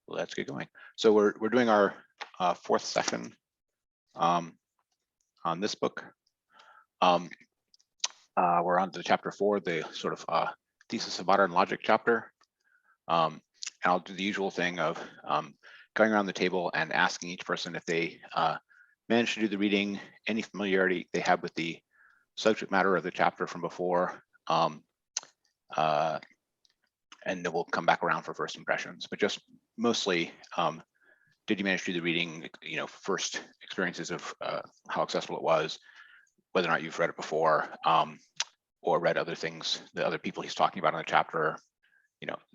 Let's get going. So we're doing our fourth session on this book. We're on to chapter 4, the sort of thesis of modern logic chapter. And I'll do the usual thing of going around the table and asking each person if they managed to do the reading, any familiarity they have with the subject matter of the chapter from before. And then we'll come back around for first impressions, but just mostly, did you manage to do the reading, first experiences of how accessible it was, whether or not you've read it before, or read other things, the other people he's talking about in the chapter,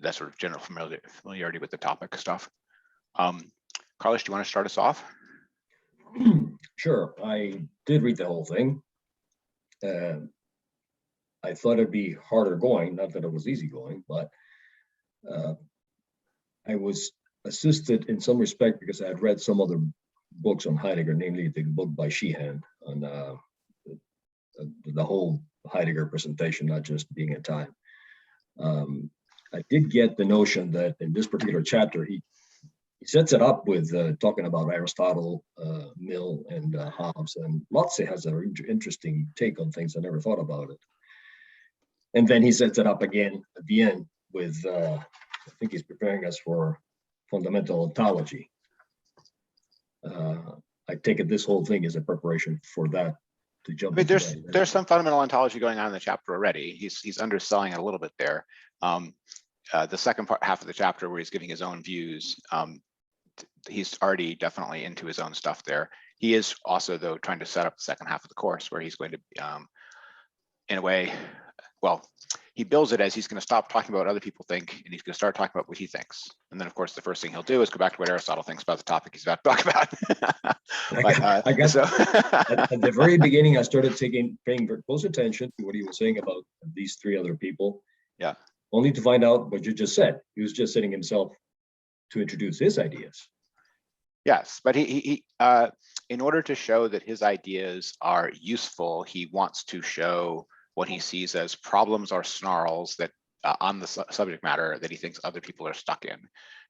that sort of general familiarity with the topic stuff. Carlos, do you want to start us off? Sure, I did read the whole thing. I thought it'd be harder going, not that it was easy going, but I was assisted in some respect because I had read some other books on Heidegger, namely the book by Sheehan on the whole Heidegger presentation, not just being in time. I did get the notion that in this particular chapter, he sets it up with talking about Aristotle, Mill, and Hobbes, and Lotze has an interesting take on things. I never thought about it. And then he sets it up again at the end with, I think he's preparing us for fundamental ontology. I take it this whole thing is a preparation for that to jump. I mean, there's some fundamental ontology going on in the chapter already. He's underselling it a little bit there. The second half of the chapter where he's giving his own views, he's already definitely into his own stuff there. He is also, though, trying to set up the second half of the course where he's going to, in a way, well, he bills it as he's going to stop talking about what other people think and he's going to start talking about what he thinks. And then, of course, the first thing he'll do is go back to what Aristotle thinks about the topic he's about to talk about. I guess so. At the very beginning, I started paying very close attention to what he was saying about these three other people. Yeah. Only to find out what you just said. He was just setting himself to introduce his ideas. Yes, but he in order to show that his ideas are useful, he wants to show what he sees as problems or snarls that on the subject matter that he thinks other people are stuck in.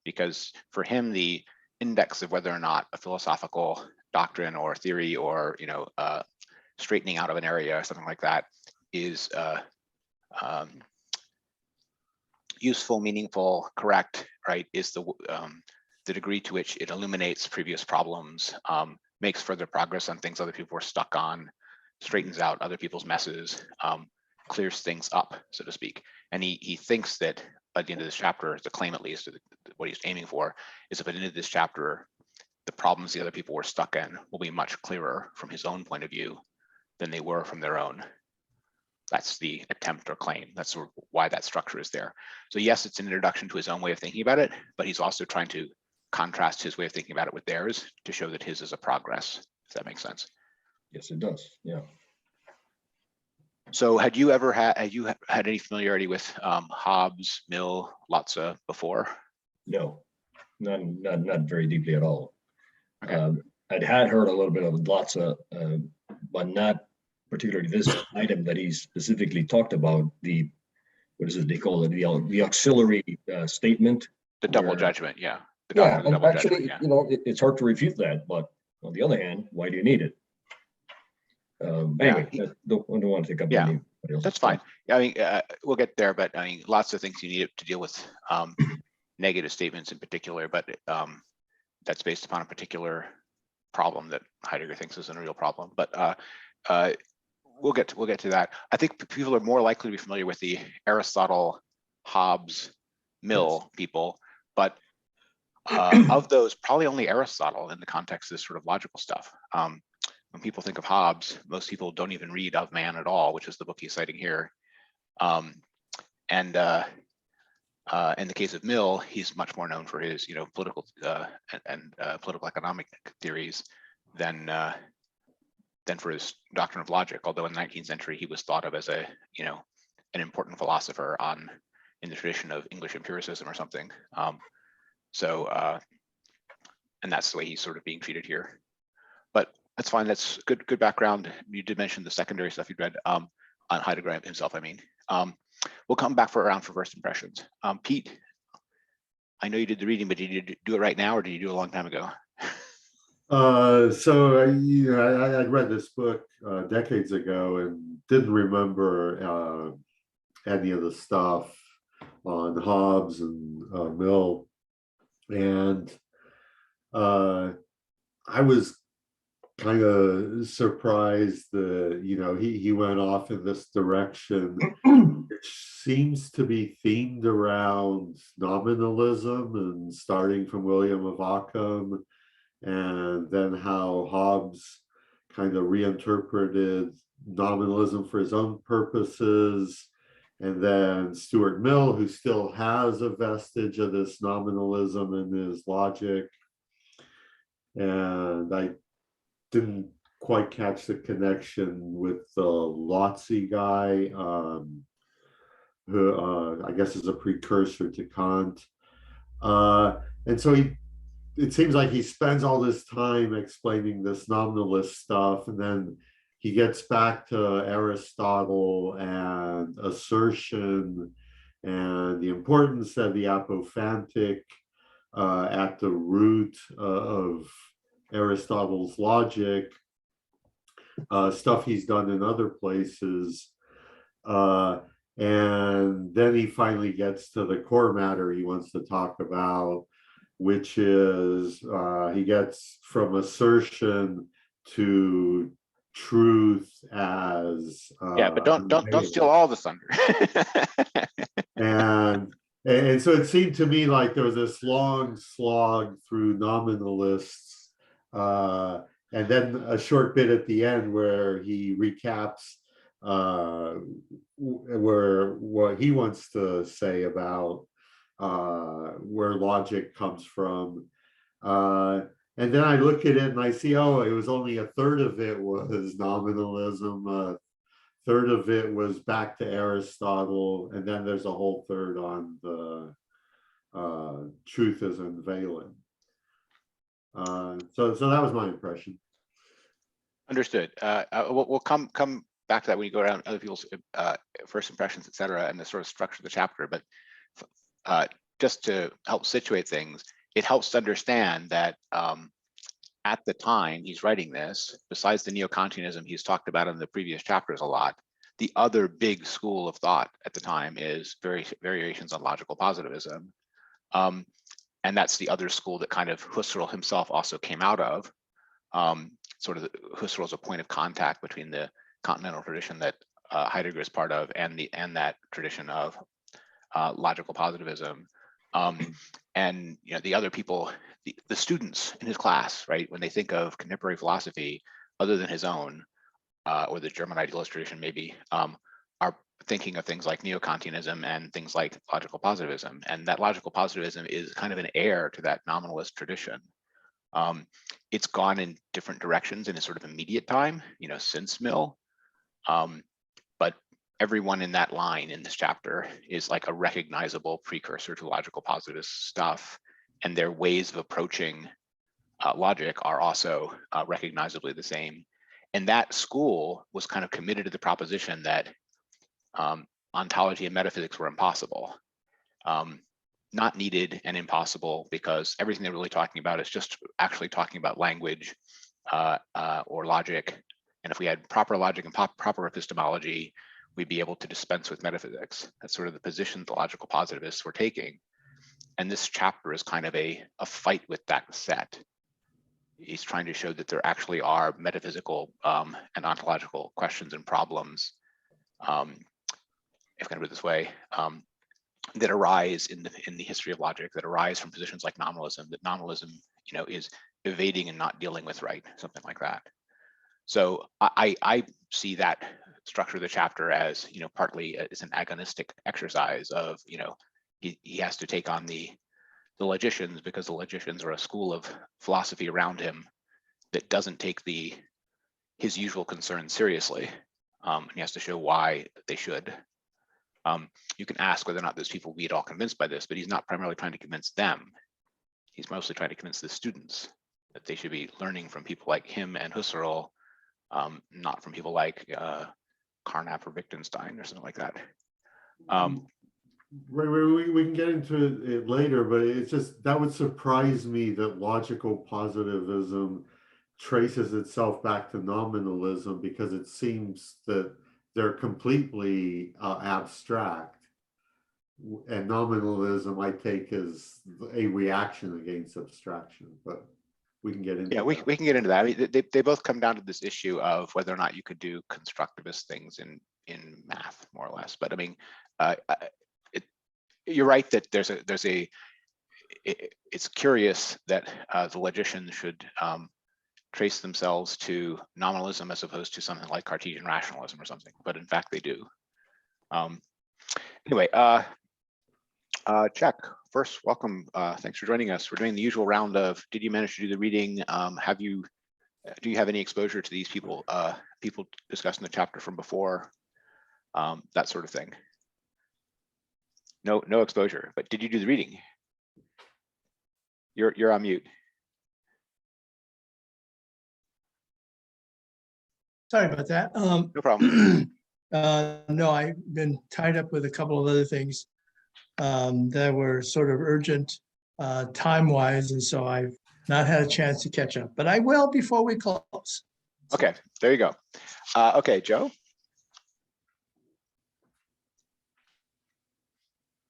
Because for him, the index of whether or not a philosophical doctrine or theory or straightening out of an area or something like that is useful, meaningful, correct, right, is the degree to which it illuminates previous problems, makes further progress on things other people were stuck on, straightens out other people's messes, clears things up, so to speak. And he thinks that at the end of this chapter, the claim at least, what he's aiming for, is at the end of this chapter, the problems the other people were stuck in will be much clearer from his own point of view than they were from their own. That's the attempt or claim. That's sort of why that structure is there. So yes, it's an introduction to his own way of thinking about it, but he's also trying to contrast his way of thinking about it with theirs to show that his is a progress, if that makes sense. Yes, it does. Yeah. So had you had any familiarity with Hobbes, Mill, Lotze before? No, not very deeply at all. Okay. I'd had heard a little bit of Lotze, but not particularly this item that he specifically talked about, the, what is it they call it, the auxiliary statement. The double judgment, yeah. Yeah, and actually, it's hard to refute that, but on the other hand, why do you need it? Anyway, I don't want to take up any. That's fine. I mean, we'll get there, but I mean, lots of things you need to deal with negative statements in particular, but that's based upon a particular problem that Heidegger thinks is a real problem. But we'll get to that. I think people are more likely to be familiar with the Aristotle, Hobbes, Mill people, but of those, probably only Aristotle in the context of this sort of logical stuff. When people think of Hobbes, most people don't even read Of Man at all, which is the book he's citing here. And in the case of Mill, he's much more known for his, political and political economic theories than for his doctrine of logic. Although in the 19th century, he was thought of as an important philosopher in the tradition of English empiricism or something. And that's the way he's sort of being treated here. But that's fine. That's good background. You did mention the secondary stuff you'd read on Heidegger himself, I mean. We'll come back around for first impressions. Pete, I know you did the reading, but did you do it right now or did you do it a long time ago? I read this book decades ago and didn't remember any of the stuff on Hobbes and Mill, and I was kind of surprised that he went off in this direction, which seems to be themed around nominalism and starting from William of Ockham, and then how Hobbes kind of reinterpreted nominalism for his own purposes, and then Stuart Mill, who still has a vestige of this nominalism in his logic. And I didn't quite catch the connection with the Lotzi guy, who I guess is a precursor to Kant. And so it seems like he spends all this time explaining this nominalist stuff, and then he gets back to Aristotle and assertion and the importance of the apophantic at the root of Aristotle's logic, stuff he's done in other places. And then he finally gets to the core matter he wants to talk about, which is he gets from assertion to truth as yeah, but don't steal all the thunder. and so it seemed to me like there was this long slog through nominalists, and then a short bit at the end where he recaps where what he wants to say about where logic comes from. And then I look at it and I see, oh, it was only a third of it was nominalism, a third of it was back to Aristotle, and then there's a whole third on the truth as unveiling. So that was my impression. Understood. We'll come back to that when you go around other people's first impressions, et cetera, and the sort of structure of the chapter. But just to help situate things, it helps to understand that at the time he's writing this, besides the neo-Kantianism he's talked about in the previous chapters a lot, the other big school of thought at the time is variations on logical positivism. And that's the other school that kind of Husserl himself also came out of. Sort of Husserl is a point of contact between the continental tradition that Heidegger is part of and that tradition of logical positivism. And the other people, the students in his class, right, when they think of contemporary philosophy, other than his own, or the German idealist tradition maybe, are thinking of things like neo-Kantianism and things like logical positivism. And that logical positivism is kind of an heir to that nominalist tradition. It's gone in different directions in a sort of immediate time, since Mill. But everyone in that line in this chapter is like a recognizable precursor to logical positivist stuff, and their ways of approaching logic are also recognizably the same. And that school was kind of committed to the proposition that ontology and metaphysics were impossible, not needed and impossible, because everything they're really talking about is just actually talking about language or logic. And if we had proper logic and proper epistemology, we'd be able to dispense with metaphysics. That's sort of the position the logical positivists were taking. And this chapter is kind of a fight with that set. He's trying to show that there actually are metaphysical and ontological questions and problems, if I can put it this way, that arise in the history of logic, that arise from positions like nominalism, that nominalism, is evading and not dealing with, right? Something like that. So I see that structure of the chapter as, partly as an agonistic exercise of, he has to take on the logicians, because the logicians are a school of philosophy around him that doesn't take his usual concerns seriously. And he has to show why they should. You can ask whether or not those people will be at all convinced by this, but he's not primarily trying to convince them. He's mostly trying to convince the students that they should be learning from people like him and Husserl, not from people like Carnap or Wittgenstein or something like that. We can get into it later, but it's just that would surprise me that logical positivism traces itself back to nominalism, because it seems that they're completely abstract. And nominalism, I take as a reaction against abstraction, but we can get into Yeah, we can get into that. I mean, they both come down to this issue of whether or not you could do constructivist things in math, more or less. But I mean, you're right that it's curious that the logicians should trace themselves to nominalism as opposed to something like Cartesian rationalism or something, but in fact they do. Anyway, Chuck, first, welcome. Thanks for joining us. We're doing the usual round of, did you manage to do the reading? Do you have any exposure to these people discussed in the chapter from before? That sort of thing. No exposure, but did you do the reading? You're on mute. Sorry about that. No problem. No, I've been tied up with a couple of other things that were sort of urgent time-wise, and so I've not had a chance to catch up, but I will before we close. Okay, there you go. Okay, Joe.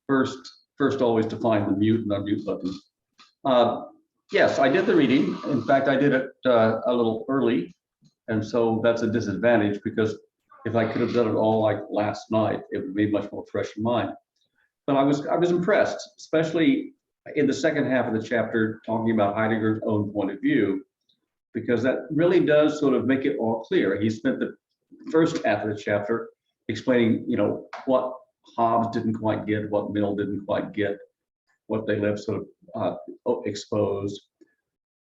First, always to find the mute and unmute button. Yes, I did the reading. In fact, I did it a little early, and so that's a disadvantage, because if I could have done it all like last night, it would be much more fresh in mind. But I was impressed, especially in the second half of the chapter, talking about Heidegger's own point of view, because that really does sort of make it all clear. He spent the first half of the chapter explaining, what Hobbes didn't quite get, what Mill didn't quite get, what they left sort of exposed.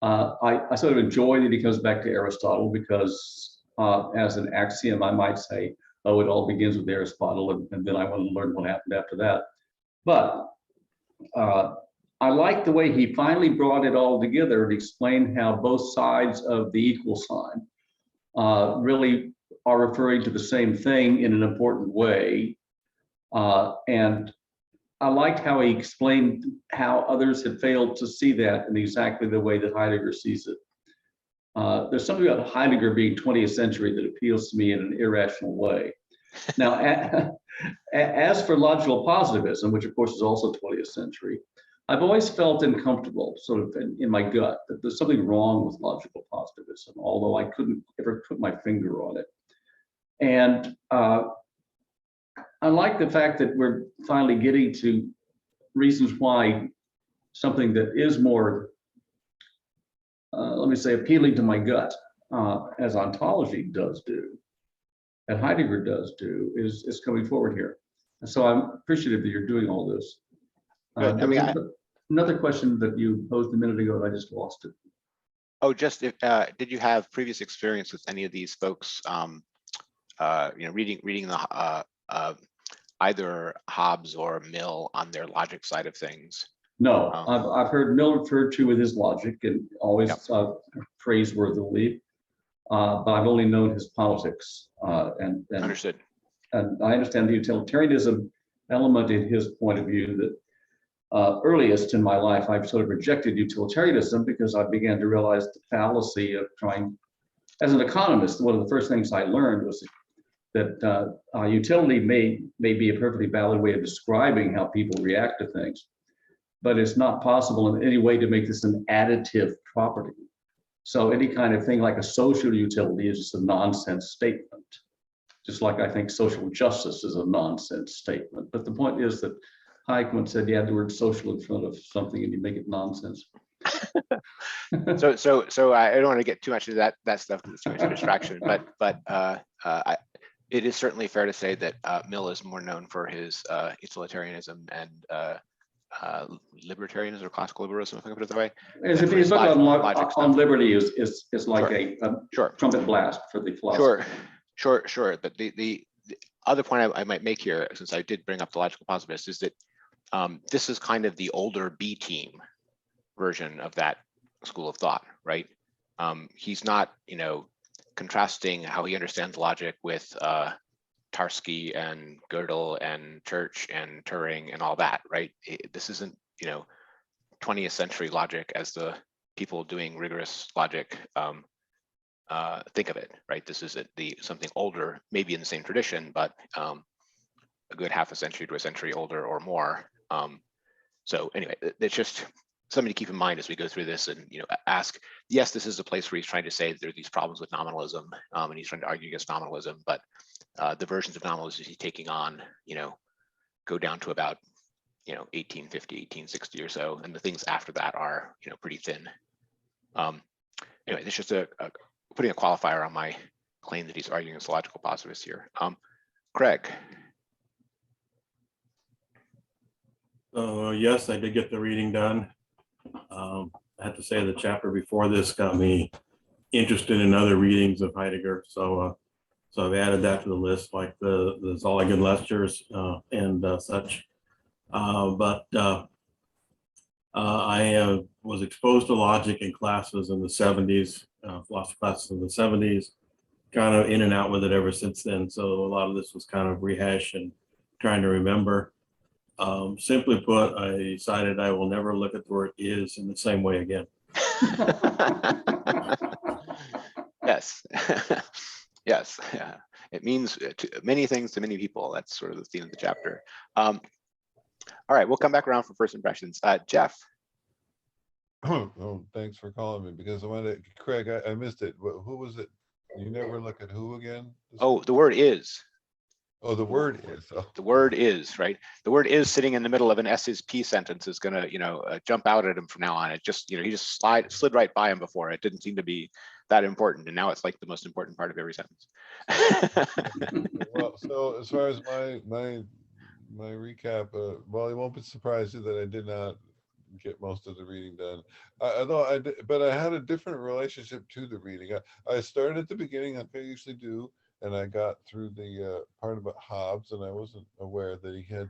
I sort of enjoy that he comes back to Aristotle, because as an axiom, I might say, oh, it all begins with Aristotle, and then I want to learn what happened after that. But I like the way he finally brought it all together and explained how both sides of the equal sign really are referring to the same thing in an important way. And I liked how he explained how others had failed to see that in exactly the way that Heidegger sees it. There's something about Heidegger being 20th century that appeals to me in an irrational way. Now, as for logical positivism, which of course is also 20th century, I've always felt uncomfortable, sort of in my gut, that there's something wrong with logical positivism, although I couldn't ever put my finger on it. And I like the fact that we're finally getting to reasons why something that is more, let me say, appealing to my gut, as ontology does do, and Heidegger does do, is coming forward here. And so I'm appreciative that you're doing all this. Another question that you posed a minute ago, and I just lost it. Oh, just if, did you have previous experience with any of these folks, reading the either Hobbes or Mill on their logic side of things? No, I've heard Mill referred to with his logic, and always praiseworthily, but I've only known his politics. And Understood. And I understand the utilitarianism element in his point of view that earliest in my life, I've sort of rejected utilitarianism because I began to realize the fallacy of trying, as an economist, one of the first things I learned was that utility may be a perfectly valid way of describing how people react to things, but it's not possible in any way to make this an additive property. So any kind of thing like a social utility is just a nonsense statement, just like I think social justice is a nonsense statement. But the point is that Hayek once said you add the word social in front of something and you make it nonsense. So I don't want to get too much into that stuff because it's too much of a distraction, but it is certainly fair to say that Mill is more known for his utilitarianism and libertarianism or classical liberalism, if I can put it that way. His book on liberty is like a trumpet blast for the philosopher. Sure. But the other point I might make here, since I did bring up the logical positivist, is that this is kind of the older B team version of that school of thought, right? He's not, contrasting how he understands logic with Tarski and Gödel and Church and Turing and all that, right? This isn't, 20th century logic as the people doing rigorous logic think of it, right? This is something older, maybe in the same tradition, but a good half a century to a century older or more. So anyway, it's just something to keep in mind as we go through this, and ask. Yes, this is a place where he's trying to say that there are these problems with nominalism, and he's trying to argue against nominalism. But the versions of nominalism he's taking on, go down to about 1850, 1860 or so, and the things after that are pretty thin. Anyway, it's just putting a qualifier on my claim that he's arguing as a logical positivist here. Craig. Yes, I did get the reading done. I have to say the chapter before this got me interested in other readings of Heidegger. So I've added that to the list, like the Zolligan lectures and such. But I was exposed to logic in classes in the 70s, philosophy classes in the 70s, kind of in and out with it ever since then. So a lot of this was kind of rehash and trying to remember. Simply put, I decided I will never look at the word is in the same way again. Yes. Yes. Yeah. It means many things to many people. That's sort of the theme of the chapter. All right, we'll come back around for first impressions. Jeff. Oh, thanks for calling me, because I wanted to, Craig, I missed it. Who was it? You never look at who again? Oh, the word is. Oh, the word is. Oh. The word is, right? The word is sitting in the middle of an S is P sentence is gonna, jump out at him from now on. It just, he just slid right by him before. It didn't seem to be that important, and now it's like the most important part of every sentence. Well, so as far as my recap, well, you won't be surprised that I did not get most of the reading done. But I had a different relationship to the reading. I started at the beginning, like I usually do, and I got through the part about Hobbes, and I wasn't aware that he had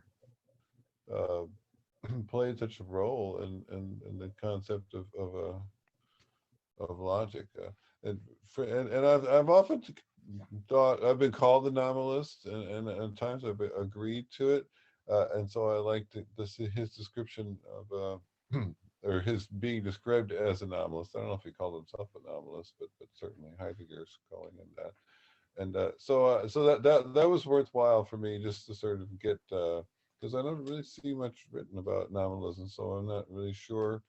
played such a role in the concept of logic. And I've often thought I've been called a nominalist, and at times I've agreed to it, and so I liked his description of or his being described as a nominalist. I don't know if he called himself a nominalist, but certainly Heidegger's calling him that. And so that was worthwhile for me, just to sort of get, because I don't really see much written about nominalism, so I'm not really sure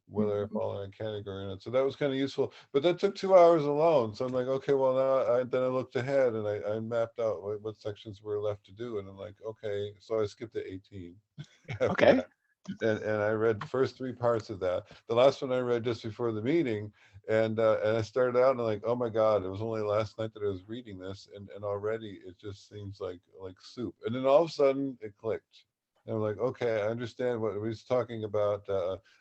whether I fall in a category or not. So that was kind of useful, but that took 2 hours alone. So I'm like, okay, well now then I looked ahead and I mapped out what sections were left to do, and I'm like, okay, so I skipped to 18. Okay. And I read the first 3 parts of that. The last one I read just before the meeting, and I started out and I'm like, oh my God, it was only last night that I was reading this, and already it just seems like soup. And then all of a sudden it clicked. And I'm like, okay, I understand what he was talking about.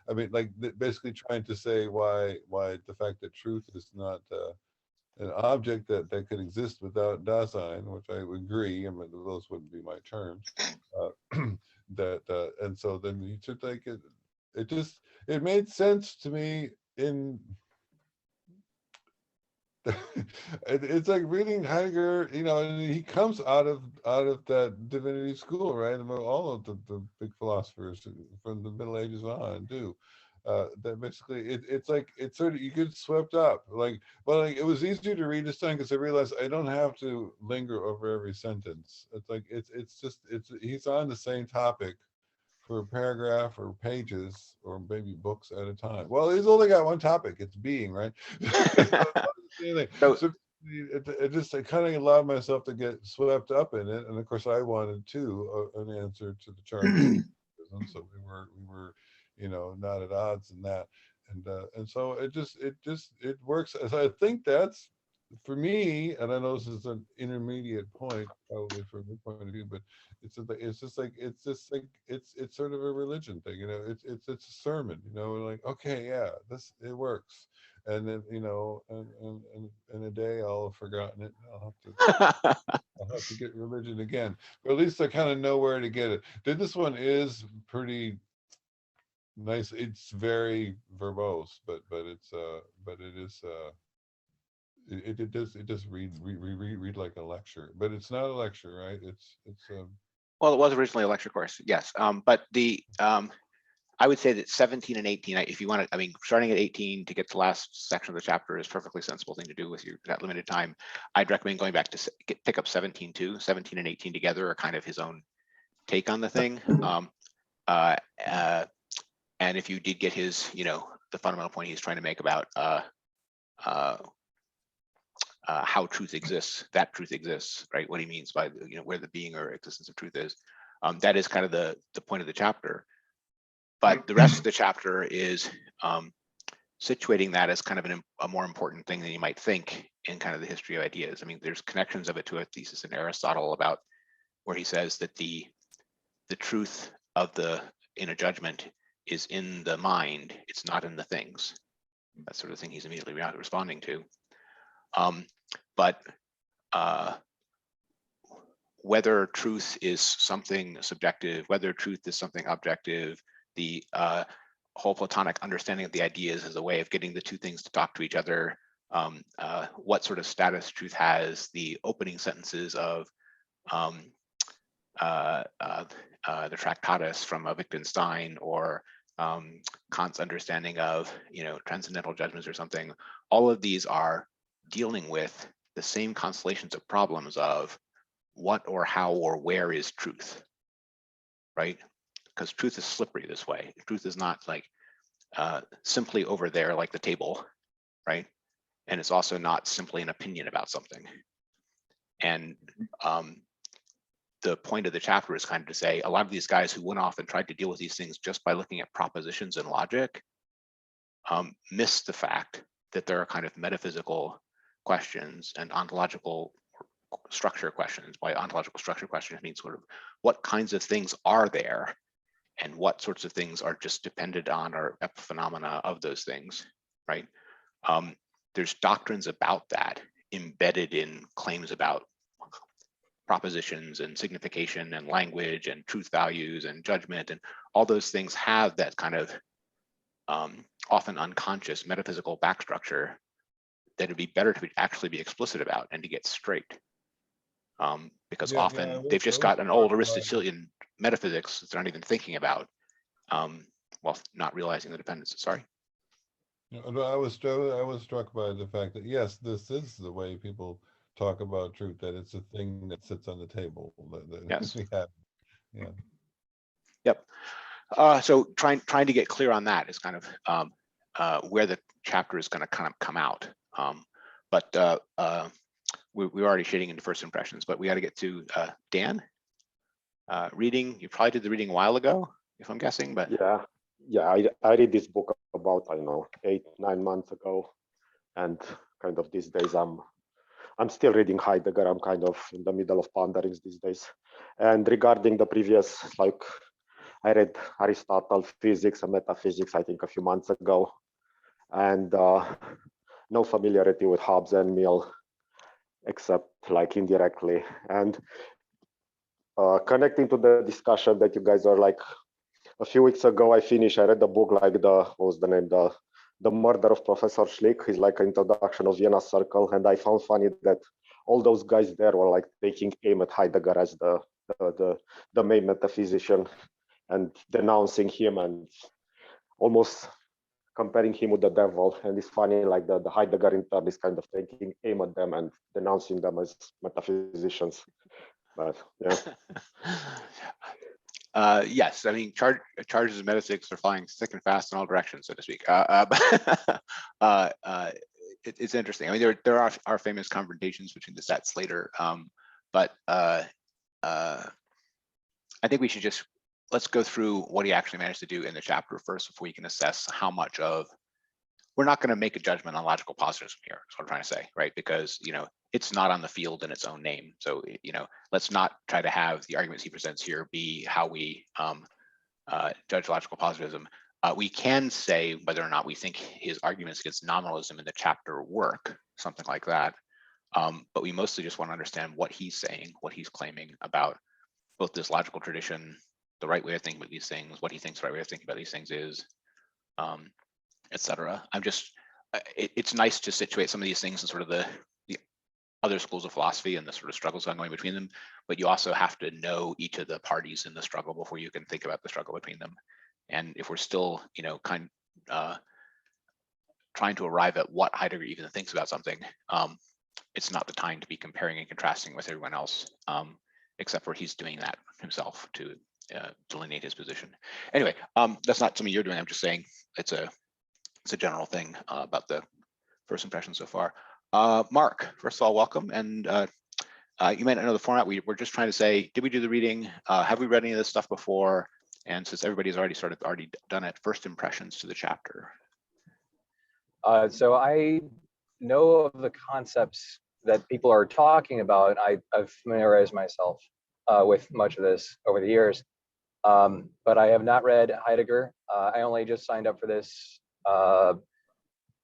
I mean, like basically trying to say why the fact that truth is not an object that could exist without Dasein, which I would agree. I mean, those wouldn't be my terms. And so then he took like it made sense to me in. It's like reading Heidegger, and he comes out of that divinity school, right? I mean, all of the big philosophers from the Middle Ages on do. That basically it's like it's sort of, you get swept up. Like it was easier to read this time because I realized I don't have to linger over every sentence. It's like it's just he's on the same topic for a paragraph or pages or maybe books at a time. Well, he's only got one topic. It's being, right? So I kind of allowed myself to get swept up in it, and of course I wanted an answer to the charge. So we were not at odds in that, and so it works. As I think that's for me, and I know this is an intermediate point probably from your point of view, but it's sort of a religion thing, it's a sermon, like, okay, yeah, it works. And then, and in a day I'll have forgotten it. I'll have to get religion again, but at least I kind of know where to get it. This one is pretty nice. It's very verbose, but it is it just read like a lecture, but it's not a lecture, right? It's Well, it was originally a lecture course, yes. But I would say that 17 and 18, if you want to, I mean, starting at 18 to get to the last section of the chapter is perfectly sensible thing to do with that limited time. I'd recommend going back to pick up 17 too. 17 and 18 together are kind of his own take on the thing. And if you did get his, the fundamental point he's trying to make about how truth exists, that truth exists, right? What he means by, where the being or existence of truth is. That is kind of the point of the chapter. But the rest of the chapter is situating that as kind of a more important thing than you might think in kind of the history of ideas. I mean, there's connections of it to a thesis in Aristotle about where he says that the truth of in a judgment is in the mind, it's not in the things. That sort of thing he's immediately responding to. But whether truth is something subjective, whether truth is something objective, the whole Platonic understanding of the ideas as a way of getting the two things to talk to each other, what sort of status truth has, the opening sentences of the Tractatus from Wittgenstein, or Kant's understanding of transcendental judgments or something. All of these are dealing with the same constellations of problems of what or how or where is truth, right? Because truth is slippery this way. Truth is not like simply over there like the table, right? And it's also not simply an opinion about something. And the point of the chapter is kind of to say a lot of these guys who went off and tried to deal with these things just by looking at propositions and logic missed the fact that there are kind of metaphysical questions and ontological structure questions. By ontological structure questions, means sort of what kinds of things are there and what sorts of things are just dependent on or epiphenomena of those things, right? There's doctrines about that embedded in claims about propositions and signification and language and truth values and judgment, and all those things have that kind of often unconscious metaphysical backstructure that it'd be better to actually be explicit about and to get straight. Because often they've just got an old Aristotelian metaphysics that they're not even thinking about, while not realizing the dependence. Sorry. I was struck by the fact that yes, this is the way people talk about truth, that it's a thing that sits on the table. Yes. We have. Yeah. Yep. So trying to get clear on that is kind of where the chapter is going to kind of come out. But we're already shading into first impressions, but we got to get to Dan. Reading, you probably did the reading a while ago, if I'm guessing, but yeah, I read this book about, I don't know, 8-9 months ago, and kind of these days I'm still reading Heidegger. I'm kind of in the middle of ponderings these days. And regarding the previous, like, I read Aristotle, physics and metaphysics, I think a few months ago, and no familiarity with Hobbes and Mill, except like indirectly. And connecting to the discussion that you guys are like, a few weeks ago, I read the book, like what was the name? The Murder of Professor Schlick. Is like an introduction of Vienna Circle. And I found funny that all those guys there were like taking aim at Heidegger as the main metaphysician and denouncing him and almost comparing him with the devil. And it's funny, like the Heidegger intern is kind of taking aim at them and denouncing them as metaphysicians. But yeah. Yes, I mean, charges of metaphysics are flying thick and fast in all directions, so to speak. It's interesting. I mean, there are famous confrontations between the sets later, but I think we should let's go through what he actually managed to do in the chapter first before you can assess how much of. We're not going to make a judgment on logical positivism here. That's what I'm trying to say, right? Because it's not on the field in its own name. So let's not try to have the arguments he presents here be how we judge logical positivism. We can say whether or not we think his arguments against nominalism in the chapter work, something like that. But we mostly just want to understand what he's saying, what he's claiming about both this logical tradition, the right way of thinking about these things, what he thinks the right way of thinking about these things is. Etc. I'm just it's nice to situate some of these things in sort of the other schools of philosophy and the sort of struggles ongoing between them, but you also have to know each of the parties in the struggle before you can think about the struggle between them. And if we're still, trying to arrive at what Heidegger even thinks about something, it's not the time to be comparing and contrasting with everyone else, except for he's doing that himself to delineate his position. Anyway, that's not something you're doing. I'm just saying it's a general thing about the first impression so far. Mark, first of all, welcome. And you might not know the format. We're just trying to say, did we do the reading? Have we read any of this stuff before? And since everybody's already done it, first impressions to the chapter. So I know of the concepts that people are talking about. I've familiarized myself with much of this over the years, but I have not read Heidegger. I only just signed up for this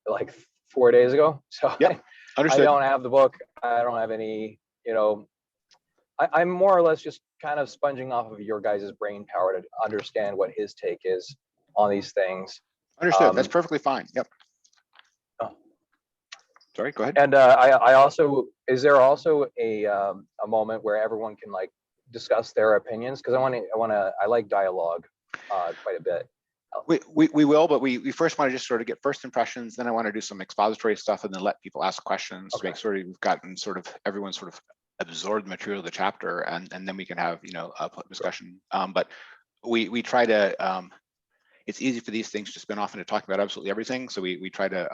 like 4 days ago. So Yep. Understood. I don't have the book. I don't have any, I'm more or less just kind of sponging off of your guys' brain power to understand what his take is on these things. Understood. That's perfectly fine. Yep. Sorry, go ahead. And I also, is there also a moment where everyone can like discuss their opinions? Because I like dialogue quite a bit. We will, but we first want to just sort of get first impressions. Then I want to do some expository stuff and then let people ask questions to make sure we've gotten sort of everyone sort of absorbed the material of the chapter, and then we can have a discussion. But we try to. It's easy for these things to spin off into talking about absolutely everything. So we try to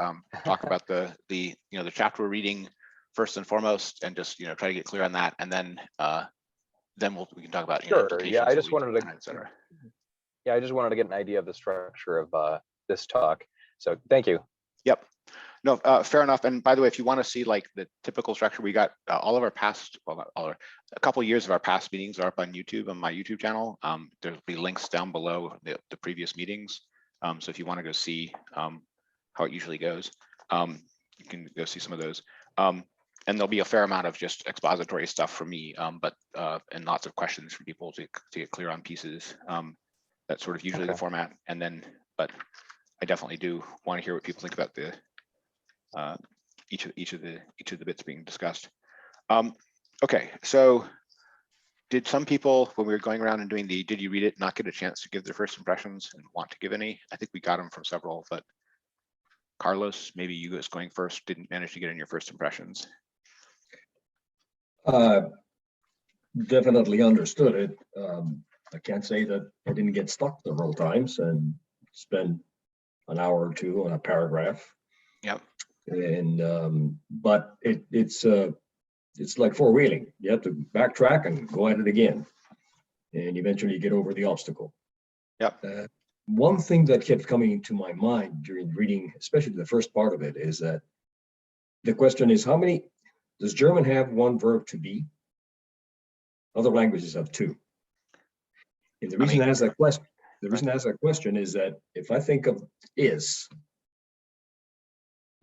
talk about the chapter we're reading first and foremost, and just try to get clear on that, and then we can talk about sure. Yeah, I just wanted to, etc. Yeah, I just wanted to get an idea of the structure of this talk. So thank you. Yep. No, fair enough. And by the way, if you want to see like the typical structure, we got all of our past, a couple of years of our past meetings are up on YouTube, on my YouTube channel. There'll be links down below the previous meetings. So if you want to go see how it usually goes, you can go see some of those. And there'll be a fair amount of just expository stuff from me, but and lots of questions from people to get clear on pieces. That's sort of usually the format. And then, but I definitely do want to hear what people think about the each of the bits being discussed. Okay, so did some people, when we were going around and doing the did you read it, not get a chance to give their first impressions and want to give any? I think we got them from several, but Carlos, maybe you guys going first didn't manage to get in your first impressions. Definitely understood it. I can't say that I didn't get stuck several times and spend an hour or two on a paragraph. Yep. And but it's like four-wheeling. You have to backtrack and go at it again, and eventually you get over the obstacle. Yep. One thing that kept coming into my mind during reading, especially the first part of it, is that the question is, how many does German have one verb to be? Other languages have two. And the reason I ask that question, is that if I think of is,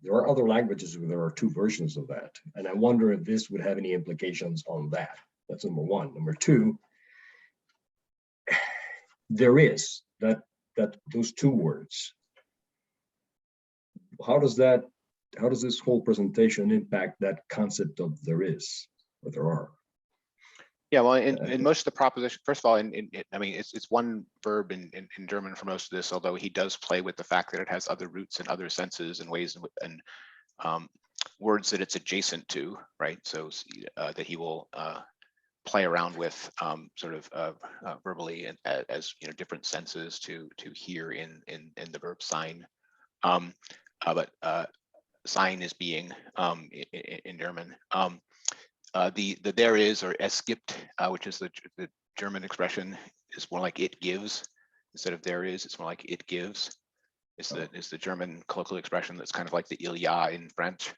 there are other languages where there are two versions of that. And I wonder if this would have any implications on that. That's number one. Number two, there is that those two words. How does this whole presentation impact that concept of there is, or there are? Yeah, well, in most of the proposition, first of all, I mean, it's one verb in German for most of this, although he does play with the fact that it has other roots and other senses and ways and words that it's adjacent to, right? So that he will play around with sort of verbally and as different senses to hear in the verb sein. But sein is being in German. The there is, or es gibt, which is the German expression, is more like it gives instead of there is. It's more like it gives. Is the German colloquial expression that's kind of like the il y a in French.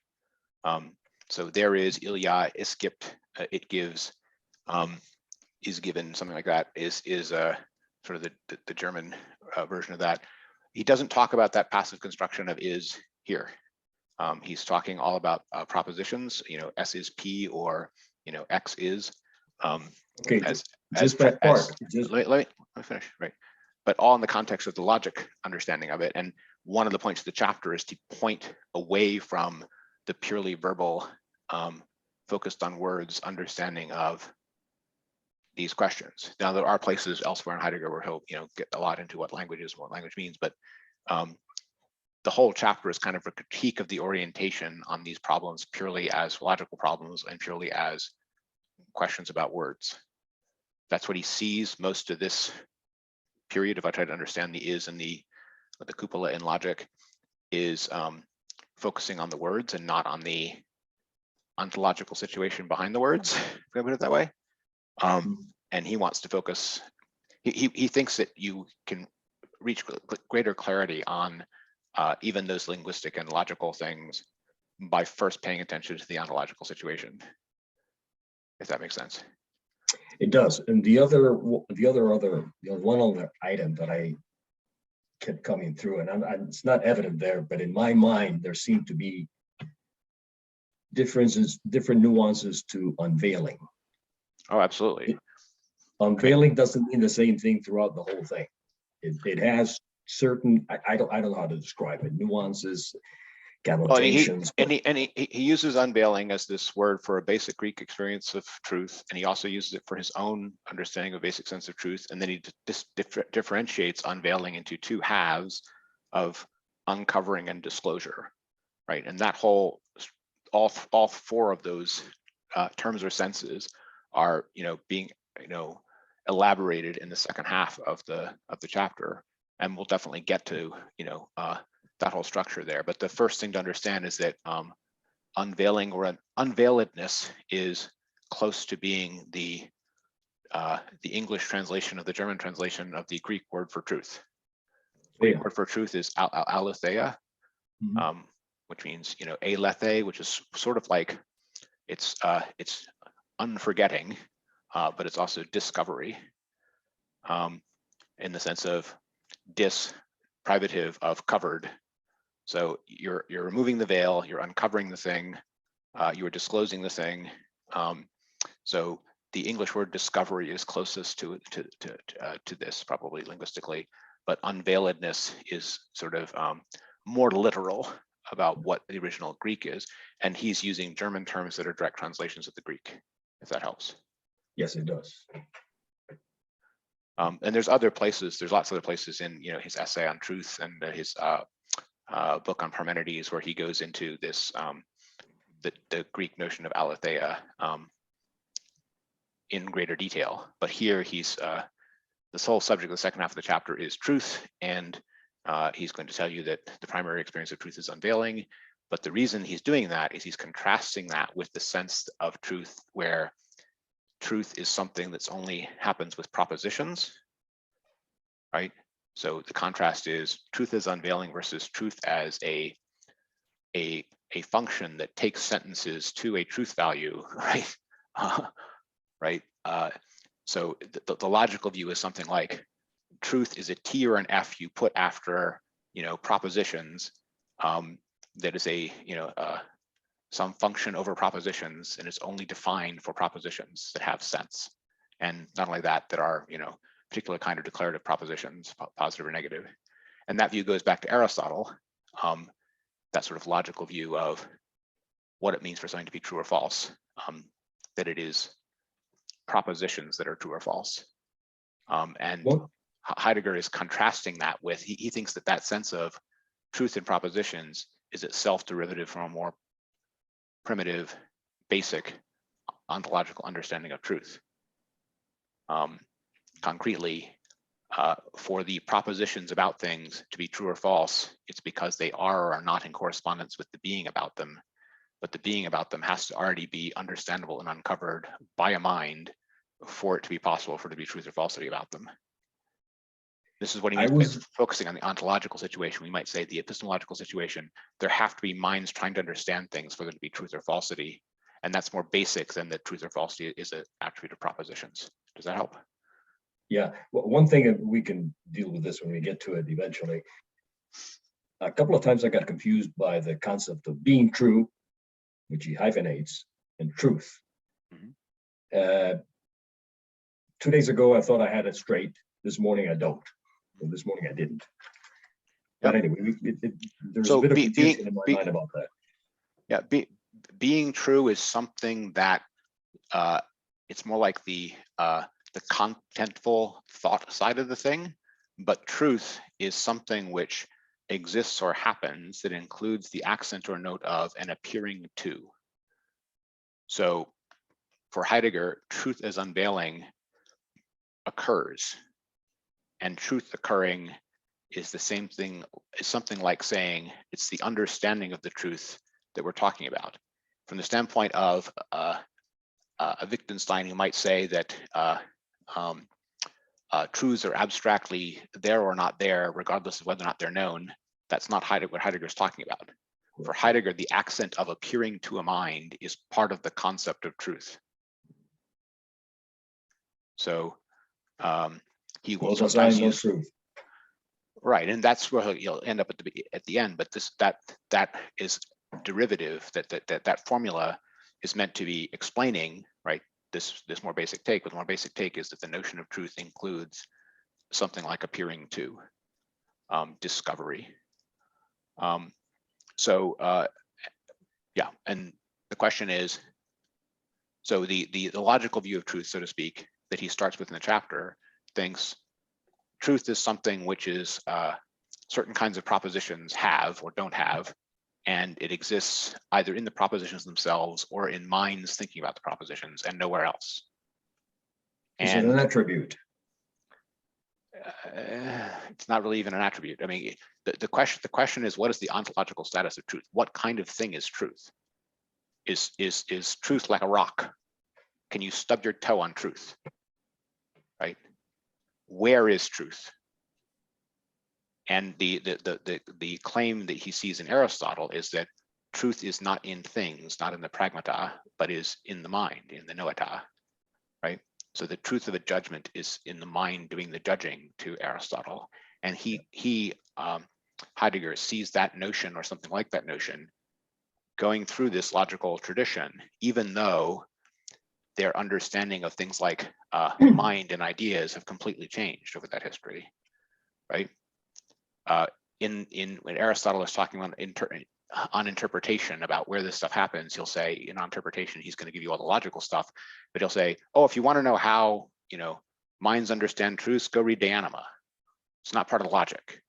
So there is, il y a, es gibt, it gives, is given, something like that is sort of the German version of that. He doesn't talk about that passive construction of is here. He's talking all about propositions, S is P, or X is. Okay, just that part. Let me finish, right? But all in the context of the logic understanding of it. And one of the points of the chapter is to point away from the purely verbal, focused on words, understanding of these questions. Now, there are places elsewhere in Heidegger where he'll, get a lot into what language is and what language means, but the whole chapter is kind of a critique of the orientation on these problems purely as logical problems and purely as questions about words. That's what he sees most of this period. If I try to understand the is and the cupola in logic, is focusing on the words and not on the ontological situation behind the words, if I put it that way. And he wants to focus, he thinks that you can reach greater clarity on even those linguistic and logical things by first paying attention to the ontological situation, if that makes sense. It does. And the one other item that I kept coming through, and it's not evident there, but in my mind, there seem to be different nuances to unveiling. Oh, absolutely. Unveiling doesn't mean the same thing throughout the whole thing. It has certain, I don't know how to describe it, nuances, connotations. Well, he uses unveiling as this word for a basic Greek experience of truth, and he also uses it for his own understanding of basic sense of truth. And then he differentiates unveiling into two halves of uncovering and disclosure, right? And that whole, all four of those terms or senses are, being, elaborated in the second half of the chapter, and we'll definitely get to, that whole structure there. But the first thing to understand is that unveiling or an unveiledness is close to being the English translation of the German translation of the Greek word for truth. The Greek word for truth is aletheia, which means alethe, which is sort of like it's unforgetting, but it's also discovery, in the sense of privative of covered. So you're removing the veil, you're uncovering the thing, you're disclosing the thing. So the English word discovery is closest to this, probably linguistically, but unveiledness is sort of more literal about what the original Greek is, and he's using German terms that are direct translations of the Greek, if that helps. Yes, it does. And there's other places, there's lots of other places in his essay on truth and his book on Parmenides, where he goes into this the Greek notion of aletheia in greater detail. But here he's this whole subject of the second half of the chapter is truth, and he's going to tell you that the primary experience of truth is unveiling. But the reason he's doing that is he's contrasting that with the sense of truth where truth is something that's only happens with propositions, right? So the contrast is truth as unveiling versus truth as a function that takes sentences to a truth value, right? Right. So the logical view is something like truth is a T or an F you put after propositions, that is some function over propositions, and it's only defined for propositions that have sense. And not only that, that are particular kind of declarative propositions, positive or negative. And that view goes back to Aristotle, that sort of logical view of what it means for something to be true or false, that it is propositions that are true or false. And Heidegger is contrasting that with, he thinks that sense of truth in propositions is itself derivative from a more primitive, basic ontological understanding of truth. Concretely, for the propositions about things to be true or false, it's because they are or are not in correspondence with the being about them. But the being about them has to already be understandable and uncovered by a mind for it to be possible for it to be truth or falsity about them. This is what he means by focusing on the ontological situation. We might say the epistemological situation, there have to be minds trying to understand things for there to be truth or falsity. And that's more basic than that truth or falsity is an attribute of propositions. Does that help? Yeah, well, one thing that we can deal with this when we get to it eventually. A couple of times I got confused by the concept of being true, which he hyphenates, and truth. 2 days ago, I thought I had it straight. This morning, I don't. Well, this morning, I didn't. But anyway, there's So a bit of being confusion in my mind about that. yeah, being true is something that it's more like the contentful thought side of the thing, but truth is something which exists or happens that includes the accent or note of and appearing to. So for Heidegger, truth as unveiling occurs, and truth occurring is the same thing, is something like saying it's the understanding of the truth that we're talking about. From the standpoint of a Wittgenstein, who might say that truths are abstractly there or not there, regardless of whether or not they're known. That's not what Heidegger's talking about. For Heidegger, the accent of appearing to a mind is part of the concept of truth. So he will sometimes use truth. Right, and that's where he'll end up at the end. But that is derivative. That formula is meant to be explaining, right, this more basic take. But the more basic take is that the notion of truth includes something like appearing to, discovery. Yeah, and the question is, so the logical view of truth, so to speak, that he starts with in the chapter, thinks truth is something which is certain kinds of propositions have or don't have, and it exists either in the propositions themselves or in minds thinking about the propositions and nowhere else. Is it an attribute? It's not really even an attribute. I mean, the question is, what is the ontological status of truth? What kind of thing is truth? Is truth like a rock? Can you stub your toe on truth? Right? Where is truth? And the claim that he sees in Aristotle is that truth is not in things, not in the pragmata, but is in the mind, in the noeta, right? So the truth of a judgment is in the mind doing the judging to Aristotle. And Heidegger sees that notion or something like that notion going through this logical tradition, even though their understanding of things like mind and ideas have completely changed over that history, right? When Aristotle is talking on interpretation about where this stuff happens, he'll say in interpretation, he's going to give you all the logical stuff, but he'll say, oh, if you want to know how, minds understand truths, go read De Anima. It's not part of logic,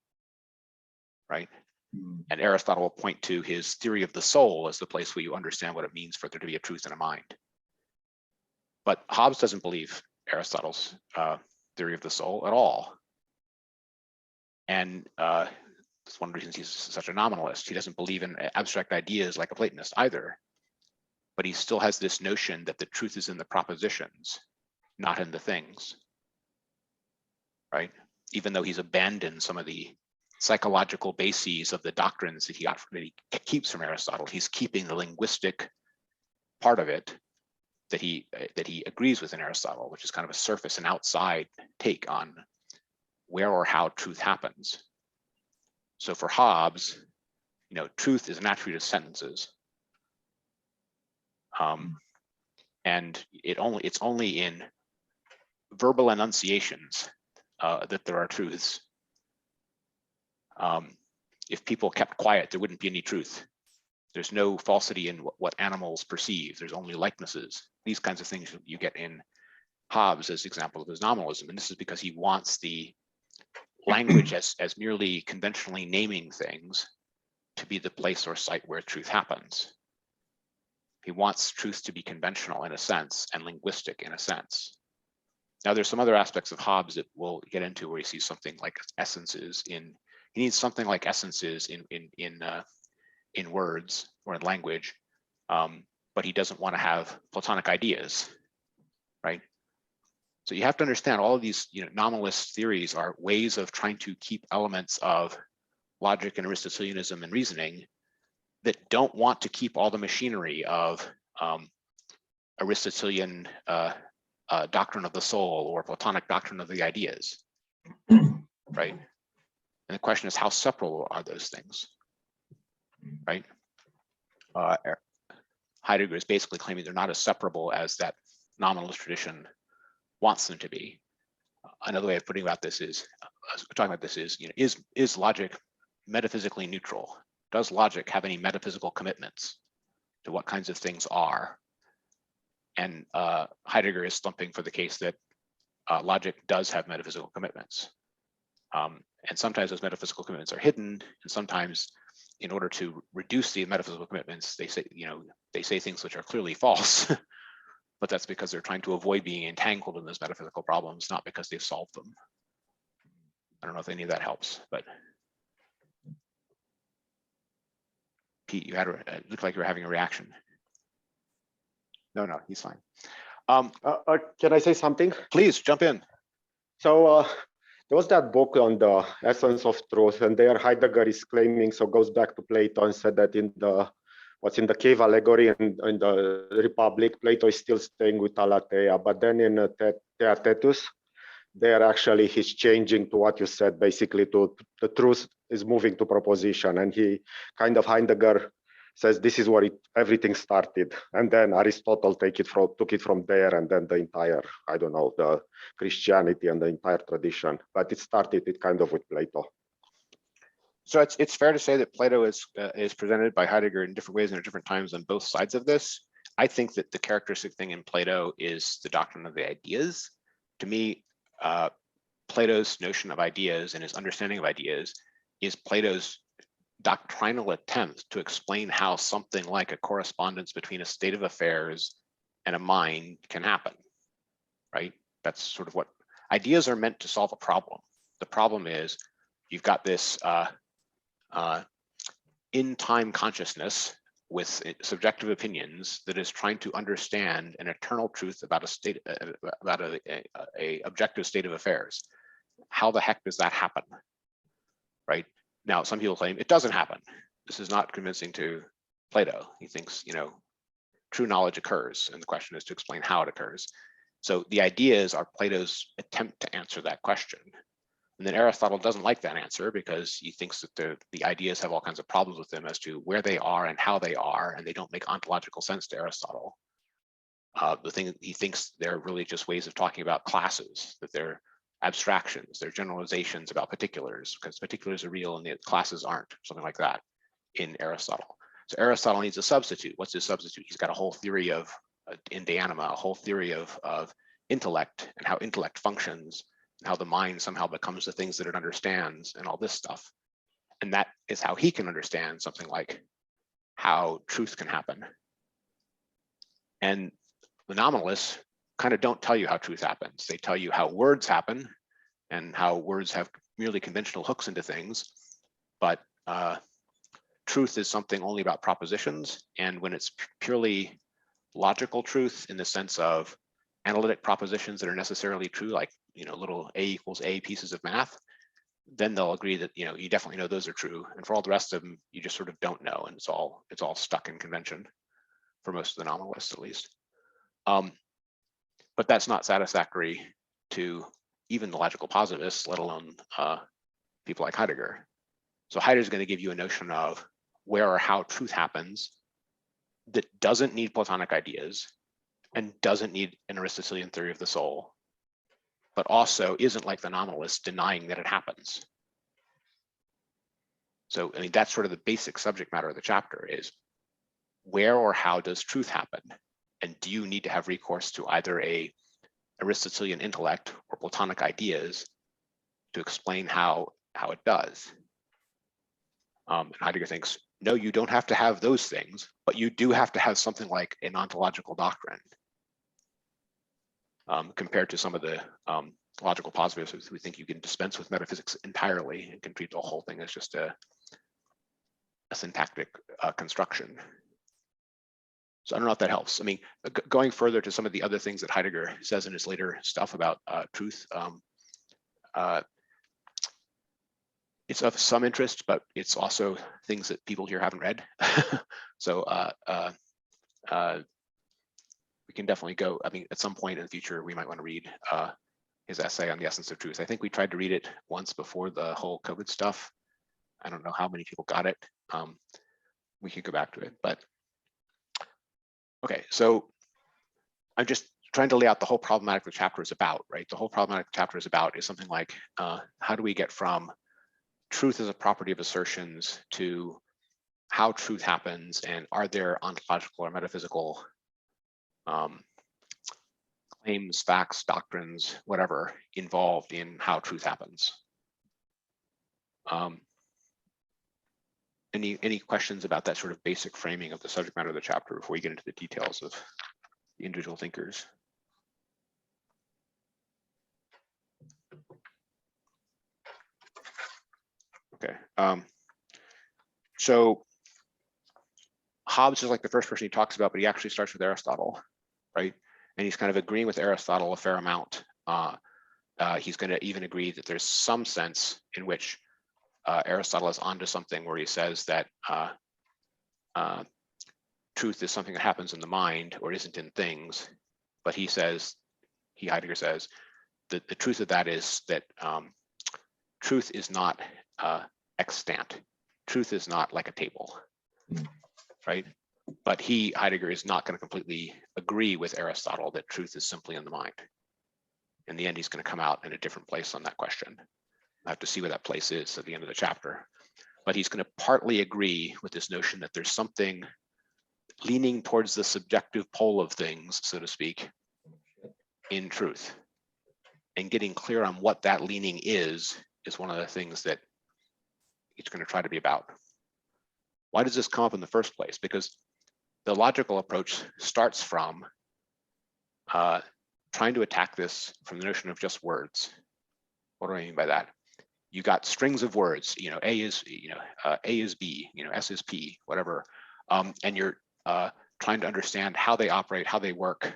right? And Aristotle will point to his theory of the soul as the place where you understand what it means for there to be a truth in a mind. But Hobbes doesn't believe Aristotle's theory of the soul at all. And that's one of the reasons he's such a nominalist. He doesn't believe in abstract ideas like a Platonist either. But he still has this notion that the truth is in the propositions, not in the things, right? Even though he's abandoned some of the psychological bases of the doctrines that he keeps from Aristotle, he's keeping the linguistic part of it that he agrees with in Aristotle, which is kind of a surface and outside take on where or how truth happens. So for Hobbes, truth is an attribute of sentences, and it's only in verbal enunciations that there are truths. If people kept quiet, there wouldn't be any truth. There's no falsity in what animals perceive. There's only likenesses. These kinds of things you get in Hobbes as example of his nominalism, and this is because he wants the language as merely conventionally naming things to be the place or site where truth happens. He wants truth to be conventional in a sense and linguistic in a sense. Now there's some other aspects of Hobbes that we'll get into where he sees something like essences he needs something like essences in words or in language, but he doesn't want to have Platonic ideas, right? So you have to understand all of these nominalist theories are ways of trying to keep elements of logic and Aristotelianism and reasoning that don't want to keep all the machinery of Aristotelian doctrine of the soul or Platonic doctrine of the ideas, right? And the question is, how separable are those things, right? Heidegger is basically claiming they're not as separable as that nominalist tradition wants them to be. Another way of talking about this is, is logic metaphysically neutral? Does logic have any metaphysical commitments to what kinds of things are? And Heidegger is stumping for the case that logic does have metaphysical commitments. And sometimes those metaphysical commitments are hidden, and sometimes in order to reduce the metaphysical commitments, they say things which are clearly false, but that's because they're trying to avoid being entangled in those metaphysical problems, not because they've solved them. I don't know if any of that helps, but Pete, it looked like you were having a reaction. No, he's fine. Can I say something? Please jump in. So there was that book on the essence of truth, and there Heidegger is claiming, so goes back to Plato and said that in the cave allegory and in the Republic, Plato is still staying with Alatheia, but then in Theaetetus, he's changing to what you said, basically to the truth is moving to proposition, and he kind of Heidegger says this is where everything started, and then Aristotle took it from there, and then the entire, I don't know, the Christianity and the entire tradition, but it started kind of with Plato. So it's fair to say that Plato is presented by Heidegger in different ways and at different times on both sides of this. I think that the characteristic thing in Plato is the doctrine of the ideas. To me, Plato's notion of ideas and his understanding of ideas is Plato's doctrinal attempt to explain how something like a correspondence between a state of affairs and a mind can happen, right? That's sort of what ideas are meant to solve a problem. The problem is you've got this in-time consciousness with subjective opinions that is trying to understand an eternal truth about a state, about a objective state of affairs. How the heck does that happen, right? Now, some people claim it doesn't happen. This is not convincing to Plato. He thinks, true knowledge occurs, and the question is to explain how it occurs. So the ideas are Plato's attempt to answer that question. And then Aristotle doesn't like that answer because he thinks that the ideas have all kinds of problems with them as to where they are and how they are, and they don't make ontological sense to Aristotle. The thing he thinks they're really just ways of talking about classes, that they're abstractions, they're generalizations about particulars, because particulars are real and the classes aren't, something like that in Aristotle. So Aristotle needs a substitute. What's his substitute? He's got a whole theory of, in De Anima, a whole theory of intellect and how intellect functions, and how the mind somehow becomes the things that it understands and all this stuff. And that is how he can understand something like how truth can happen. And the nominalists kind of don't tell you how truth happens. They tell you how words happen and how words have merely conventional hooks into things. But truth is something only about propositions. And when it's purely logical truth in the sense of analytic propositions that are necessarily true, like little A equals A pieces of math, then they'll agree that you definitely know those are true. And for all the rest of them, you just sort of don't know, and it's all stuck in convention for most of the nominalists, at least. But that's not satisfactory to even the logical positivists, let alone people like Heidegger. So Heidegger's going to give you a notion of where or how truth happens that doesn't need Platonic ideas and doesn't need an Aristotelian theory of the soul, but also isn't like the nominalists denying that it happens. So, I mean, that's sort of the basic subject matter of the chapter is where or how does truth happen? And do you need to have recourse to either a Aristotelian intellect or Platonic ideas to explain how it does? And Heidegger thinks, no, you don't have to have those things, but you do have to have something like an ontological doctrine. Compared to some of the logical positivists who think you can dispense with metaphysics entirely and can treat the whole thing as just a syntactic construction. So I don't know if that helps. I mean, going further to some of the other things that Heidegger says in his later stuff about truth, it's of some interest, but it's also things that people here haven't read. So we can definitely go, I mean, at some point in the future, we might want to read his essay on the essence of truth. I think we tried to read it once before the whole COVID stuff. I don't know how many people got it. We could go back to it, but okay, so I'm just trying to lay out the whole problematic the chapter is about, right? The whole problematic the chapter is about is something like, how do we get from truth as a property of assertions to how truth happens, and are there ontological or metaphysical claims, facts, doctrines, whatever, involved in how truth happens. Any questions about that sort of basic framing of the subject matter of the chapter before we get into the details of the individual thinkers? Okay. So Hobbes is like the first person he talks about, but he actually starts with Aristotle, right? And he's kind of agreeing with Aristotle a fair amount. He's going to even agree that there's some sense in which Aristotle is onto something where he says that truth is something that happens in the mind or isn't in things. But he says, Heidegger says, that the truth of that is that truth is not extant. Truth is not like a table, right? But Heidegger is not going to completely agree with Aristotle that truth is simply in the mind. In the end, he's going to come out in a different place on that question. I have to see where that place is at the end of the chapter. But he's going to partly agree with this notion that there's something leaning towards the subjective pole of things, so to speak, in truth. And getting clear on what that leaning is one of the things that he's going to try to be about. Why does this come up in the first place? Because the logical approach starts from trying to attack this from the notion of just words. What do I mean by that? You got strings of words, A is, A is B, S is P, whatever. And you're trying to understand how they operate, how they work,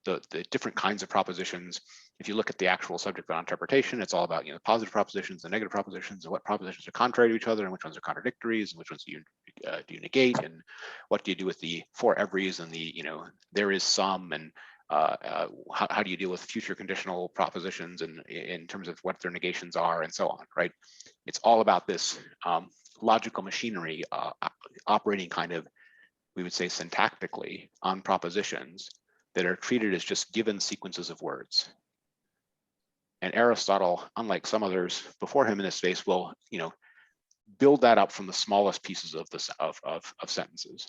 the different kinds of propositions. If you look at the actual subject matter interpretation, it's all about positive propositions and negative propositions, and what propositions are contrary to each other, and which ones are contradictories, and which ones do you negate, and what do you do with the for everys and the there is some, and how do you deal with future conditional propositions and in terms of what their negations are, and so on, right? It's all about this logical machinery operating kind of, we would say, syntactically on propositions that are treated as just given sequences of words. And Aristotle, unlike some others before him in this space, will build that up from the smallest pieces of sentences.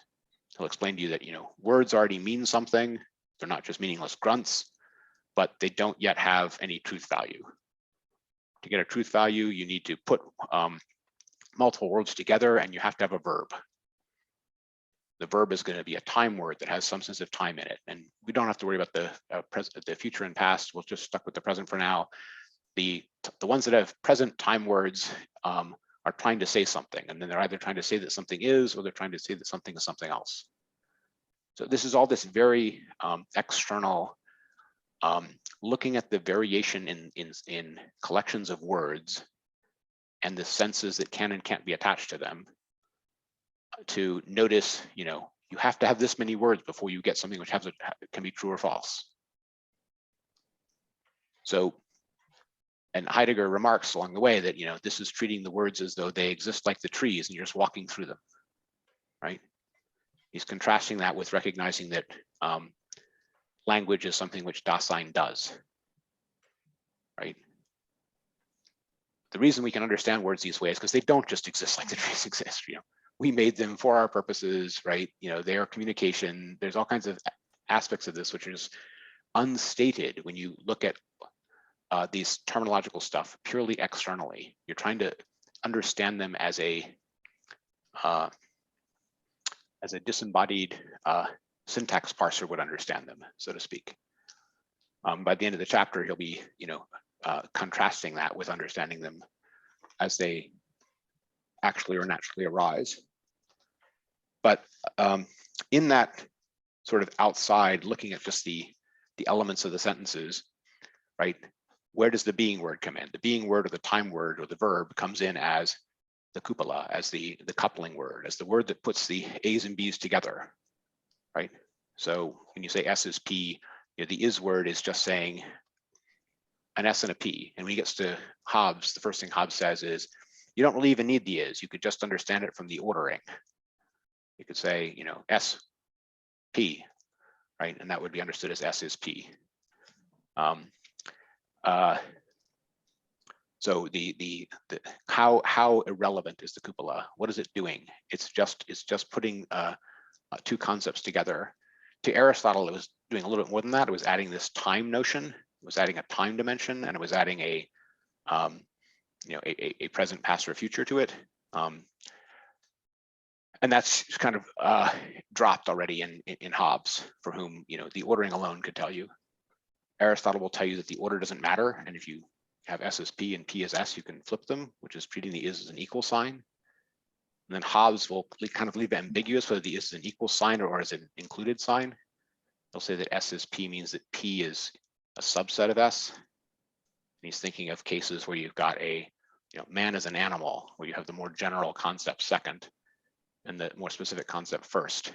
He'll explain to you that words already mean something. They're not just meaningless grunts, but they don't yet have any truth value. To get a truth value, you need to put multiple words together, and you have to have a verb. The verb is going to be a time word that has some sense of time in it. And we don't have to worry about the future and past. We'll just stuck with the present for now. The ones that have present time words are trying to say something. And then they're either trying to say that something is, or they're trying to say that something is something else. So this is all this very external, looking at the variation in collections of words and the senses that can and can't be attached to them, to notice, you have to have this many words before you get something which can be true or false. So, and Heidegger remarks along the way that, this is treating the words as though they exist like the trees and you're just walking through them, right? He's contrasting that with recognizing that language is something which Dasein does, right? The reason we can understand words these ways is because they don't just exist like the trees exist, We made them for our purposes, right? They are communication. There's all kinds of aspects of this which is unstated when you look at these terminological stuff purely externally. You're trying to understand them as a disembodied syntax parser would understand them, so to speak. By the end of the chapter, he'll be, contrasting that with understanding them as they actually or naturally arise. But in that sort of outside, looking at just the elements of the sentences, right? Where does the being word come in? The being word or the time word or the verb comes in as the cupola, as the coupling word, as the word that puts the A's and B's together, right? So when you say S is P, the is word is just saying an S and a P. And when he gets to Hobbes, the first thing Hobbes says is, you don't really even need the is. You could just understand it from the ordering. You could say, S, P, right? And that would be understood as S is P. So the how irrelevant is the cupola? What is it doing? It's just putting two concepts together. To Aristotle, it was doing a little bit more than that. It was adding this time notion. It was adding a time dimension, and it was adding a a present, past, or future to it. And that's kind of dropped already in Hobbes, for whom the ordering alone could tell you. Aristotle will tell you that the order doesn't matter, and if you have S as P and P as S, you can flip them, which is treating the is as an equal sign. And then Hobbes will kind of leave it ambiguous whether the is an equal sign or is an included sign. He'll say that S as P means that P is a subset of S. And he's thinking of cases where you've got a man as an animal, where you have the more general concept second and the more specific concept first.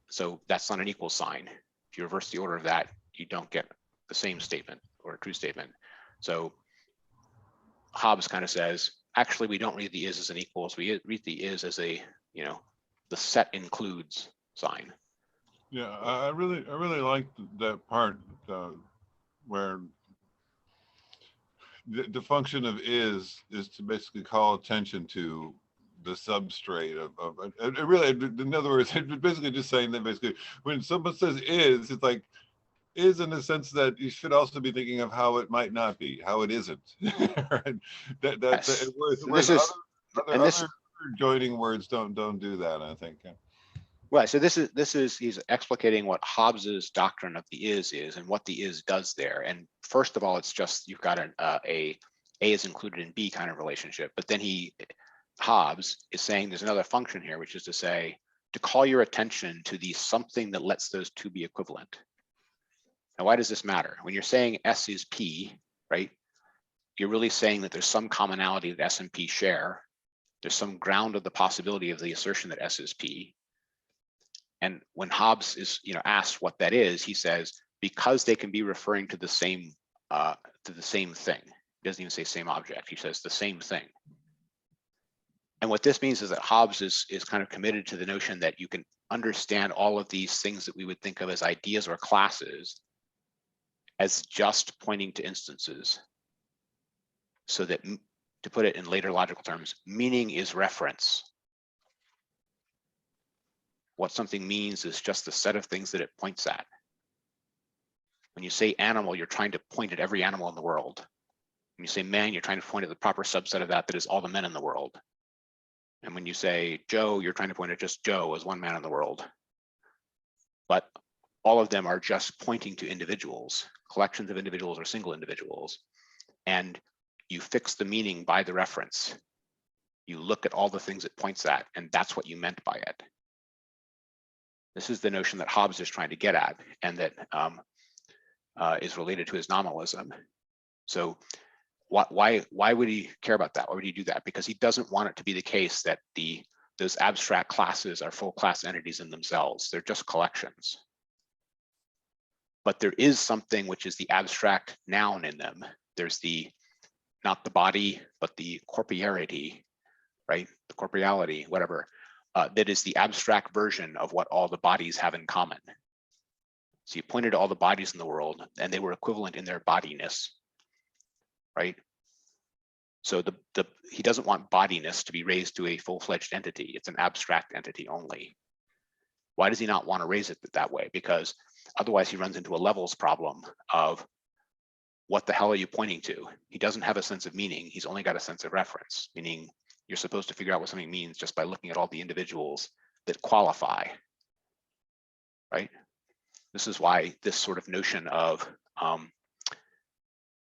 So that's not an equal sign. If you reverse the order of that, you don't get the same statement or a true statement. So Hobbes kind of says, actually, we don't read the is as an equals. We read the is as a, the set includes sign. Yeah, I really like that part where the function of is to basically call attention to the substrate of it really, in other words, it's basically just saying that basically when someone says is, it's like is in the sense that you should also be thinking of how it might not be, how it isn't. Right? That's Yes. whereas Other joining words don't do that, I think. Well, so this is he's explicating what Hobbes's doctrine of the is and what the is does there. And first of all, it's just you've got a is included in B kind of relationship. But then Hobbes is saying there's another function here, which is to say to call your attention to the something that lets those two be equivalent. Now, why does this matter? When you're saying S is P, right? You're really saying that there's some commonality that S and P share. There's some ground of the possibility of the assertion that S is P. And when Hobbes is asked what that is, he says because they can be referring to the same thing. He doesn't even say same object. He says the same thing. And what this means is that Hobbes is kind of committed to the notion that you can understand all of these things that we would think of as ideas or classes as just pointing to instances. So that, to put it in later logical terms, meaning is reference. What something means is just the set of things that it points at. When you say animal, you're trying to point at every animal in the world. When you say man, you're trying to point at the proper subset of that is all the men in the world. And when you say Joe, you're trying to point at just Joe as one man in the world. But all of them are just pointing to individuals, collections of individuals or single individuals. And you fix the meaning by the reference. You look at all the things it points at, and that's what you meant by it. This is the notion that Hobbes is trying to get at, and that is related to his nominalism. So why would he care about that? Why would he do that? Because he doesn't want it to be the case that those abstract classes are full class entities in themselves. They're just collections. But there is something which is the abstract noun in them. There's not the body, but the corporeity, right? The corporeality, whatever. That is the abstract version of what all the bodies have in common. So you pointed to all the bodies in the world, and they were equivalent in their bodiness, right? So he doesn't want bodiness to be raised to a full-fledged entity. It's an abstract entity only. Why does he not want to raise it that way? Because otherwise he runs into a levels problem of what the hell are you pointing to? He doesn't have a sense of meaning. He's only got a sense of reference, meaning you're supposed to figure out what something means just by looking at all the individuals that qualify, right? This is why this sort of notion of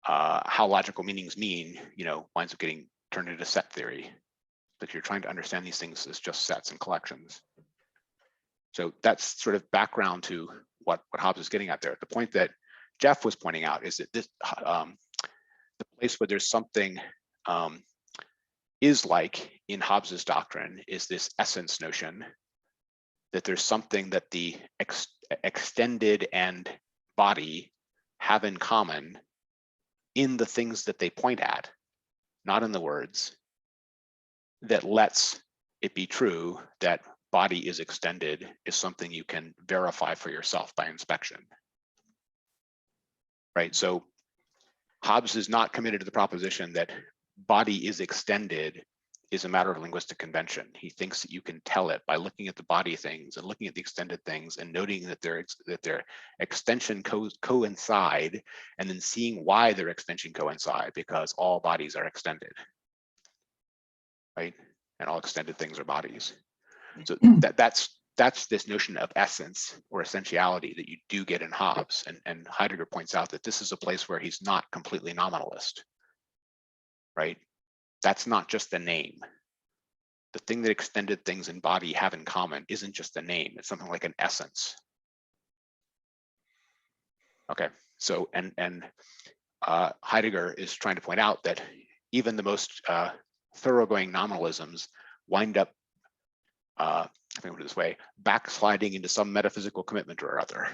how logical meanings mean, winds up getting turned into set theory, because you're trying to understand these things as just sets and collections. So that's sort of background to what Hobbes is getting at there. The point that Jeff was pointing out is that this, the place where there's something is like in Hobbes's doctrine is this essence notion, that there's something that the extended and body have in common in the things that they point at, not in the words, that lets it be true that body is extended is something you can verify for yourself by inspection. Right, so Hobbes is not committed to the proposition that body is extended is a matter of linguistic convention. He thinks that you can tell it by looking at the body things and looking at the extended things and noting that their extension coincide, and then seeing why their extension coincide, because all bodies are extended, right? And all extended things are bodies. So that's this notion of essence or essentiality that you do get in Hobbes. And Heidegger points out that this is a place where he's not completely nominalist, right? That's not just the name. The thing that extended things in body have in common isn't just a name, it's something like an essence. Okay, so Heidegger is trying to point out that even the most thoroughgoing nominalisms wind up, I think of it this way, backsliding into some metaphysical commitment or other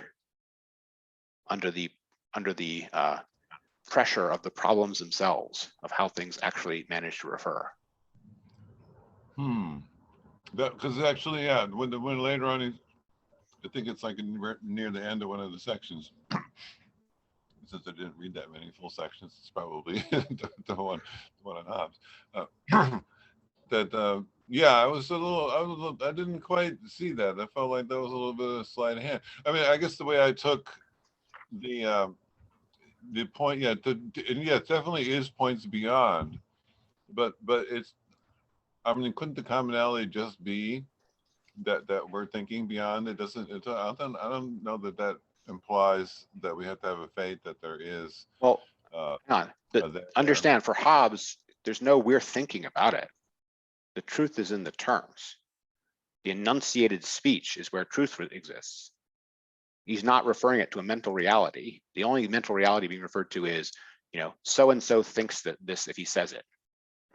under the pressure of the problems themselves, of how things actually manage to refer. Because actually, yeah, when later on, I think it's like near the end of one of the sections. Since I didn't read that many full sections, it's probably the one on Hobbes. Yeah, I didn't quite see that. I felt like that was a little bit of a sleight of hand. I mean, I guess the way I took the point, yeah, and yeah, it definitely is points beyond, but it's, I mean, couldn't the commonality just be that we're thinking beyond? It doesn't. I don't know that implies that we have to have a faith that there is. Well, understand, for Hobbes, there's no we're thinking about it. The truth is in the terms. The enunciated speech is where truth exists. He's not referring it to a mental reality. The only mental reality being referred to is, so and so thinks that this if he says it,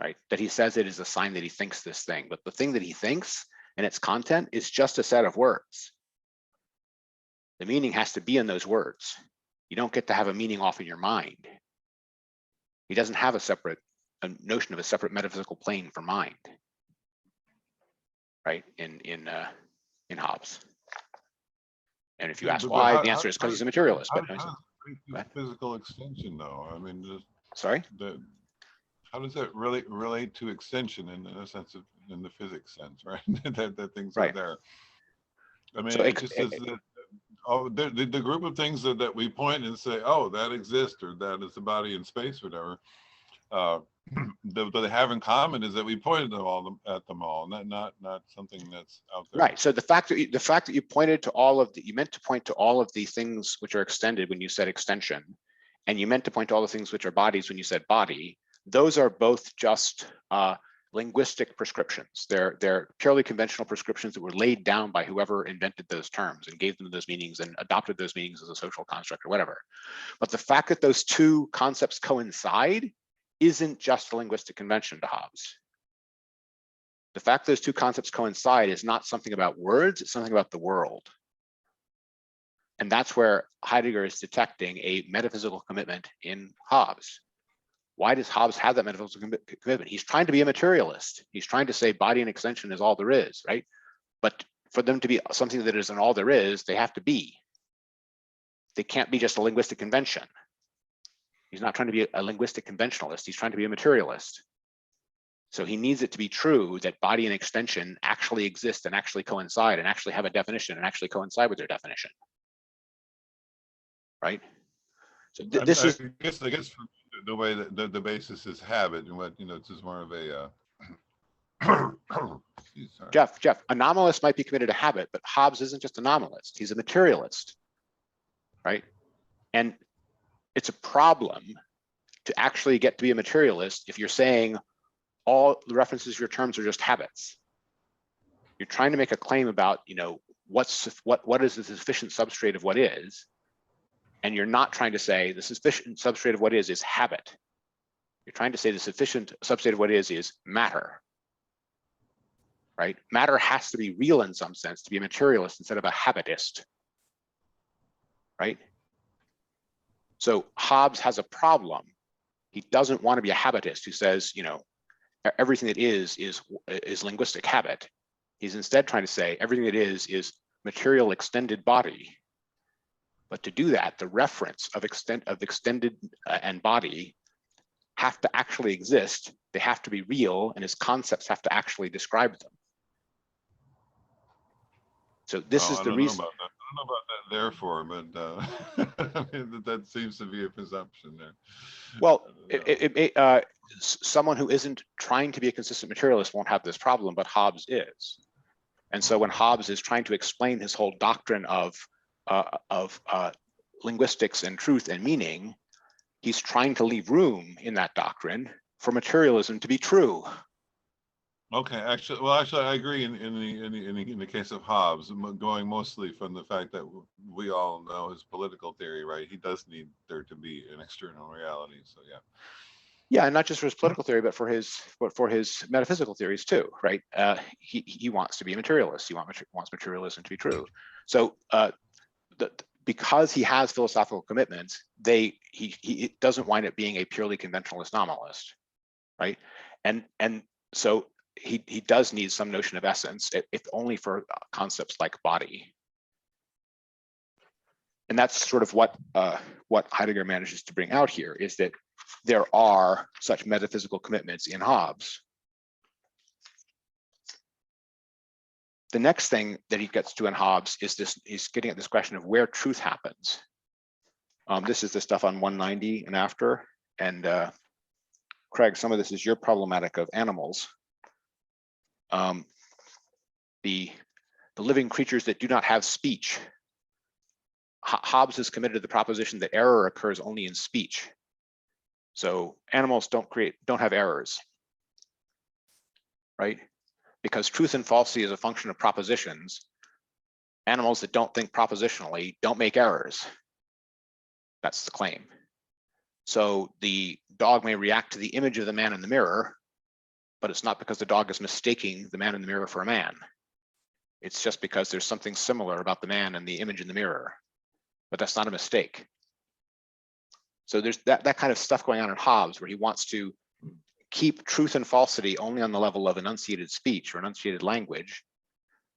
right? That he says it is a sign that he thinks this thing. But the thing that he thinks and its content is just a set of words. The meaning has to be in those words. You don't get to have a meaning off in your mind. He doesn't have a notion of a separate metaphysical plane for mind, right? In Hobbes. And if you ask why, the answer is because he's a materialist. But physical extension, though. I mean, sorry. How does that really relate to extension in a sense of in the physics sense, right? that things right. are there. I mean, So it just says that the group of things that we point and say, oh, that exists, or that is the body in space, or whatever. That they have in common is that we pointed at them all, not something that's out there. Right. So the fact that you pointed to you meant to point to all of the things which are extended when you said extension, and you meant to point to all the things which are bodies when you said body. Those are both just linguistic prescriptions. They're purely conventional prescriptions that were laid down by whoever invented those terms and gave them those meanings and adopted those meanings as a social construct or whatever. But the fact that those two concepts coincide isn't just a linguistic convention to Hobbes. The fact those two concepts coincide is not something about words, it's something about the world. And that's where Heidegger is detecting a metaphysical commitment in Hobbes. Why does Hobbes have that metaphysical commitment? He's trying to be a materialist. He's trying to say body and extension is all there is, right? But for them to be something that isn't all there is, they have to be. They can't be just a linguistic convention. He's not trying to be a linguistic conventionalist. He's trying to be a materialist. So he needs it to be true that body and extension actually exist and actually coincide and actually have a definition and actually coincide with their definition. Right? So I guess the way that the basis is habit, and what it's just more of a Jeff, anomalist might be committed to habit, but Hobbes isn't just a nominalist, he's a materialist, right? And it's a problem to actually get to be a materialist if you're saying all the references to your terms are just habits. You're trying to make a claim about, what is the sufficient substrate of what is, and you're not trying to say the sufficient substrate of what is habit. You're trying to say the sufficient substrate of what is matter, right? Matter has to be real in some sense to be a materialist instead of a habitist, right? So Hobbes has a problem. He doesn't want to be a habitist who says, everything that is linguistic habit. He's instead trying to say everything that is material extended body. But to do that, the reference of extended and body have to actually exist. They have to be real, and his concepts have to actually describe them. So this is the reason. I don't know about that therefore, but I mean, that seems to be a presumption there. Well, someone who isn't trying to be a consistent materialist won't have this problem, but Hobbes is. And so when Hobbes is trying to explain his whole doctrine of linguistics and truth and meaning, he's trying to leave room in that doctrine for materialism to be true. Okay, actually, I agree in the case of Hobbes, going mostly from the fact that we all know his political theory, right? He does need there to be an external reality. So yeah. Yeah, and not just for his political theory, but for his metaphysical theories too, right? He wants to be a materialist. He wants materialism to be true. So because he has philosophical commitments, he doesn't wind up being a purely conventionalist nominalist, right? And so he does need some notion of essence, if only for concepts like body. And that's sort of what Heidegger manages to bring out here, is that there are such metaphysical commitments in Hobbes. The next thing that he gets to in Hobbes is this, he's getting at this question of where truth happens. This is the stuff on 190 and after. And Craig, some of this is your problematic of animals. The living creatures that do not have speech. Hobbes is committed to the proposition that error occurs only in speech. So animals don't have errors, right? Because truth and falsity is a function of propositions. Animals that don't think propositionally don't make errors. That's the claim. So the dog may react to the image of the man in the mirror, but it's not because the dog is mistaking the man in the mirror for a man. It's just because there's something similar about the man and the image in the mirror, but that's not a mistake. So there's that kind of stuff going on in Hobbes, where he wants to keep truth and falsity only on the level of enunciated speech or enunciated language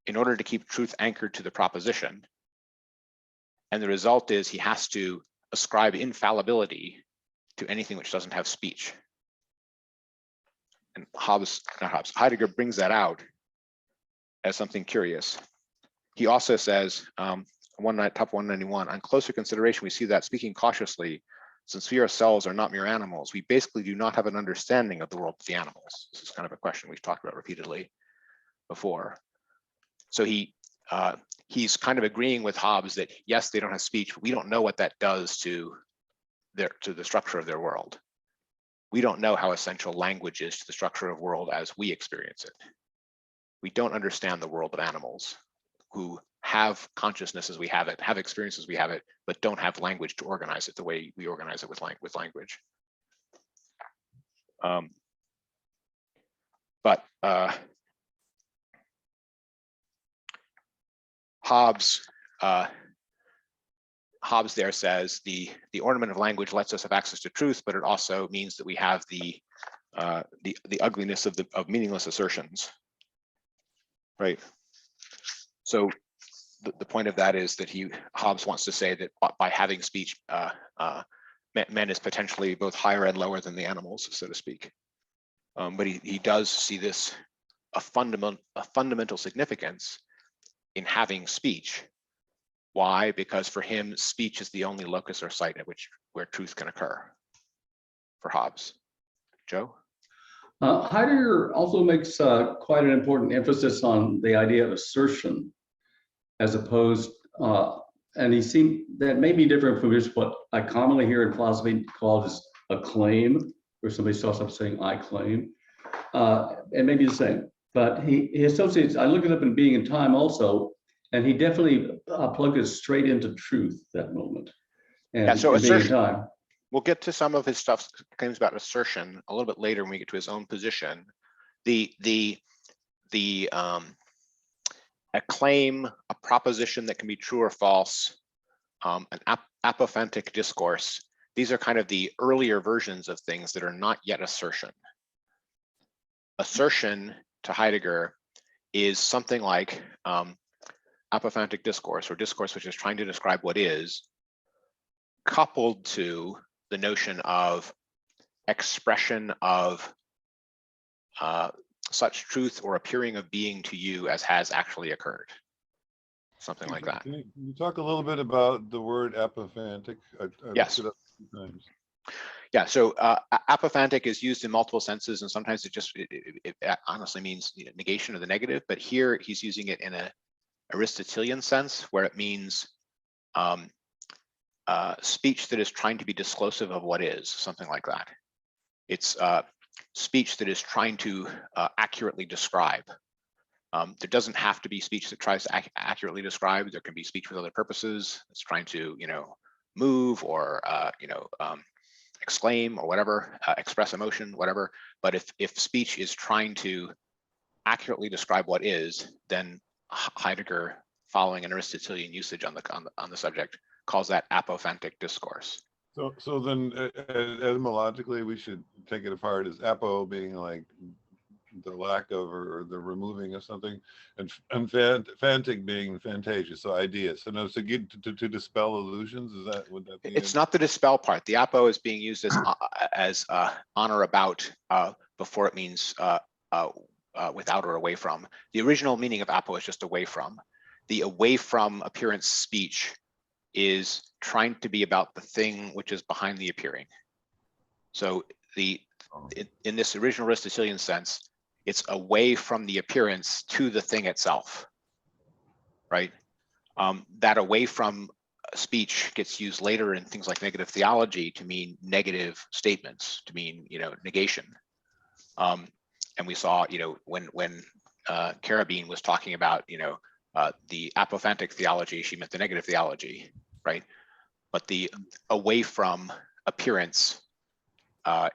in order to keep truth anchored to the proposition. And the result is he has to ascribe infallibility to anything which doesn't have speech. And Heidegger brings that out as something curious. He also says, top 191, on closer consideration, we see that, speaking cautiously, since we ourselves are not mere animals, we basically do not have an understanding of the world of the animals. This is kind of a question we've talked about repeatedly before. So he's kind of agreeing with Hobbes that yes, they don't have speech, but we don't know what that does to the structure of their world. We don't know how essential language is to the structure of world as we experience it. We don't understand the world of animals who have consciousness as we have it, have experiences as we have it, but don't have language to organize it the way we organize it with language. Hobbes there says the ornament of language lets us have access to truth, but it also means that we have the ugliness of meaningless assertions, right? So the point of that is that Hobbes wants to say that by having speech, man is potentially both higher and lower than the animals, so to speak. But he does see this a fundamental significance in having speech. Why? Because for him, speech is the only locus or site at where truth can occur. For Hobbes, Joe. Heidegger also makes quite an important emphasis on the idea of assertion, as opposed, and he seemed that may be different from just what I commonly hear in philosophy called as a claim, where somebody starts up saying "I claim," and maybe the same. But he associates. I looked it up in Being and Time also, and he definitely plugged it straight into truth that moment. And yeah, so Being and assertion. Time. We'll get to some of his stuff, claims about assertion, a little bit later when we get to his own position. A claim, a proposition that can be true or false, an apophantic discourse. These are kind of the earlier versions of things that are not yet assertion. Assertion to Heidegger is something like apophantic discourse, or discourse which is trying to describe what is, coupled to the notion of expression of such truth or appearing of being to you as has actually occurred. Something like that. Can you talk a little bit about the word apophantic? I Yes. looked it up a few times. Yeah, so apophantic is used in multiple senses, and sometimes it honestly means, you know, negation of the negative, but here he's using it in a Aristotelian sense, where it means speech that is trying to be disclosive of what is, something like that. It's speech that is trying to accurately describe. There doesn't have to be speech that tries to accurately describe. There can be speech with other purposes. It's trying to, you know, move or, you know, exclaim or whatever, express emotion, whatever. But if speech is trying to accurately describe what is, then Heidegger, following an Aristotelian usage on the subject, calls that apophantic discourse. So then etymologically, we should take it apart as apo being like the lack of or the removing of something, and phantic being fantasia, so ideas. So no, so to dispel illusions, is that, would that be It's it? not the dispel part. The apo is being used as on or about before it means without or away from. The original meaning of apo is just away from. The away from appearance speech is trying to be about the thing which is behind the appearing. So in this original Aristotelian sense, it's away from the appearance to the thing itself, right? That away from speech gets used later in things like negative theology to mean negative statements, to mean, you know, negation. And we saw, you know, when Carabine was talking about, you know, the apophantic theology, she meant the negative theology, right? But the away from appearance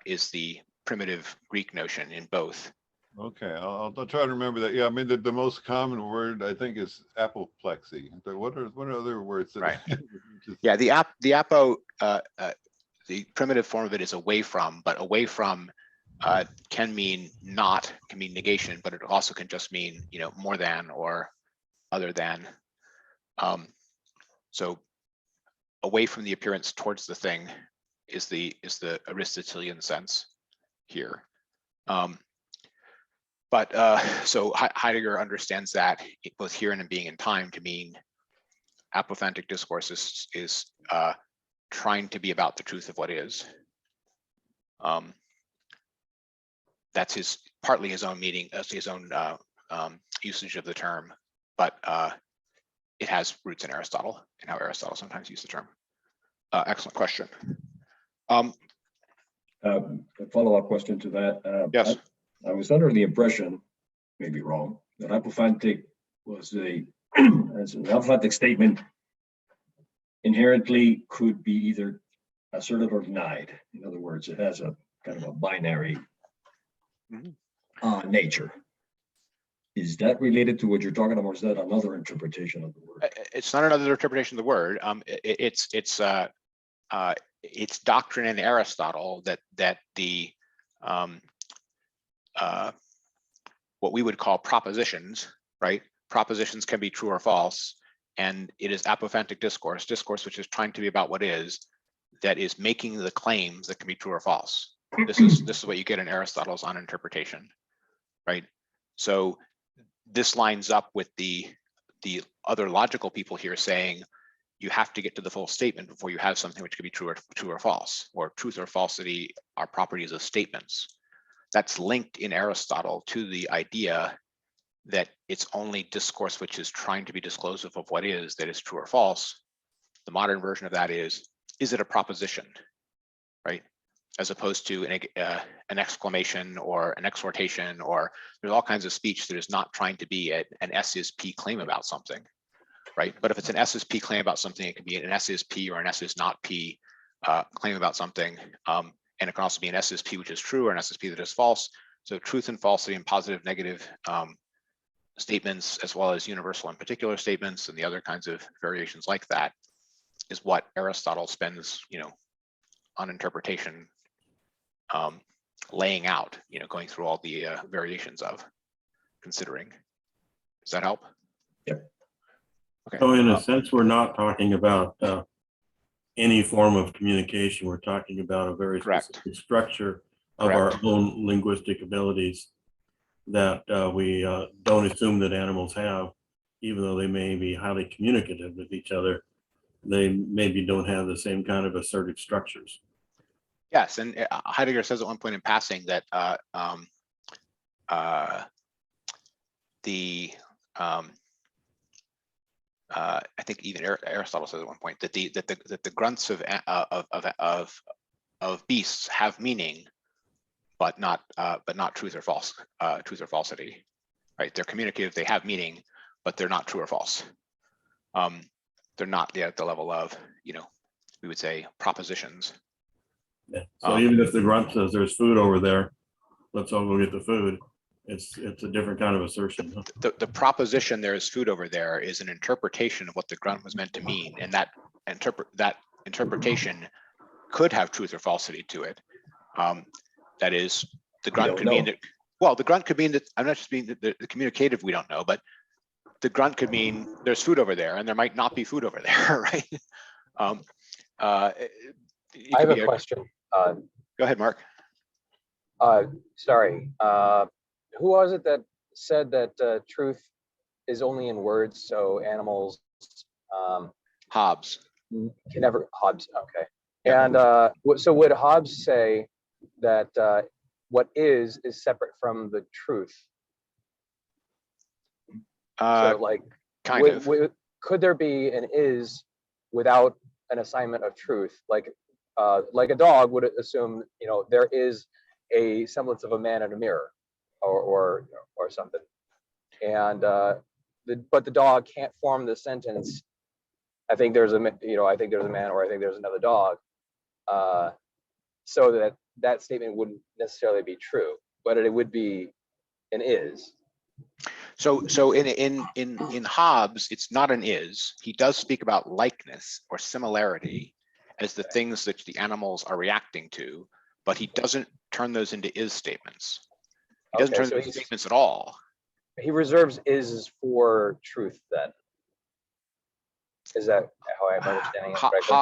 is the primitive Greek notion in both. Okay, I'll try to remember that. Yeah, I mean the most common word I think is apoplexy. But what are other words that? Right. Yeah, the apo, the primitive form of it is away from, but away from can mean not, can mean negation, but it also can just mean, you know, more than or other than. So away from the appearance towards the thing is the Aristotelian sense here. But so Heidegger understands that both here and in Being and Time to mean apophantic discourse is trying to be about the truth of what is. That's partly his own meaning, his own usage of the term, but it has roots in Aristotle and how Aristotle sometimes used the term. Excellent question. A follow-up question to that. Yes. I was under the impression, maybe wrong, that apophantic was as an apophantic statement inherently could be either asserted or denied. In other words, it has a kind of a binary nature. Is that related to what you're talking about, or is that another interpretation of the word? It's not another interpretation of the word. It's doctrine in Aristotle that the what we would call propositions, right? Propositions can be true or false, and it is apophantic discourse which is trying to be about what is, that is making the claims that can be true or false. This is what you get in Aristotle's on interpretation, right? So this lines up with the other logical people here saying you have to get to the full statement before you have something which could be true or false, or truth or falsity are properties of statements. That's linked in Aristotle to the idea that it's only discourse which is trying to be disclosive of what is that is true or false. The modern version of that is it a proposition, right? As opposed to an exclamation or an exhortation, or there's all kinds of speech that is not trying to be an S is P claim about something, right? But if it's an S is P claim about something, it can be an S is P or an S is not P claim about something. And it can also be an S is P which is true or an S is P that is false. So truth and falsity and positive, negative statements, as well as universal and particular statements and the other kinds of variations like that, is what Aristotle spends, you know, on interpretation, laying out, you know, going through all the variations of considering. Does that help? Yep. Okay. So in a sense, we're not talking about any form of communication. We're talking about a very Correct. specific structure of Correct. our own linguistic abilities that we don't assume that animals have, even though they may be highly communicative with each other. They maybe don't have the same kind of assertive structures. Yes, and Heidegger says at one point in passing that I think even Aristotle says at one point that the grunts of beasts have meaning, but not truth or falsity. Right? They're communicative. They have meaning, but they're not true or false. They're not yet at the level of, we would say, propositions. Yeah. So even if the grunt says there's food over there, let's all go get the food. It's a different kind of assertion. The proposition there is food over there is an interpretation of what the grunt was meant to mean, and that interpretation could have truth or falsity to it. That is, the grunt could mean that. Well, the grunt could mean that. I'm not just being the communicative. We don't know, but the grunt could mean there's food over there, and there might not be food over there, right? I have a question. Go ahead, Mark. Sorry. Who was it that said that truth is only in words? So animals. Hobbes. Can never. Hobbes. Okay. Yeah. And so would Hobbes say that what is separate from the truth? So like, kind of. Could there be an is without an assignment of truth? Like a dog would assume, there is a semblance of a man in a mirror, or something, and but the dog can't form the sentence. I think there's a man, or I think there's another dog. So that statement wouldn't necessarily be true, but it would be an is. So in Hobbes, it's not an is. He does speak about likeness or similarity as the things that the animals are reacting to, but he doesn't turn those into is statements. He doesn't turn those statements at all. He reserves is for truth then. Is that how I'm understanding it correctly?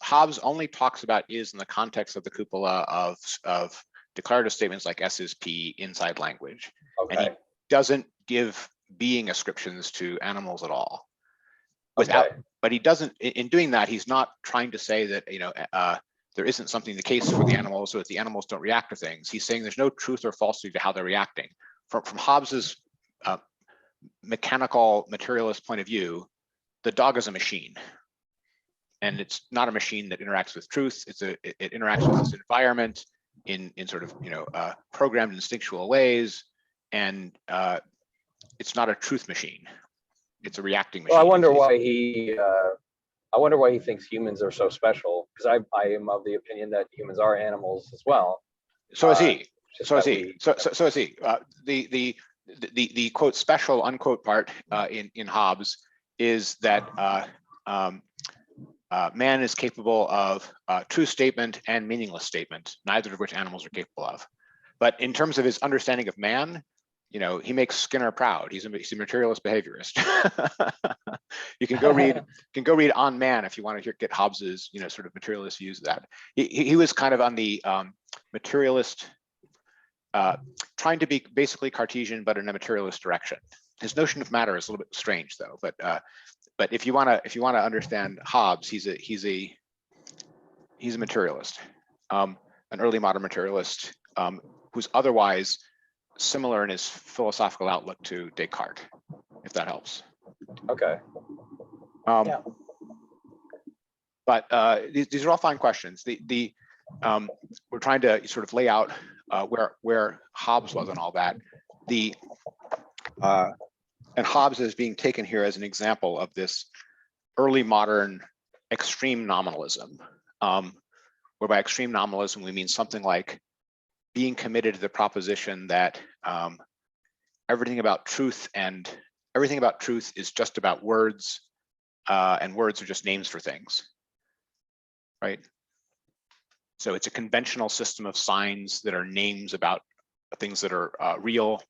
Hobbes only talks about is in the context of the cupola of declarative statements like S is P inside language. Okay. And he doesn't give being ascriptions to animals at all. But he doesn't, in doing that, he's not trying to say that, there isn't something the case for the animals so that the animals don't react to things. He's saying there's no truth or falsity to how they're reacting. From Hobbes's mechanical materialist point of view, the dog is a machine, and it's not a machine that interacts with truth. It interacts with its environment in sort of programmed instinctual ways, and it's not a truth machine. It's a reacting machine. Well, I wonder why he thinks humans are so special, because I am of the opinion that humans are animals as well. So is he. So is he. So is he. The quote special unquote part in Hobbes is that man is capable of true statement and meaningless statement, neither of which animals are capable of. But in terms of his understanding of man, he makes Skinner proud. He's a materialist behaviorist. You can go read On Man if you want to get Hobbes's sort of materialist views of that. He was kind of on the materialist, trying to be basically Cartesian, but in a materialist direction. His notion of matter is a little bit strange, though. But if you want to understand Hobbes, he's a materialist, an early modern materialist who's otherwise similar in his philosophical outlook to Descartes, if that helps. Okay. Yeah. But these are all fine questions. We're trying to sort of lay out where Hobbes was on all that. And Hobbes is being taken here as an example of this early modern extreme nominalism, where by extreme nominalism we mean something like being committed to the proposition that everything about truth is just about words, and words are just names for things, right? So it's a conventional system of signs that are names about things that are real,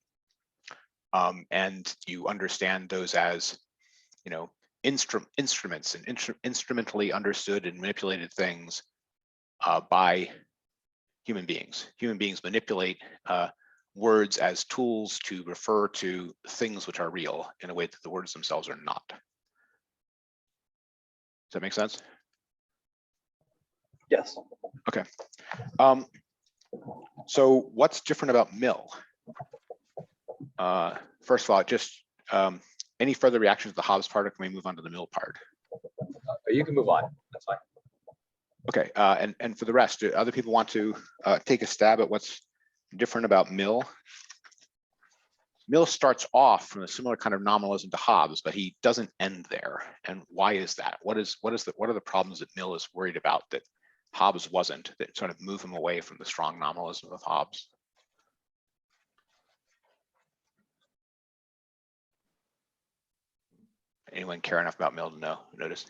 and you understand those as, instruments and instrumentally understood and manipulated things by human beings. Human beings manipulate words as tools to refer to things which are real in a way that the words themselves are not. Does that make sense? Yes. Okay. So what's different about Mill? First of all, just any further reactions to the Hobbes part, or can we move on to the Mill part? You can move on. That's fine. Okay, and for the rest, do other people want to take a stab at what's different about Mill? Mill starts off from a similar kind of nominalism to Hobbes, but he doesn't end there. And why is that? What are the problems that Mill is worried about that Hobbes wasn't, that sort of move him away from the strong nominalism of Hobbes? Anyone care enough about Mill to notice?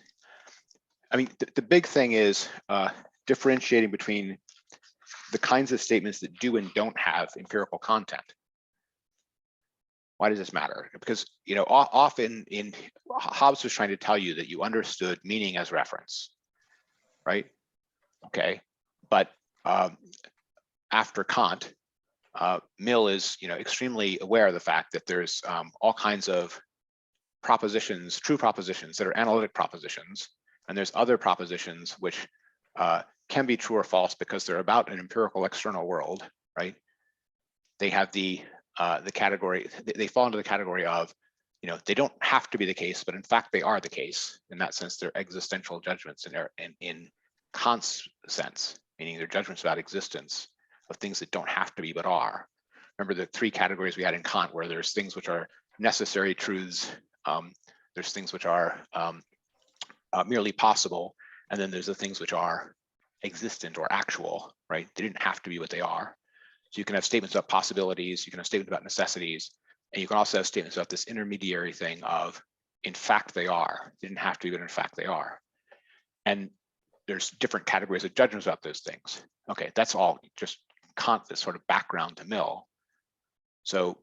I mean, the big thing is differentiating between the kinds of statements that do and don't have empirical content. Why does this matter? Because, you know, often in Hobbes was trying to tell you that you understood meaning as reference, right? Okay, but after Kant, Mill is, you know, extremely aware of the fact that there's all kinds of propositions, true propositions that are analytic propositions, and there's other propositions which can be true or false because they're about an empirical external world, right? They have the category, they fall into the category of, you know, they don't have to be the case, but in fact they are the case. In that sense, they're existential judgments in Kant's sense, meaning they're judgments about existence of things that don't have to be but are. Remember the three categories we had in Kant, where there's things which are necessary truths, there's things which are merely possible, and then there's the things which are existent or actual, right? They didn't have to be what they are. So you can have statements about possibilities, you can have statements about necessities, and you can also have statements about this intermediary thing of, in fact, they are. They didn't have to be, but in fact, they are. And there's different categories of judgments about those things. Okay, that's all just Kant, this sort of background to Mill. So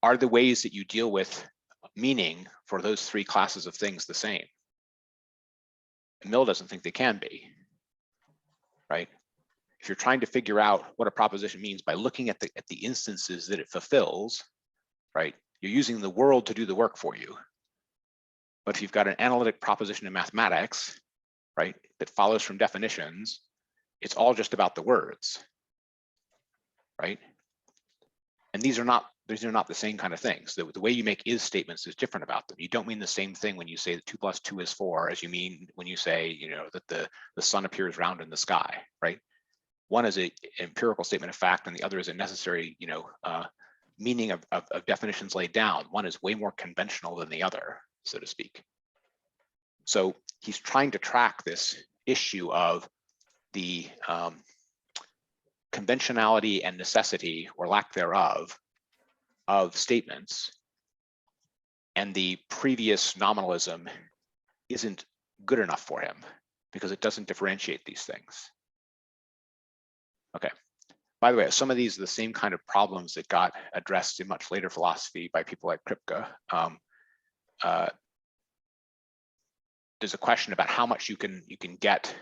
are the ways that you deal with meaning for those three classes of things the same? And Mill doesn't think they can be, right? If you're trying to figure out what a proposition means by looking at the instances that it fulfills, right? You're using the world to do the work for you. But if you've got an analytic proposition in mathematics, right, that follows from definitions, it's all just about the words, right? And these are not the same kind of things. The way you make is statements is different about them. You don't mean the same thing when you say that 2 + 2 is 4 as you mean when you say, you know, that the sun appears round in the sky, right? One is an empirical statement of fact, and the other is a necessary, you know, meaning of definitions laid down. One is way more conventional than the other, so to speak. So he's trying to track this issue of the conventionality and necessity, or lack thereof, of statements, and the previous nominalism isn't good enough for him because it doesn't differentiate these things. Okay. By the way, some of these are the same kind of problems that got addressed in much later philosophy by people like Kripke. There's a question about how much you can get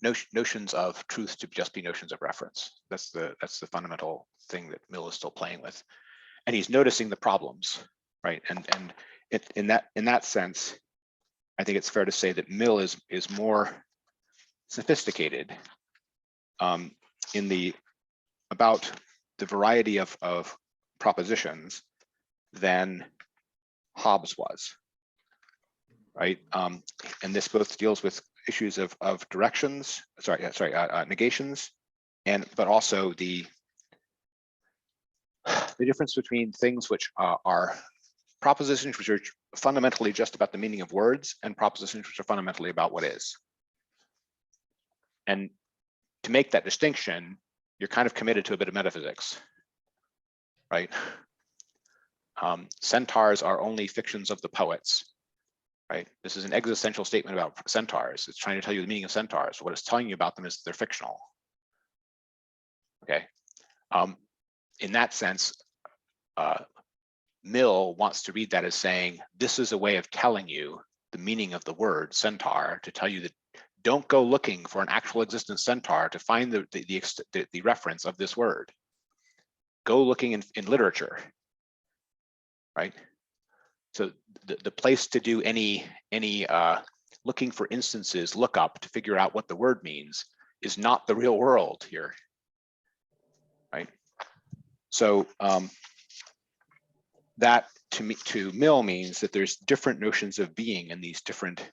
notions of truth to just be notions of reference. That's the fundamental thing that Mill is still playing with, and he's noticing the problems, right? And in that sense, I think it's fair to say that Mill is more sophisticated about the variety of propositions than Hobbes was, right? And this both deals with issues of directions, negations, but also the difference between things which are propositions which are fundamentally just about the meaning of words and propositions which are fundamentally about what is. And to make that distinction, you're kind of committed to a bit of metaphysics, right? Centaurs are only fictions of the poets, right? This is an existential statement about centaurs. It's trying to tell you the meaning of centaurs. What it's telling you about them is that they're fictional, okay? In that sense, Mill wants to read that as saying, this is a way of telling you the meaning of the word centaur, to tell you that don't go looking for an actual existent centaur to find the reference of this word. Go looking in literature, right? So the place to do any looking for instances, look up to figure out what the word means is not the real world here, right? So that to Mill means that there's different notions of being in these different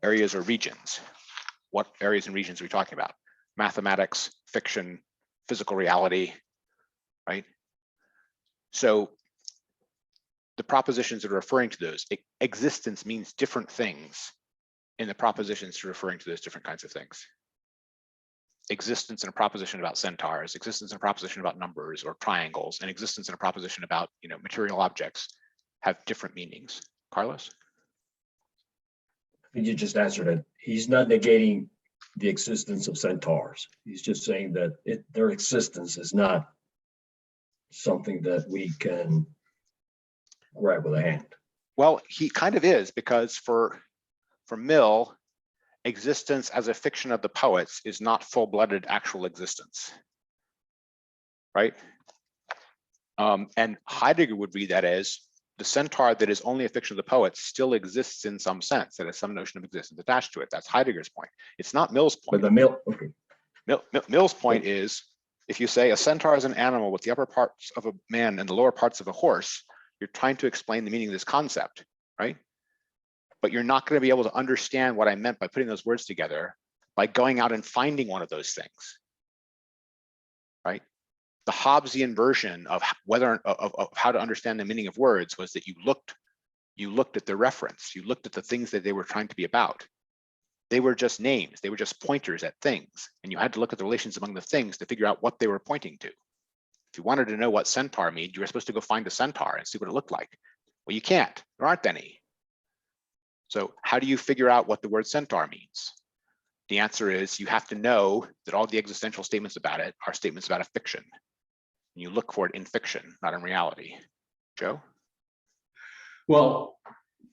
areas or regions. What areas and regions are we talking about? Mathematics, fiction, physical reality, right? So the propositions that are referring to those, existence means different things in the propositions referring to those different kinds of things. Existence in a proposition about centaurs, existence in a proposition about numbers or triangles, and existence in a proposition about, material objects have different meanings. Carlos? You just answered it. He's not negating the existence of centaurs. He's just saying that their existence is not something that we can grab with a hand. Well, he kind of is, because for Mill, existence as a fiction of the poets is not full-blooded actual existence, right? And Heidegger would read that as the centaur that is only a fiction of the poets still exists in some sense, that has some notion of existence attached to it. That's Heidegger's point. It's not Mill's point. But the Mill, okay. Mill's point is, if you say a centaur is an animal with the upper parts of a man and the lower parts of a horse, you're trying to explain the meaning of this concept, right? But you're not going to be able to understand what I meant by putting those words together by going out and finding one of those things, right? The Hobbesian version of how to understand the meaning of words was that you looked at the reference, you looked at the things that they were trying to be about. They were just names, they were just pointers at things, and you had to look at the relations among the things to figure out what they were pointing to. If you wanted to know what centaur means, you were supposed to go find a centaur and see what it looked like. Well, you can't, there aren't any. So how do you figure out what the word centaur means? The answer is you have to know that all the existential statements about it are statements about a fiction. And you look for it in fiction, not in reality. Joe? Well,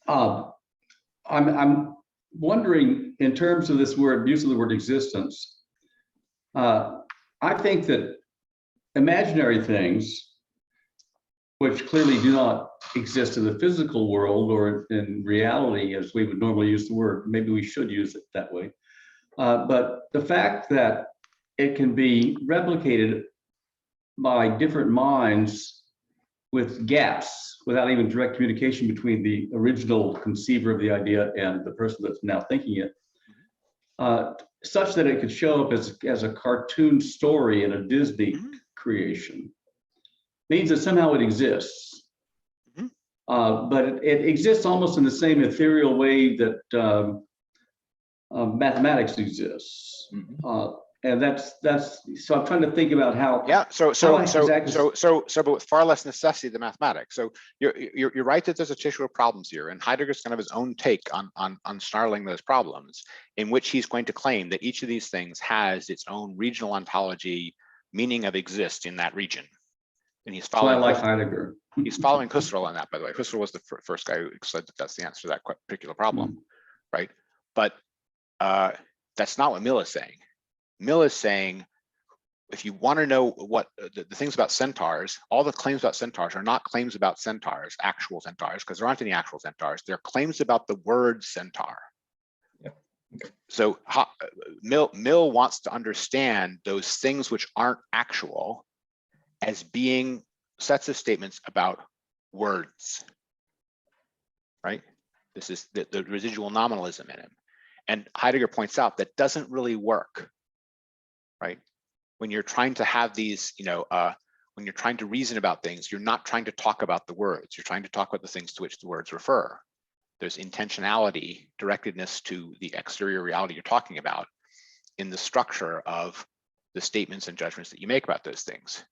I'm wondering, in terms of this word, use of the word existence, I think that imaginary things, which clearly do not exist in the physical world or in reality as we would normally use the word, maybe we should use it that way. But the fact that it can be replicated by different minds with gaps, without even direct communication between the original conceiver of the idea and the person that's now thinking it, such that it could show up as a cartoon story in a Disney creation, means that somehow it exists. But it exists almost in the same ethereal way that mathematics exists. And that's so I'm trying to think about how. Yeah, but with far less necessity than mathematics. So you're right that there's a tissue of problems here, and Heidegger's kind of his own take on snarling those problems, in which he's going to claim that each of these things has its own regional ontology, meaning of exist in that region. And he's following. So I like Heidegger. He's following Husserl on that, by the way. Husserl was the first guy who said that that's the answer to that particular problem, right? But that's not what Mill is saying. Mill is saying, if you want to know what the things about centaurs, all the claims about centaurs are not claims about centaurs, actual centaurs, because there aren't any actual centaurs. They're claims about the word centaur. Yeah. Okay. So Mill wants to understand those things which aren't actual as being sets of statements about words, right? This is the residual nominalism in him. And Heidegger points out that doesn't really work, right? When you're trying to have these, when you're trying to reason about things, you're not trying to talk about the words. You're trying to talk about the things to which the words refer. There's intentionality, directedness to the exterior reality you're talking about in the structure of the statements and judgments that you make about those things.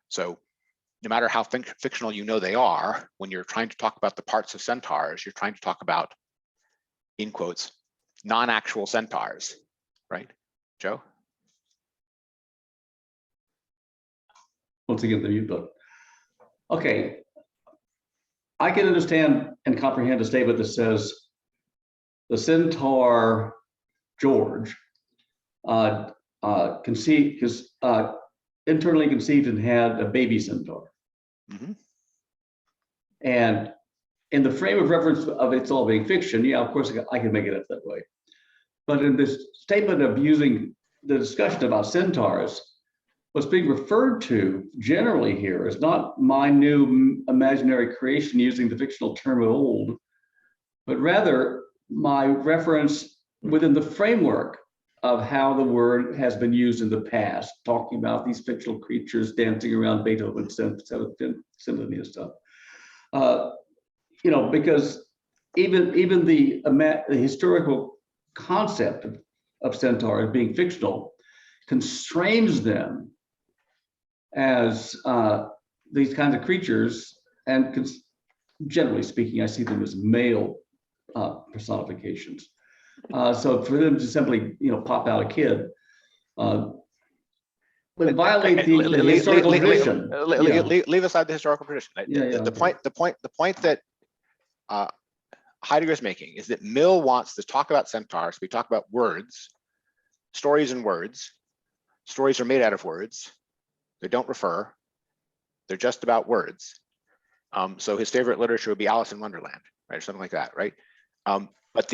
So no matter how fictional they are, when you're trying to talk about the parts of centaurs, you're trying to talk about, in quotes, non-actual centaurs, right? Joe? Once again, the mute button. Okay, I can understand and comprehend a statement that says the centaur George internally conceived and had a baby centaur. Mhm. And in the frame of reference of it's all being fiction, yeah, of course I can make it up that way. But in this statement of using the discussion about centaurs, what's being referred to generally here is not my new imaginary creation using the fictional term of old, but rather my reference within the framework of how the word has been used in the past, talking about these fictional creatures dancing around Beethoven's Seventh Symphony and stuff. Because even the historical concept of centaurs being fictional constrains them as these kinds of creatures, and generally speaking, I see them as male personifications. So for them to simply, pop out a kid, would violate the historical tradition. Leave aside the historical tradition. The point that Heidegger is making is that Mill wants to talk about centaurs. We talk about words, stories and words. Stories are made out of words. They don't refer. They're just about words. So his favorite literature would be Alice in Wonderland, right, or something like that, right? But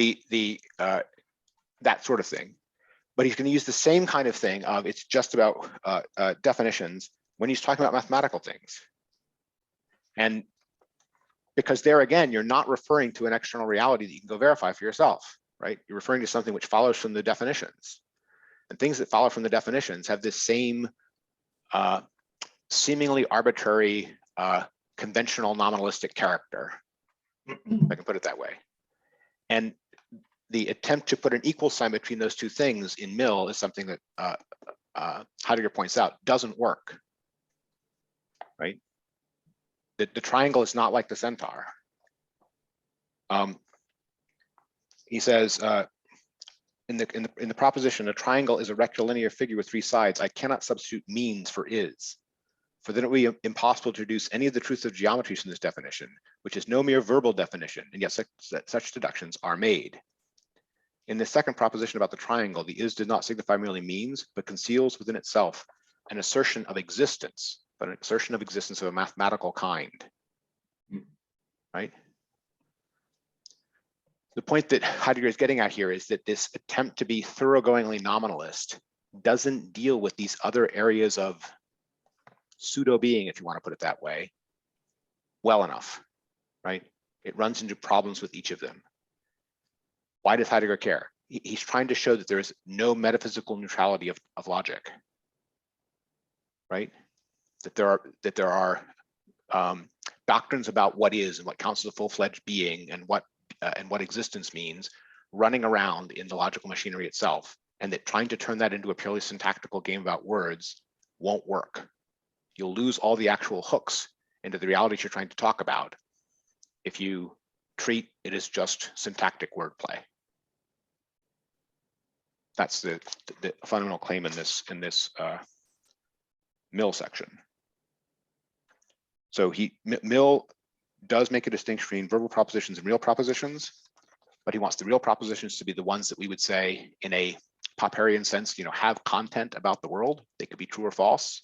that sort of thing. But he's going to use the same kind of thing of it's just about definitions when he's talking about mathematical things. And because there again, you're not referring to an external reality that you can go verify for yourself, right? You're referring to something which follows from the definitions. And things that follow from the definitions have this same seemingly arbitrary, conventional nominalistic character, if I can put it that way. And the attempt to put an equal sign between those two things in Mill is something that Heidegger points out doesn't work, right? The triangle is not like the centaur. He says in the proposition, a triangle is a rectilinear figure with three sides. I cannot substitute means for is, for then it would be impossible to deduce any of the truths of geometry from this definition, which is no mere verbal definition, and yet such deductions are made. In the second proposition about the triangle, the is does not signify merely means, but conceals within itself an assertion of existence, but an assertion of existence of a mathematical kind, right? The point that Heidegger is getting at here is that this attempt to be thoroughgoingly nominalist doesn't deal with these other areas of pseudo-being, if you want to put it that way, well enough, right? It runs into problems with each of them. Why does Heidegger care? He's trying to show that there is no metaphysical neutrality of logic, right? That there are doctrines about what is and what counts as a full-fledged being and what existence means running around in the logical machinery itself, and that trying to turn that into a purely syntactical game about words won't work. You'll lose all the actual hooks into the realities you're trying to talk about if you treat it as just syntactic wordplay. That's the fundamental claim in this Mill section. So Mill does make a distinction between verbal propositions and real propositions, but he wants the real propositions to be the ones that we would say in a Popperian sense, have content about the world. They could be true or false.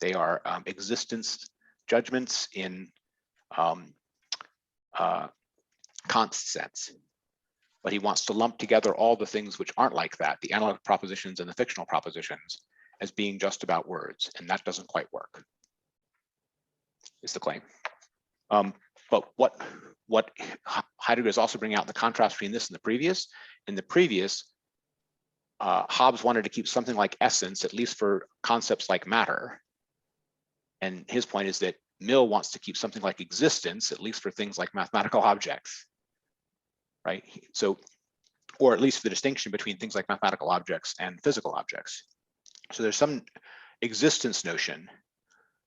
They are existence judgments in Kant's sense. But he wants to lump together all the things which aren't like that, the analytic propositions and the fictional propositions, as being just about words, and that doesn't quite work, is the claim. But what Heidegger is also bringing out the contrast between this and the previous. In the previous, Hobbes wanted to keep something like essence, at least for concepts like matter. And his point is that Mill wants to keep something like existence, at least for things like mathematical objects, right? So, or at least the distinction between things like mathematical objects and physical objects. So there's some existence notion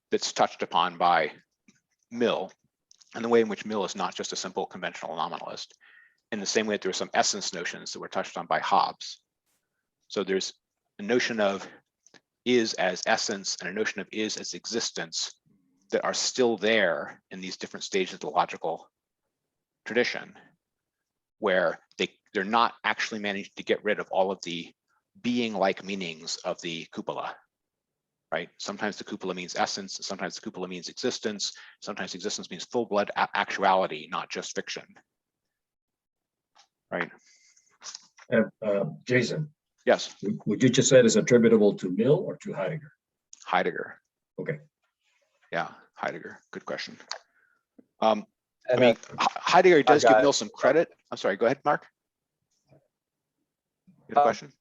that's touched upon by Mill, and the way in which Mill is not just a simple conventional nominalist, in the same way that there are some essence notions that were touched on by Hobbes. So there's a notion of is as essence and a notion of is as existence that are still there in these different stages of the logical tradition, where they're not actually managing to get rid of all of the being-like meanings of the cupola, right? Sometimes the cupola means essence, sometimes the cupola means existence, sometimes existence means full-blood actuality, not just fiction, right? Jason, Yes, would you just say it's attributable to Mill or to Heidegger? Heidegger. Okay. Yeah, Heidegger, good question. And I mean, Heidegger does give got- Mill some credit. I'm sorry, go ahead, Mark. You had a question?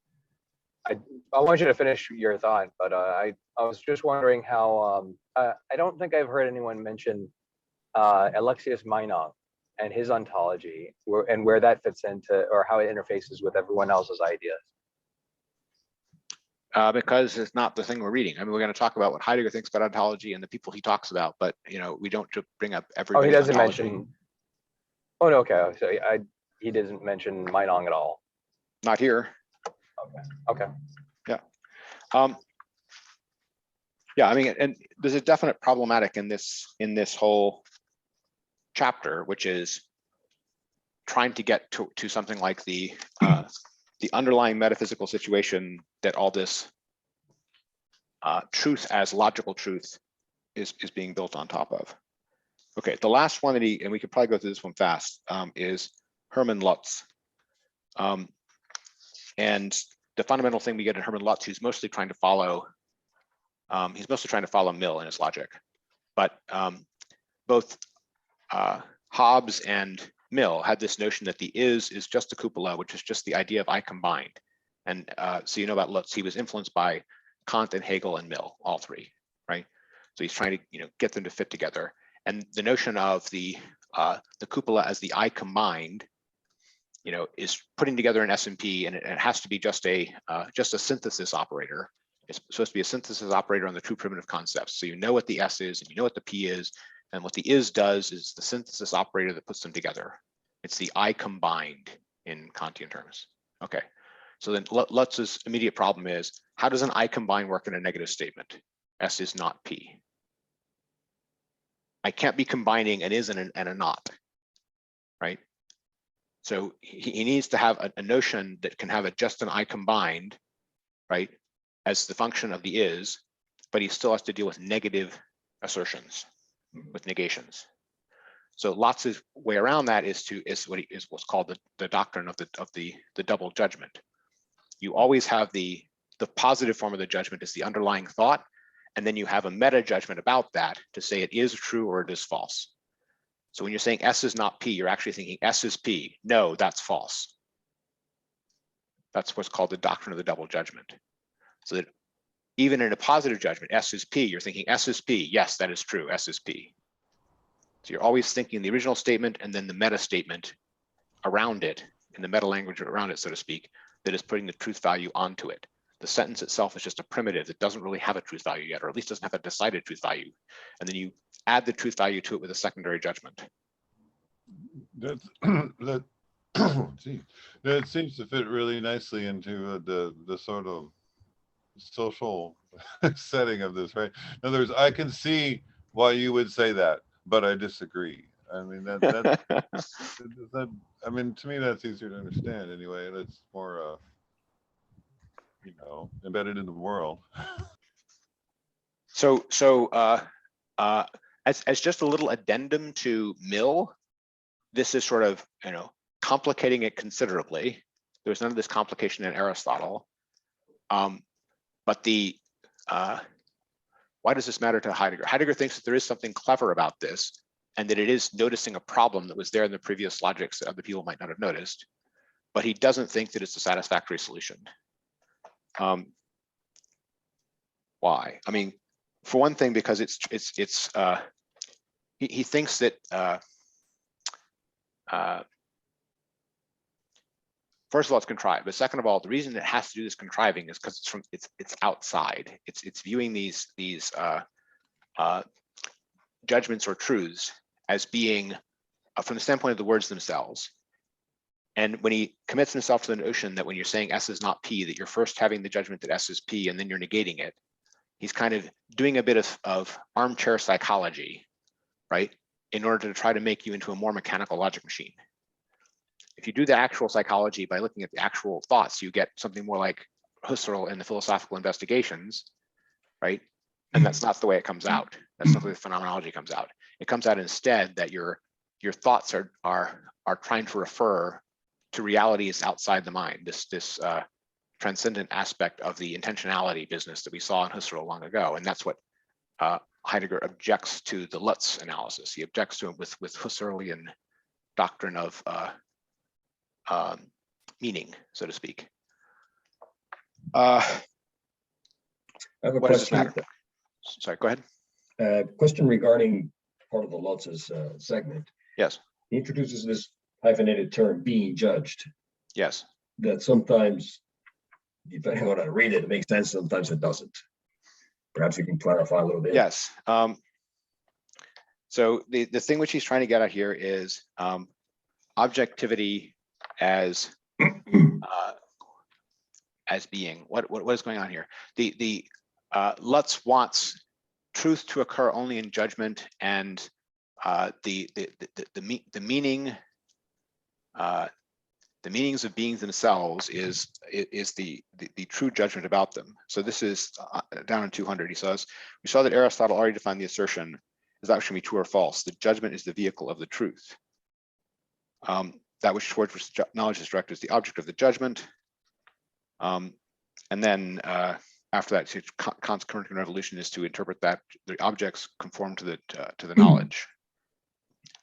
I want you to finish your thought, but I was just wondering how I don't think I've heard anyone mention Alexius Meinong and his ontology, where that fits into, or how it interfaces with everyone else's ideas. Because it's not the thing we're reading. I mean, we're going to talk about what Heidegger thinks about ontology and the people he talks about, but we don't bring up Oh, everybody's he doesn't ontology. mention. Oh no, okay. So he doesn't mention Meinong at all. Not here. Okay. Yeah, I mean, and there's a definite problematic in this whole chapter, which is trying to get to something like the underlying metaphysical situation that all this truth as logical truth is being built on top of. Okay, the last one that and we could probably go through this one fast, is Hermann Lutz. And the fundamental thing we get in Hermann Lutz, he's mostly trying to follow Mill in his logic. But both Hobbes and Mill had this notion that the is just a cupola, which is just the idea of I combined. And so about Lutz, he was influenced by Kant and Hegel and Mill, all three, right? So he's trying to get them to fit together. And the notion of the cupola as the I combined, is putting together an S&P, and it has to be just a synthesis operator. It's supposed to be a synthesis operator on the true primitive concepts. So you know what the S is and you know what the P is, and what the is does is the synthesis operator that puts them together. It's the I combined in Kantian terms. Okay, so then Lutz's immediate problem is, how does an I combine work in a negative statement? S is not P. I can't be combining an is and a not, right? So he needs to have a notion that can have just an I combined, right, as the function of the is, but he still has to deal with negative assertions, with negations. So Lutz's way around that is what's called the doctrine of the double judgment. You always have the positive form of the judgment is the underlying thought, and then you have a meta judgment about that to say it is true or it is false. So when you're saying S is not P, you're actually thinking S is P. No, that's false. That's what's called the doctrine of the double judgment. So that even in a positive judgment, S is P, you're thinking S is P. Yes, that is true, S is P. So you're always thinking the original statement and then the meta statement around it, in the meta language around it, so to speak, that is putting the truth value onto it. The sentence itself is just a primitive that doesn't really have a truth value yet, or at least doesn't have a decided truth value. And then you add the truth value to it with a secondary judgment. That seems to fit really nicely into the sort of social setting of this, right? In other words, I can see why you would say that, but I disagree. I mean, that I mean, to me, that's easier to understand anyway. That's more, embedded in the world. So as just a little addendum to Mill, this is sort of complicating it considerably. There's none of this complication in Aristotle, but why does this matter to Heidegger? Heidegger thinks that there is something clever about this, and that it is noticing a problem that was there in the previous logics that other people might not have noticed, but he doesn't think that it's a satisfactory solution. Why? I mean, for one thing, because he thinks that first of all, it's contrived, but second of all, the reason it has to do this contriving is because it's outside. It's viewing these judgments or truths as being from the standpoint of the words themselves. And when he commits himself to the notion that when you're saying S is not P, that you're first having the judgment that S is P and then you're negating it, he's kind of doing a bit of armchair psychology, right? In order to try to make you into a more mechanical logic machine. If you do the actual psychology by looking at the actual thoughts, you get something more like Husserl in the Philosophical Investigations, right? And that's not the way it comes out. That's not the way the phenomenology comes out. It comes out instead that your thoughts are trying to refer to realities outside the mind, this transcendent aspect of the intentionality business that we saw in Husserl long ago. And that's what Heidegger objects to the Lutz analysis. He objects to it with Husserlian doctrine of meaning, so to speak. I have a What does this question. matter? Sorry, go ahead. Question regarding part of the Lutz's segment. Yes. He introduces this hyphenated term, being judged, Yes. that sometimes, depending on how to read it, it makes sense, sometimes it doesn't. Perhaps you can clarify a little bit. Yes. So the thing which he's trying to get at here is objectivity as being. What is going on here? The Lutz wants truth to occur only in judgment, and the meaning, the meanings of beings themselves is the true judgment about them. So this is down in 200. He says, we saw that Aristotle already defined the assertion as that which can be true or false. The judgment is the vehicle of the truth. That which towards which knowledge is directed is the object of the judgment. And then after that, Kant's current revolution is to interpret that the objects conform to the knowledge.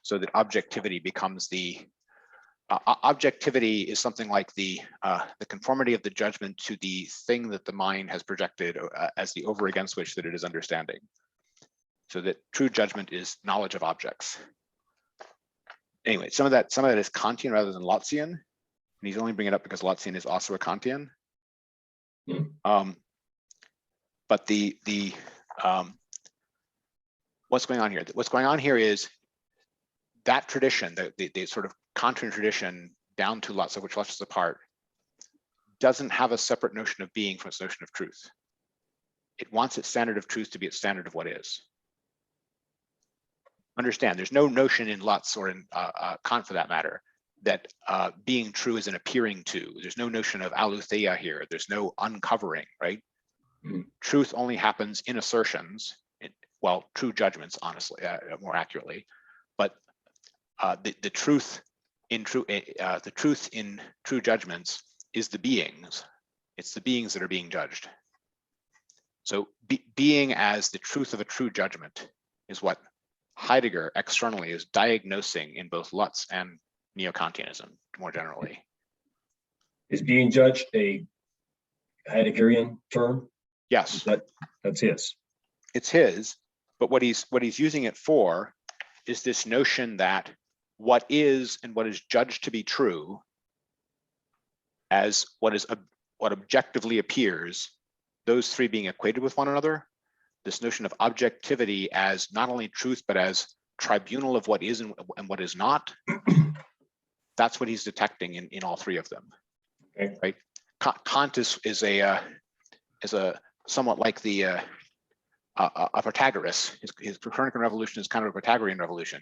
So that objectivity becomes the objectivity is something like the conformity of the judgment to the thing that the mind has projected as the over against which that it is understanding. So that true judgment is knowledge of objects. Anyway, some of that is Kantian rather than Lotzian, and he's only bringing it up because Lotzian is also a Kantian. But what's going on here? What's going on here is that tradition, the sort of Kantian tradition down to Lutz, of which Lutz is a part, doesn't have a separate notion of being from its notion of truth. It wants its standard of truth to be its standard of what is. Understand, there's no notion in Lutz or in Kant for that matter, that being true is an appearing to. There's no notion of aletheia here. There's no uncovering, right? Truth only happens in assertions, well, true judgments, honestly, more accurately. But the truth in true judgments is the beings. It's the beings that are being judged. So being as the truth of a true judgment is what Heidegger externally is diagnosing in both Lutz and Neo-Kantianism more generally. Is being judged a Heideggerian term? Yes. That's his. It's his, but what he's using it for is this notion that what is and what is judged to be true as what objectively appears, those three being equated with one another, this notion of objectivity as not only truth, but as tribunal of what is and what is not. That's what he's detecting in all three of them. Okay. Right? Kant is a somewhat like a Protagoras. His Copernican revolution is kind of a Pythagorean revolution.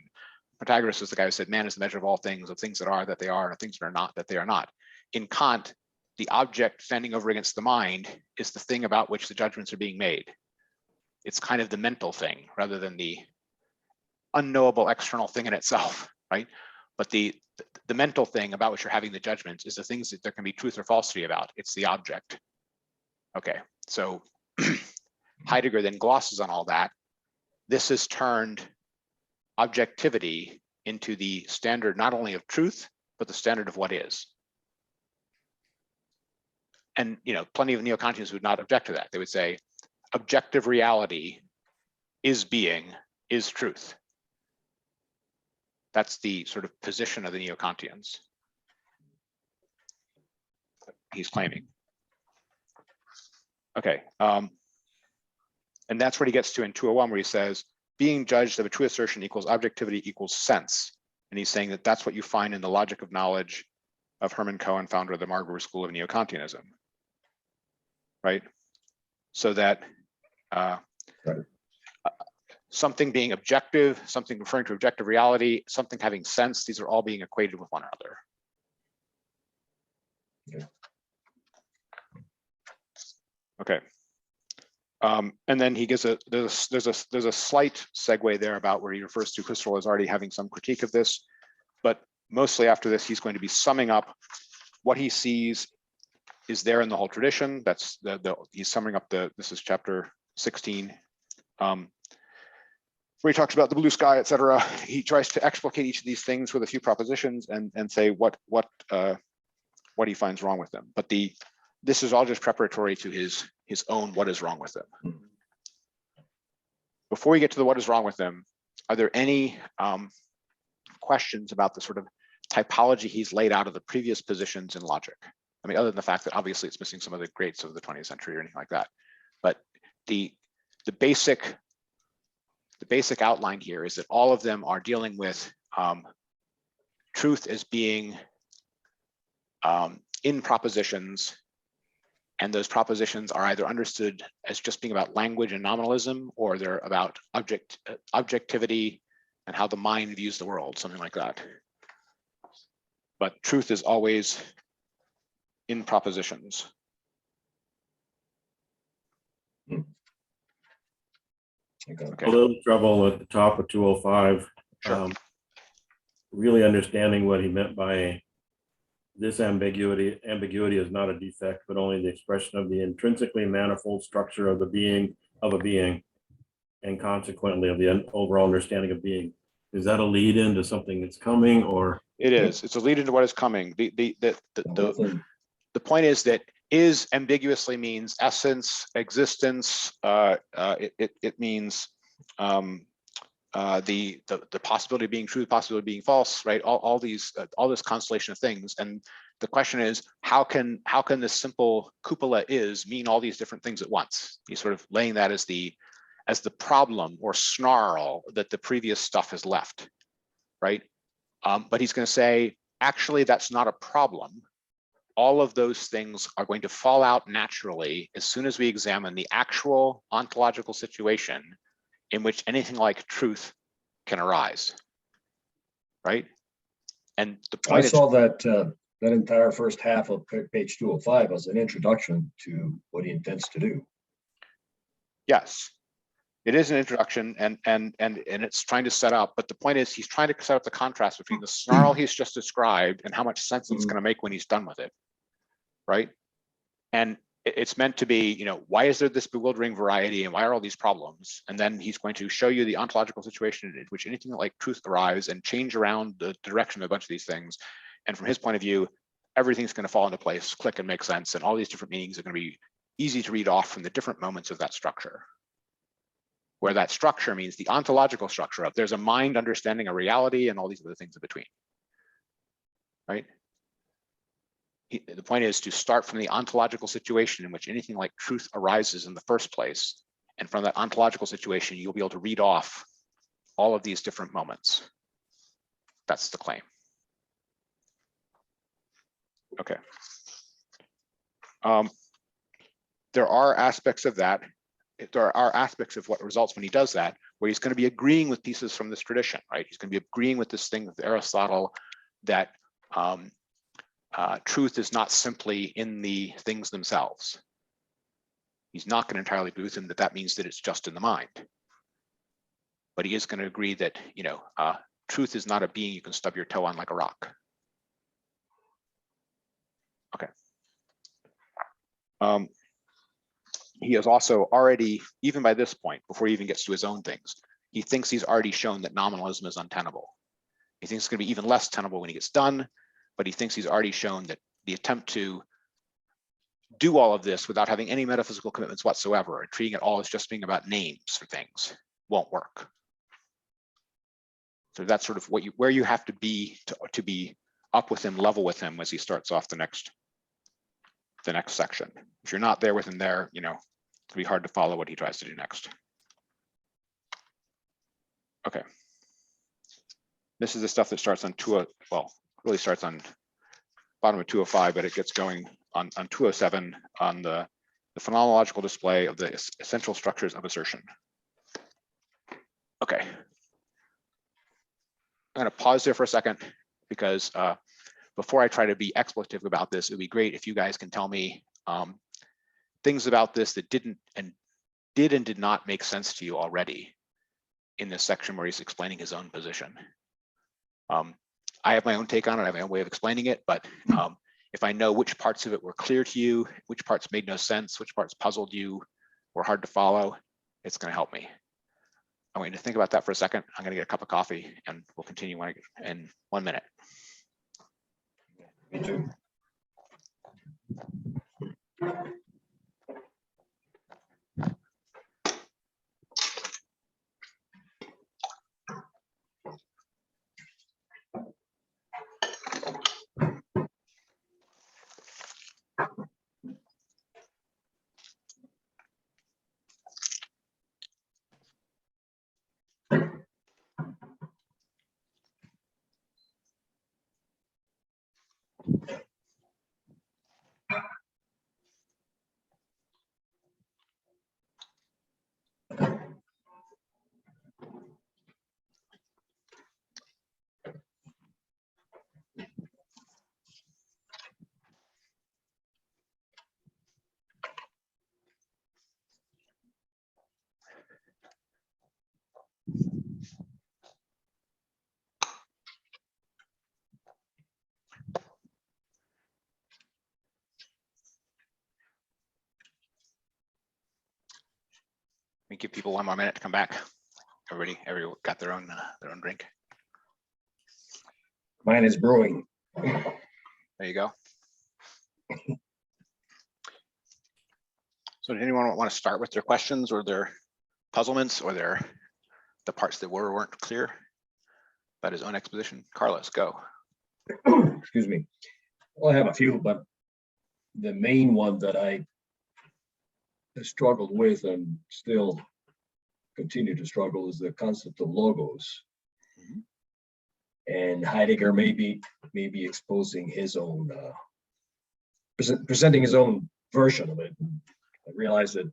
Protagoras is the guy who said man is the measure of all things, of things that are that they are, and things that are not that they are not. In Kant, the object standing over against the mind is the thing about which the judgments are being made. It's kind of the mental thing rather than the unknowable external thing in itself, right? But the mental thing about which you're having the judgments is the things that there can be truth or falsity about. It's the object. Okay, so Heidegger then glosses on all that. This has turned objectivity into the standard not only of truth, but the standard of what is. And plenty of Neo-Kantians would not object to that. They would say, objective reality is being, is truth. That's the sort of position of the Neo-Kantians. He's claiming. Okay, and that's what he gets to in 201, where he says, being judged of a true assertion equals objectivity equals sense. And he's saying that that's what you find in the logic of knowledge of Hermann Cohen, founder of the Marburg School of Neo-Kantianism. Right? So that Right. Something being objective, something referring to objective reality, something having sense. These are all being equated with one another. Okay. And then he gives there's a slight segue there about where he refers to Husserl as already having some critique of this, but mostly after this, he's going to be summing up what he sees is there in the whole tradition. That's he's summing up this is chapter 16, where he talks about the blue sky, etc. He tries to explicate each of these things with a few propositions and say what he finds wrong with them. But this is all just preparatory to his own what is wrong with them. Before we get to the what is wrong with them, are there any questions about the sort of typology he's laid out of the previous positions in logic? I mean, other than the fact that obviously it's missing some of the greats of the 20th century or anything like that. But the basic outline here is that all of them are dealing with truth as being in propositions, and those propositions are either understood as just being about language and nominalism, or they're about objectivity and how the mind views the world, something like that. But truth is always in propositions. Okay. A little trouble at the top of 205. Sure. Really understanding what he meant by this ambiguity. Ambiguity is not a defect, but only the expression of the intrinsically manifold structure of the being of a being, and consequently of the overall understanding of being. Is that a lead into something that's coming, or? It is. It's a lead into what is coming. The point is that is ambiguously means essence, existence. It means the possibility of being true, the possibility of being false, right? All this constellation of things. And the question is, how can this simple cupola is mean all these different things at once? He's sort of laying that as the problem or snarl that the previous stuff has left, right? But he's going to say, actually, that's not a problem. All of those things are going to fall out naturally as soon as we examine the actual ontological situation in which anything like truth can arise, right? And the point I saw that that entire first half of page 205 as an introduction to what he intends to do. Yes, it is an introduction, and it's trying to set up. But the point is, he's trying to set up the contrast between the snarl he's just described and how much sense it's going to make when he's done with it, right? And it's meant to be, why is there this bewildering variety and why are all these problems? And then he's going to show you the ontological situation in which anything like truth arrives and change around the direction of a bunch of these things. And from his point of view, everything's going to fall into place, click and make sense. And all these different meanings are going to be easy to read off from the different moments of that structure. Where that structure means the ontological structure of there's a mind understanding a reality and all these other things in between, right? The point is to start from the ontological situation in which anything like truth arises in the first place. And from that ontological situation, you'll be able to read off all of these different moments. That's the claim. Okay. There are aspects of that. There are aspects of what results when he does that, where he's going to be agreeing with pieces from this tradition, right? He's going to be agreeing with this thing with Aristotle that truth is not simply in the things themselves. He's not going to entirely agree with him that means that it's just in the mind. But he is going to agree that, truth is not a being you can stub your toe on like a rock. Okay. He has also already, even by this point, before he even gets to his own things, he thinks he's already shown that nominalism is untenable. He thinks it's going to be even less tenable when he gets done, but he thinks he's already shown that the attempt to do all of this without having any metaphysical commitments whatsoever and treating it all as just being about names for things won't work. So that's sort of where you have to be to be up with him, level with him as he starts off the next section. If you're not there with him there, it'll be hard to follow what he tries to do next. Okay. This is the stuff that starts on really starts on bottom of 205, but it gets going on 207 on the the phenomenological display of the essential structures of assertion. Okay. I'm going to pause there for a second because before I try to be expletive about this, it would be great if you guys can tell me things about this that did and did not make sense to you already in this section where he's explaining his own position. I have my own take on it. I have my own way of explaining it, but if I know which parts of it were clear to you, which parts made no sense, which parts puzzled you, were hard to follow, it's going to help me. I'm going to think about that for a second. I'm going to get a cup of coffee and we'll continue in 1 minute. Me too. Let me give people 1 more minute to come back. Everyone got their own drink. Mine is brewing. There you go. So did anyone want to start with their questions or their puzzlements or the parts that were or weren't clear about his own exposition? Carlos, go. Excuse me. Well, I have a few, but the main one that I struggled with and still continue to struggle is the concept of logos. And Heidegger may be exposing his own, presenting his own version of it. I realize that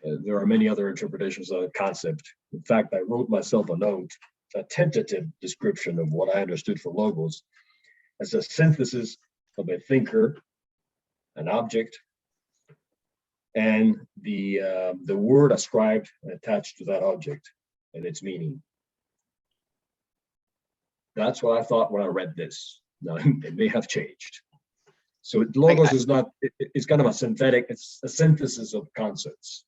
there are many other interpretations of the concept. In fact, I wrote myself a note, a tentative description of what I understood for logos as a synthesis of a thinker, an object, and the word ascribed and attached to that object and its meaning. That's what I thought when I read this. Now, it may have changed. So logos is not, it's kind of a synthetic, it's a synthesis of concepts.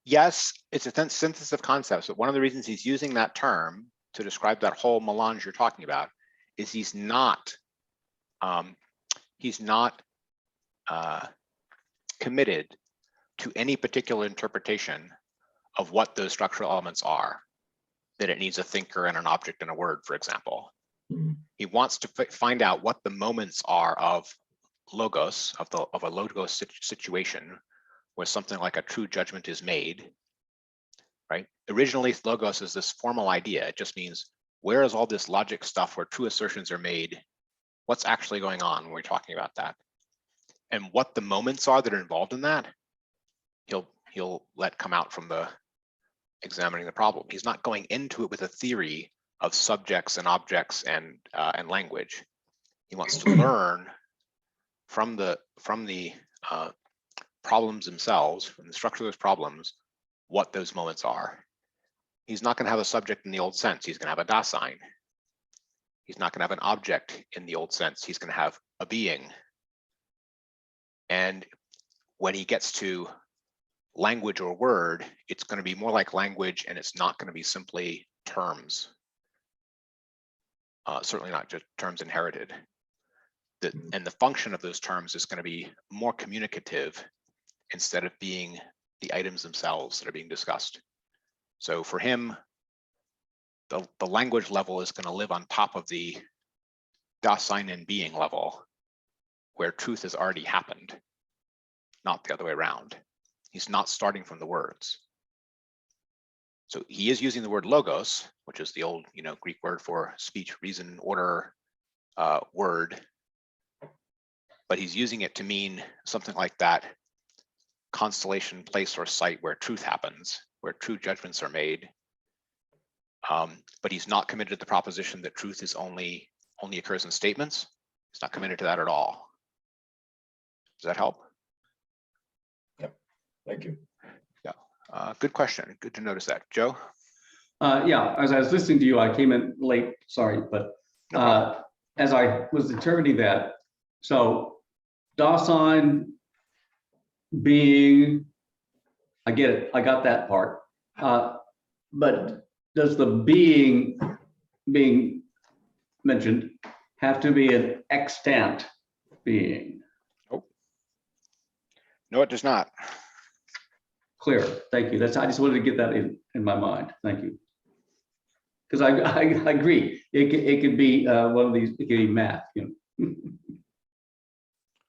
Yes, it's a synthesis of concepts, but one of the reasons he's using that term to describe that whole melange you're talking about is he's not committed to any particular interpretation of what those structural elements are, that it needs a thinker and an object and a word, for example. He wants to find out what the moments are of logos, of a logos situation where something like a true judgment is made, right? Originally, logos is this formal idea. It just means, where is all this logic stuff where true assertions are made? What's actually going on when we're talking about that? And what the moments are that are involved in that, he'll let come out from the examining the problem. He's not going into it with a theory of subjects and objects and language. He wants to learn from the problems themselves, from the structure of those problems, what those moments are. He's not going to have a subject in the old sense. He's going to have a Dasein. He's not going to have an object in the old sense. He's going to have a being. And when he gets to language or word, it's going to be more like language, and it's not going to be simply terms. Certainly not just terms inherited. And the function of those terms is going to be more communicative instead of being the items themselves that are being discussed. So for him, the language level is going to live on top of the Dasein and being level, where truth has already happened, not the other way around. He's not starting from the words. So he is using the word logos, which is the old, Greek word for speech, reason, order, word. but he's using it to mean something like that constellation, place, or site where truth happens, where true judgments are made. But he's not committed to the proposition that truth is only occurs in statements. He's not committed to that at all. Does that help? Yep. Thank you. Yeah. Good question. Good to notice that. Joe? Yeah, as I was listening to you, I came in late, sorry, but No problem. as I was interpreting that, so Dasein being, I get it, I got that part. But does the being mentioned have to be an extant being? Nope. No, it does not. Clear, thank you. That's, I just wanted to get that in my mind. Thank you. Because I agree, it could be one of these, it could be math, you know.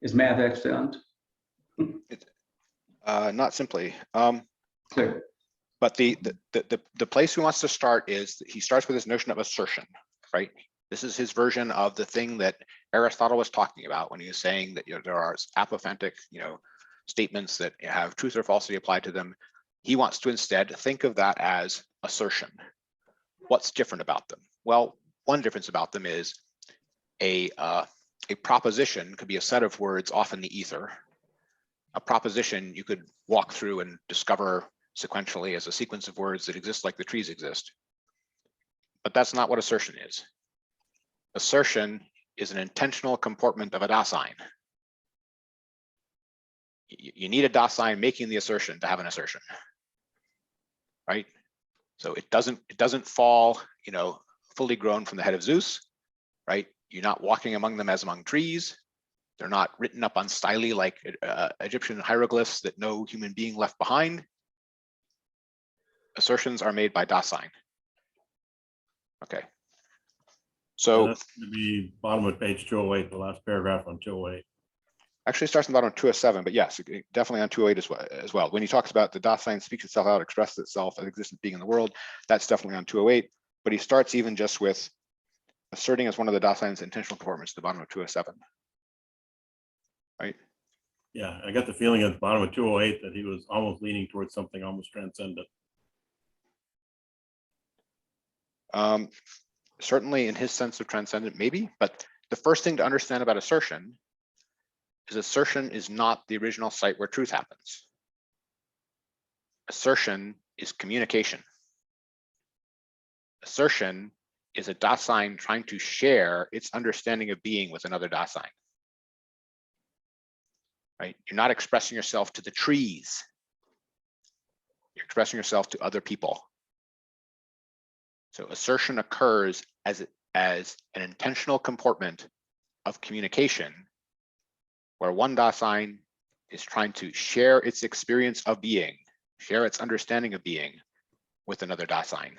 Is math extant? Not simply. Clear. But the place he wants to start is he starts with this notion of assertion, right? This is his version of the thing that Aristotle was talking about when he was saying that, you know, there are apophantic, you know, statements that have truth or falsity applied to them. He wants to instead think of that as assertion. What's different about them? Well, one difference about them is a proposition could be a set of words off in the ether. A proposition you could walk through and discover sequentially as a sequence of words that exist like the trees exist. But that's not what assertion is. Assertion is an intentional comportment of a Dasein. You need a Dasein making the assertion to have an assertion, right? So it doesn't fall, you know, fully grown from the head of Zeus, right? You're not walking among them as among trees. They're not written up on style like Egyptian hieroglyphs that no human being left behind. Assertions are made by Dasein. Okay. So that's going to be bottom of page 208, the last paragraph on 208. actually it starts on the bottom of 207, but yes, definitely on 208 as well. When he talks about the Dasein speaks itself out, expresses itself as existent being in the world, that's definitely on 208. But he starts even just with asserting as one of the Dasein's intentional comportments at the bottom of 207. Right? Yeah, I got the feeling at the bottom of 208 that he was almost leaning towards something almost transcendent. Certainly in his sense of transcendent, maybe, but the first thing to understand about assertion is not the original site where truth happens. Assertion is communication. Assertion is a Dasein trying to share its understanding of being with another Dasein. Right? You're not expressing yourself to the trees. You're expressing yourself to other people. So assertion occurs as an intentional comportment of communication, where one Dasein is trying to share its experience of being, share its understanding of being with another Dasein.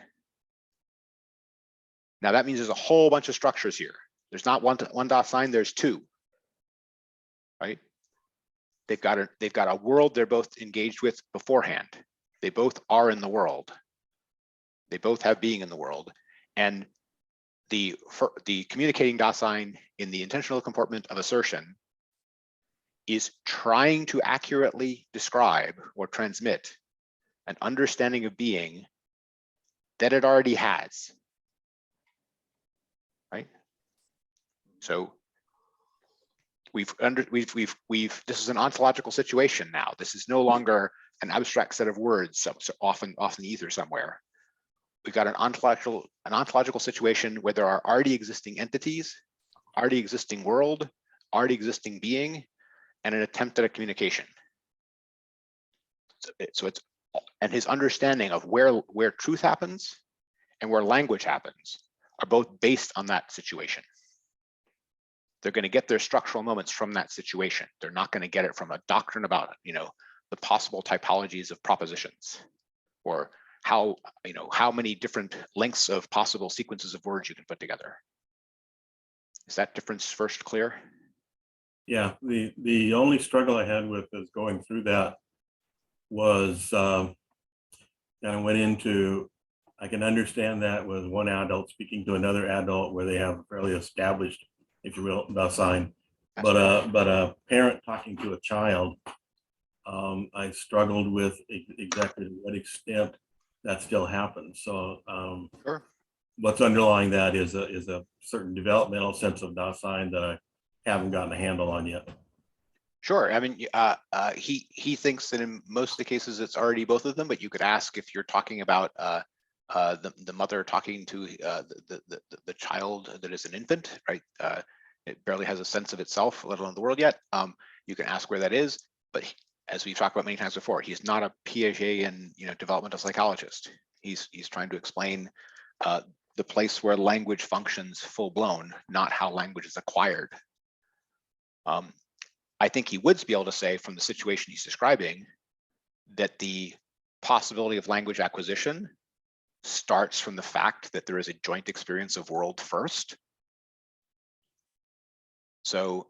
Now that means there's a whole bunch of structures here. There's not one Dasein, there's two, right? They've got a world they're both engaged with beforehand. They both are in the world. They both have being in the world. And the communicating Dasein in the intentional comportment of assertion is trying to accurately describe or transmit an understanding of being that it already has, right? So this is an ontological situation now. This is no longer an abstract set of words so off in the ether somewhere. We've got an ontological situation where there are already existing entities, already existing world, already existing being, and an attempt at a communication. And his understanding of where truth happens and where language happens are both based on that situation. They're going to get their structural moments from that situation. They're not going to get it from a doctrine about, you know, the possible typologies of propositions, or how many different lengths of possible sequences of words you can put together. Is that difference first clear? Yeah, the only struggle I had with is going through that was kind of went into, I can understand that with one adult speaking to another adult where they have a fairly established, if you will, Dasein. but a parent talking to a child, I struggled with exactly to what extent that still happens. So Sure. what's underlying that is a certain developmental sense of Dasein that I haven't gotten a handle on yet. Sure. I mean, he thinks that in most of the cases it's already both of them, but you could ask if you're talking about the mother talking to the child that is an infant, right? It barely has a sense of itself, let alone the world yet. You can ask where that is, but as we've talked about many times before, he's not a PhD in developmental psychologist. He's trying to explain the place where language functions full blown, not how language is acquired. I think he would be able to say from the situation he's describing that the possibility of language acquisition starts from the fact that there is a joint experience of world first. So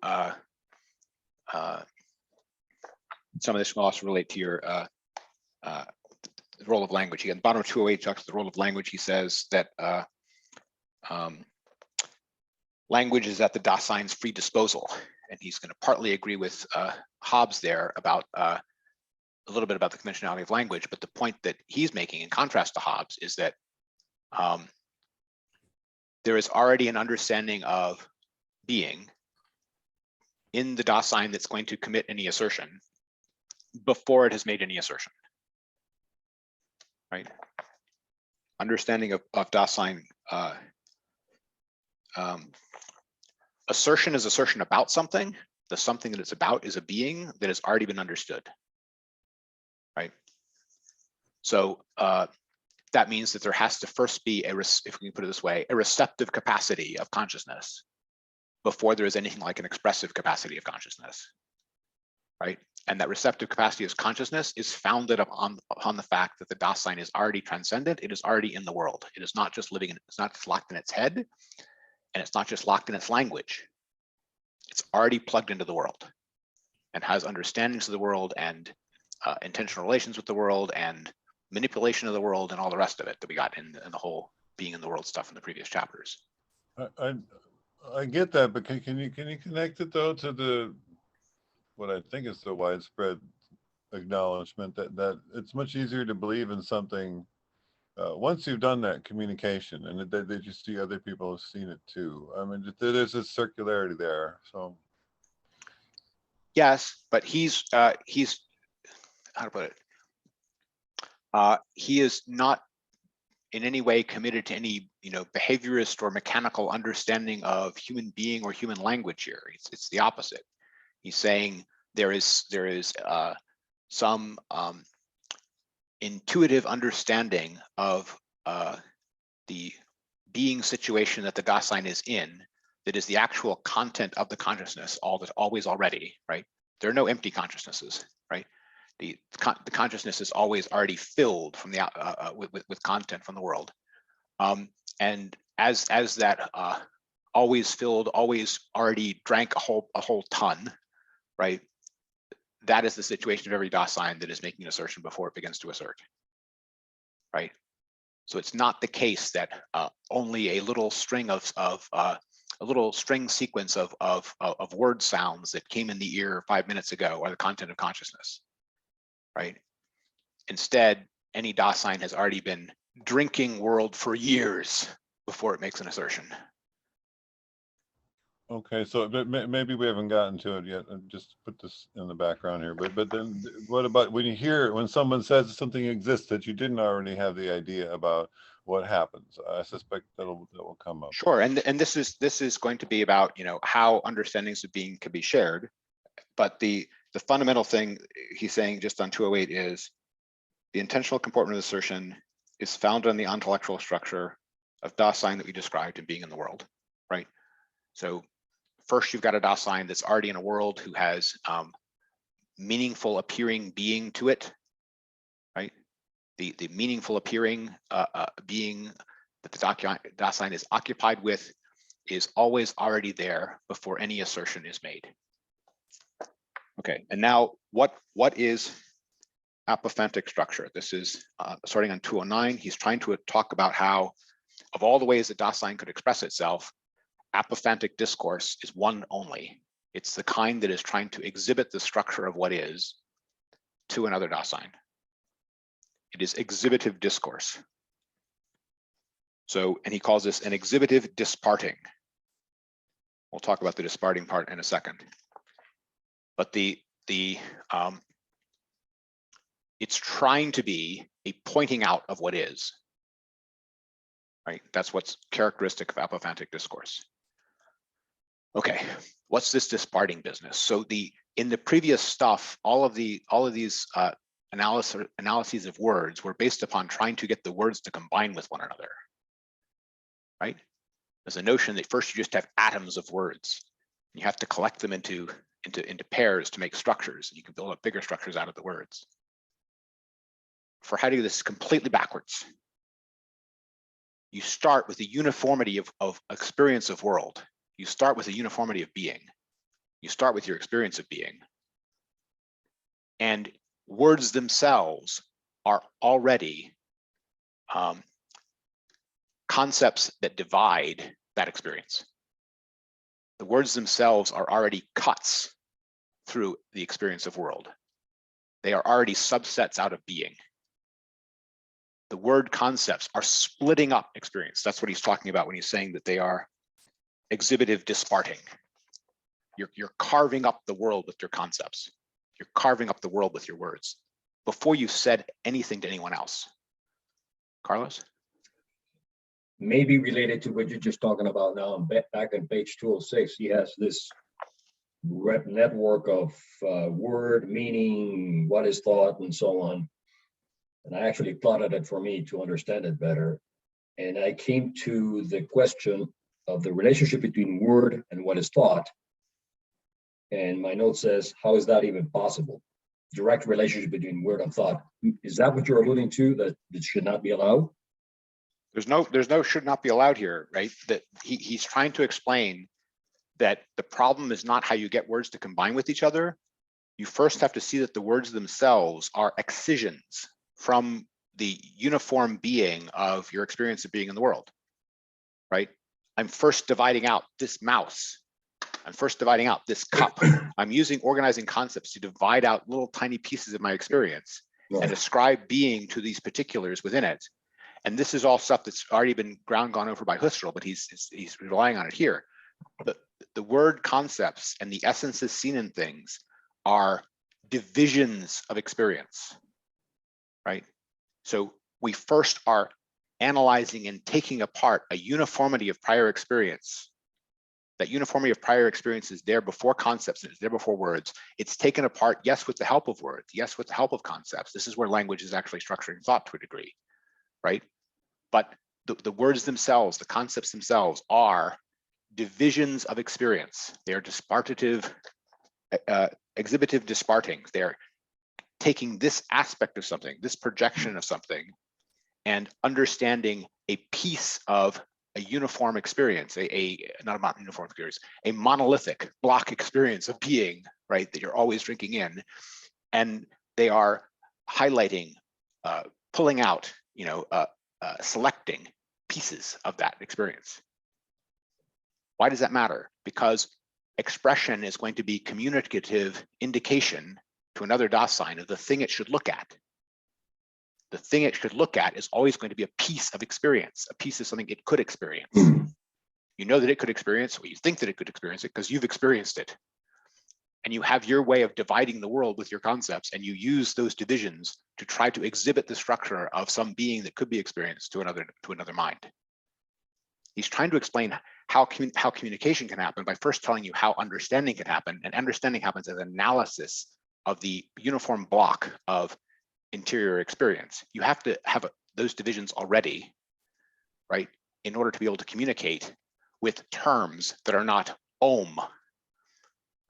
some of this will also relate to your the role of language. Again, bottom of 208 talks the role of language. He says that language is at the Dasein's free disposal. And he's going to partly agree with Hobbes there about a little bit about the conventionality of language. But the point that he's making in contrast to Hobbes is that there is already an understanding of being in the Dasein that's going to commit any assertion before it has made any assertion, right? Understanding of Dasein, assertion is assertion about something. The something that it's about is a being that has already been understood, right? So that means that there has to first be if we can put it this way, a receptive capacity of consciousness before there is anything like an expressive capacity of consciousness, right? And that receptive capacity of consciousness is founded upon the fact that the Dasein is already transcendent. It is already in the world. It is not just living in, it's not just locked in its head, and it's not just locked in its language. It's already plugged into the world and has understandings of the world and intentional relations with the world and manipulation of the world and all the rest of it that we got in the whole being in the world stuff in the previous chapters. I get that, but can you connect it though to what I think is the widespread acknowledgement that it's much easier to believe in something once you've done that communication and that you see other people have seen it too. I mean, there's a circularity there. So yes, but he's how to put it? He is not in any way committed to any behaviorist or mechanical understanding of human being or human language here. It's the opposite. He's saying there is some intuitive understanding of the being situation that the Dasein is in that is the actual content of the consciousness, always already, right? There are no empty consciousnesses, right? The consciousness is always already filled from the with content from the world, and as that always filled, always already drank a whole ton, right? That is the situation of every Dasein that is making an assertion before it begins to assert, right? So it's not the case that only a little string a little string sequence of word sounds that came in the ear 5 minutes ago are the content of consciousness, right? Instead, any Dasein has already been drinking world for years before it makes an assertion. okay, so maybe we haven't gotten to it yet. Just put this in the background here. But then what about when someone says something exists that you didn't already have the idea about? What happens? I suspect that will come up. Sure, and this is going to be about how understandings of being can be shared, but the fundamental thing he's saying just on 208 is the intentional comportment of assertion is founded on the intellectual structure of Dasein that we described in being in the world, right? So first you've got a Dasein that's already in a world who has meaningful appearing being to it, right? The meaningful appearing being that the Dasein is occupied with is always already there before any assertion is made. Okay, and now what is apophantic structure? This is starting on 209. He's trying to talk about how, of all the ways that Dasein could express itself, apophantic discourse is one only, It's the kind that is trying to exhibit the structure of what is to another Dasein. It is exhibitive discourse. So, and he calls this an exhibitive disparting. We'll talk about the disparting part in a second. But it's trying to be a pointing out of what is, right? That's what's characteristic of apophantic discourse. Okay, what's this disparting business? So in the previous stuff, all of these analyses of words were based upon trying to get the words to combine with one another, right? There's a notion that first you just have atoms of words. You have to collect them into pairs to make structures, and you can build up bigger structures out of the words. For Heidegger, this is completely backwards. You start with the uniformity of experience of world. You start with a uniformity of being. You start with your experience of being. And words themselves are already concepts that divide that experience. The words themselves are already cuts through the experience of world. They are already subsets out of being. The word concepts are splitting up experience. That's what he's talking about when he's saying that they are exhibitive disparting. You're carving up the world with your concepts. You're carving up the world with your words before you've said anything to anyone else. Carlos? Maybe related to what you're just talking about now, back on page 206, he has this network of word, meaning, what is thought, and so on. And I actually plotted it for me to understand it better. And I came to the question of the relationship between word and what is thought. And my note says, how is that even possible? Direct relationship between word and thought. Is that what you're alluding to, that it should not be allowed? There's no should not be allowed here, right? That he's trying to explain that the problem is not how you get words to combine with each other. You first have to see that the words themselves are excisions from the uniform being of your experience of being in the world, right? I'm first dividing out this mouse. I'm first dividing out this cup. I'm using organizing concepts to divide out little tiny pieces of my experience and ascribe being to these particulars within it. And this is all stuff that's already been gone over by Husserl, but he's relying on it here. The word concepts and the essences seen in things are divisions of experience, right? So we first are analyzing and taking apart a uniformity of prior experience. That uniformity of prior experience is there before concepts, and it's there before words. It's taken apart, yes, with the help of words, yes, with the help of concepts. This is where language is actually structuring thought to a degree, right? But the words themselves, the concepts themselves are divisions of experience. They are dispartative, exhibitive dispartings. They're taking this aspect of something, this projection of something, and understanding a piece of a uniform experience, not a uniform experience, a monolithic block experience of being, right, that you're always drinking in. And they are highlighting, pulling out, selecting pieces of that experience. Why does that matter? Because expression is going to be communicative indication to another Dasein of the thing it should look at. The thing it should look at is always going to be a piece of experience, a piece of something it could experience. You know that it could experience, or you think that it could experience it because you've experienced it. And you have your way of dividing the world with your concepts, and you use those divisions to try to exhibit the structure of some being that could be experienced to another mind. He's trying to explain how communication can happen by first telling you how understanding can happen, and understanding happens as analysis of the uniform block of interior experience. You have to have those divisions already, right, in order to be able to communicate with terms that are not ohm,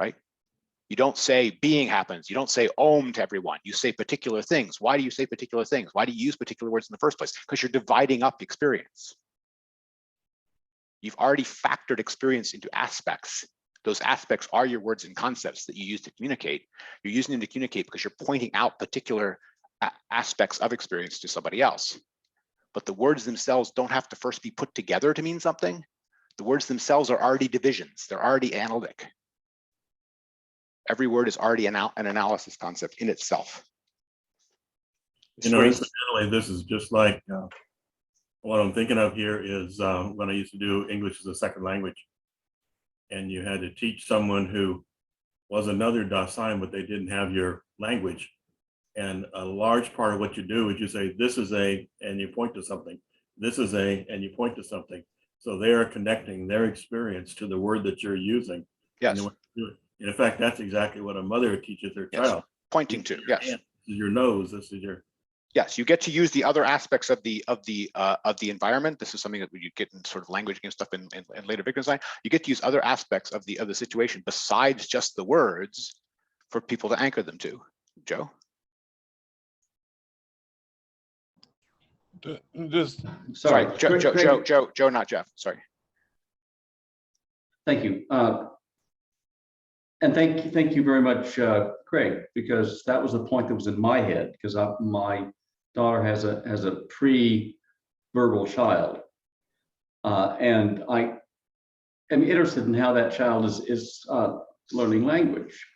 right? You don't say being happens. You don't say ohm to everyone. You say particular things. Why do you say particular things? Why do you use particular words in the first place? Because you're dividing up experience. You've already factored experience into aspects. Those aspects are your words and concepts that you use to communicate. You're using them to communicate because you're pointing out particular aspects of experience to somebody else. But the words themselves don't have to first be put together to mean something. The words themselves are already divisions. They're already analytic. Every word is already an analysis concept in itself. You know, incidentally, this is just like what I'm thinking of here is when I used to do English as a second language, and you had to teach someone who was another Dasein, but they didn't have your language. And a large part of what you do is you say, this is a, and you point to something. This is a, and you point to something. So they are connecting their experience to the word that you're using. Yes. And in fact, that's exactly what a mother teaches their Yes. child. Pointing to, yes. This is your nose, this is your. Yes, you get to use the other aspects of the environment. This is something that you get in sort of language and stuff in later Wittgenstein. You get to use other aspects of the situation besides just the words for people to anchor them to. Joe? Just Sorry, Craig, Joe, not Jeff. Sorry. Thank you. And thank you very much, Craig, because that was the point that was in my head, because my daughter has a pre-verbal child. And I am interested in how that child is learning language.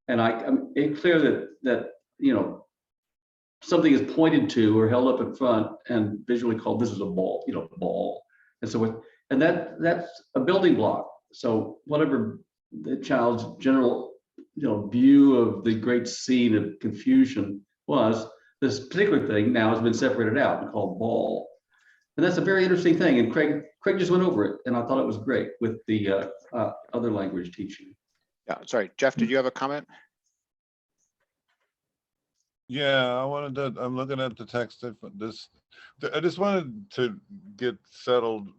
And it's clear that you know, something is pointed to or held up in front and visually called, this is a ball, you know, ball. And so, and that's a building block. So whatever the child's general, you know, view of the great scene of confusion was, this particular thing now has been separated out and called ball. And that's a very interesting thing. And Craig just went over it, and I thought it was great with the other language teaching. Yeah, sorry, Jeff, did you have a comment? yeah, I'm looking at the text. I just wanted to get settled,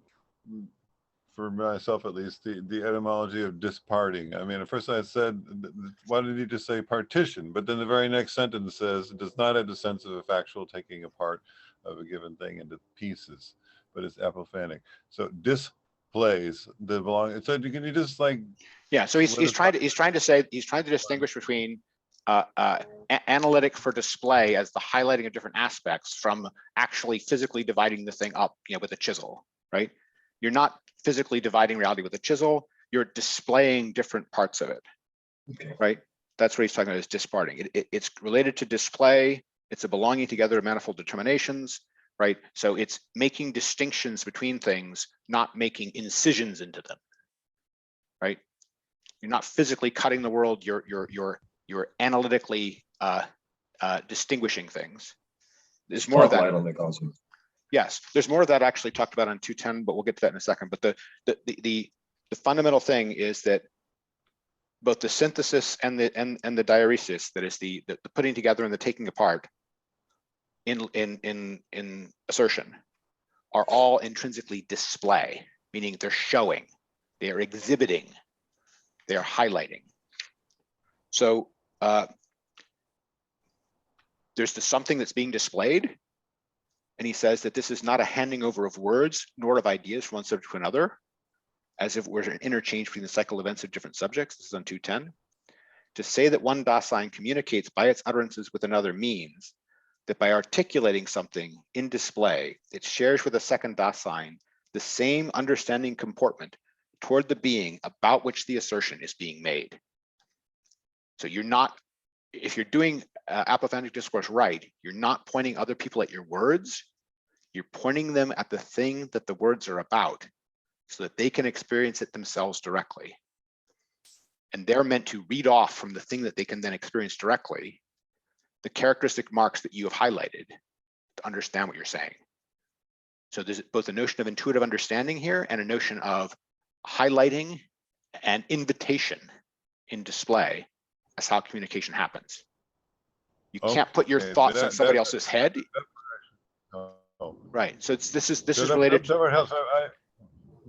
for myself at least, the etymology of disparting. I mean, at first I said, why did he just say partition? But then the very next sentence says, it does not have the sense of a factual taking apart of a given thing into pieces, but it's apophanic. So displays the belonging. So can you just like? Yeah, so he's trying to distinguish between analytic for display as the highlighting of different aspects from actually physically dividing the thing up, you know, with a chisel, right? You're not physically dividing reality with a chisel, you're displaying different parts of it, right? That's what he's talking about, is disparting. It's related to display, it's a belonging together of manifold determinations, right? So it's making distinctions between things, not making incisions into them, right? You're not physically cutting the world, you're analytically distinguishing things. There's more of that. Spotlight on the concept. Yes, there's more of that actually talked about on 210, but we'll get to that in a second. But the fundamental thing is that both the synthesis and the diaresis, that is the putting together and the taking apart in assertion, are all intrinsically display, meaning they're showing, they are exhibiting, they are highlighting. So there's something that's being displayed. And he says that this is not a handing over of words, nor of ideas from one subject to another, as if it were an interchange between the cycle events of different subjects. This is on 210. To say that one Dasein communicates by its utterances with another means that by articulating something in display, it shares with a second Dasein the same understanding comportment toward the being about which the assertion is being made. So you're not, if you're doing apophanic discourse right, you're not pointing other people at your words, you're pointing them at the thing that the words are about so that they can experience it themselves directly. And they're meant to read off from the thing that they can then experience directly, the characteristic marks that you have highlighted to understand what you're saying. So there's both a notion of intuitive understanding here and a notion of highlighting and invitation in display as how communication happens. You can't put your thoughts on somebody else's head. Right. So this is related.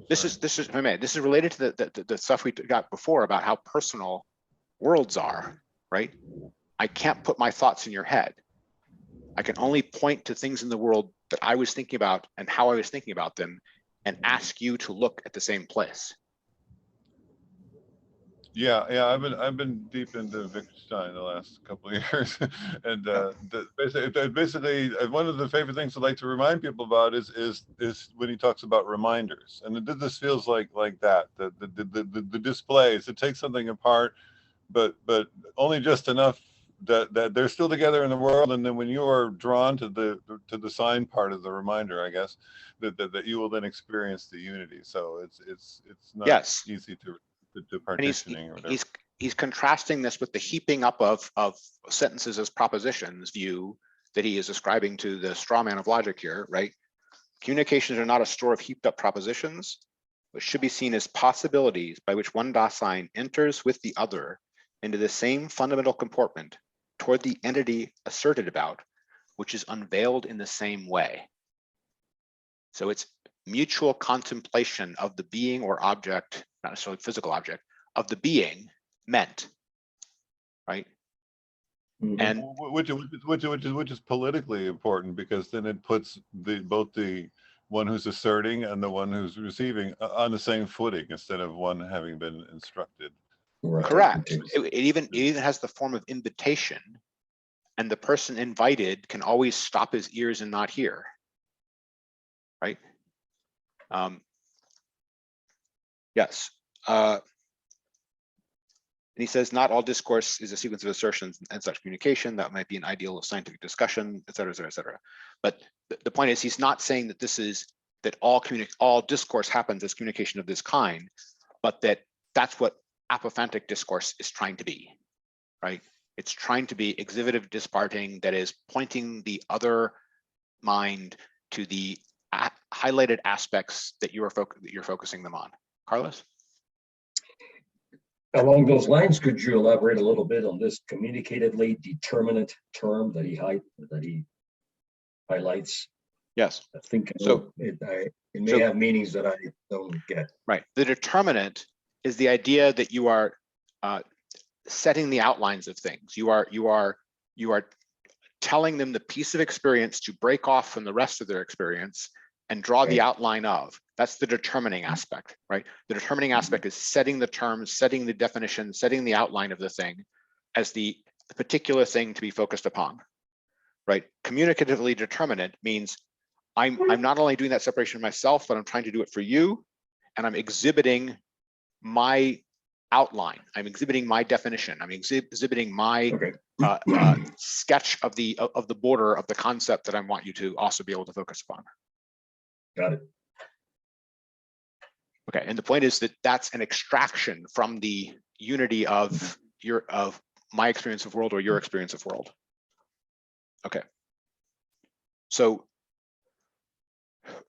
This is related to the stuff we got before about how personal worlds are, right? I can't put my thoughts in your head. I can only point to things in the world that I was thinking about and how I was thinking about them, and ask you to look at the same place. Yeah, I've been deep into Wittgenstein the last couple of years, and basically one of the favorite things I like to remind people about is when he talks about reminders, and this feels like that the displays. It takes something apart, but only just enough that they're still together in the world, and then when you are drawn to the sign part of the reminder, I guess, that you will then experience the unity. So it's not Yes. easy to And partitioning or whatever. he's contrasting this with the heaping up of sentences as propositions view that he is ascribing to the straw man of logic here, right? Communications are not a store of heaped up propositions, but should be seen as possibilities by which one Dasein enters with the other into the same fundamental comportment toward the entity asserted about, which is unveiled in the same way. So it's mutual contemplation of the being or object, not necessarily physical object, of the being meant, right? And which is politically important, because then it puts both the one who's asserting and the one who's receiving on the same footing, instead of one having been instructed. Right. correct. It even has the form of invitation, and the person invited can always stop his ears and not hear, right? Yes. And he says, not all discourse is a sequence of assertions and such communication. That might be an ideal of scientific discussion, et cetera, et cetera, et cetera. But the point is, he's not saying that this is that all discourse happens as communication of this kind, but that's what apophantic discourse is trying to be, right? It's trying to be exhibitive disparting, that is pointing the other mind to the highlighted aspects that you're focusing them on. Carlos? Along those lines, could you elaborate a little bit on this communicatively determinate term that he highlights? Yes. I think so. It may have meanings that I don't get. Right. The determinant is the idea that you are setting the outlines of things. You are telling them the piece of experience to break off from the rest of their experience and draw the outline of. That's the determining aspect, right? The determining aspect is setting the terms, setting the definition, setting the outline of the thing as the particular thing to be focused upon, right? Communicatively determinate means I'm not only doing that separation myself, but I'm trying to do it for you, and I'm exhibiting my outline. I'm exhibiting my definition. I'm exhibiting my sketch of the border of the concept that I want you to also be able to focus upon. Got it. Okay, and the point is that that's an extraction from the unity of my experience of world or your experience of world. Okay, so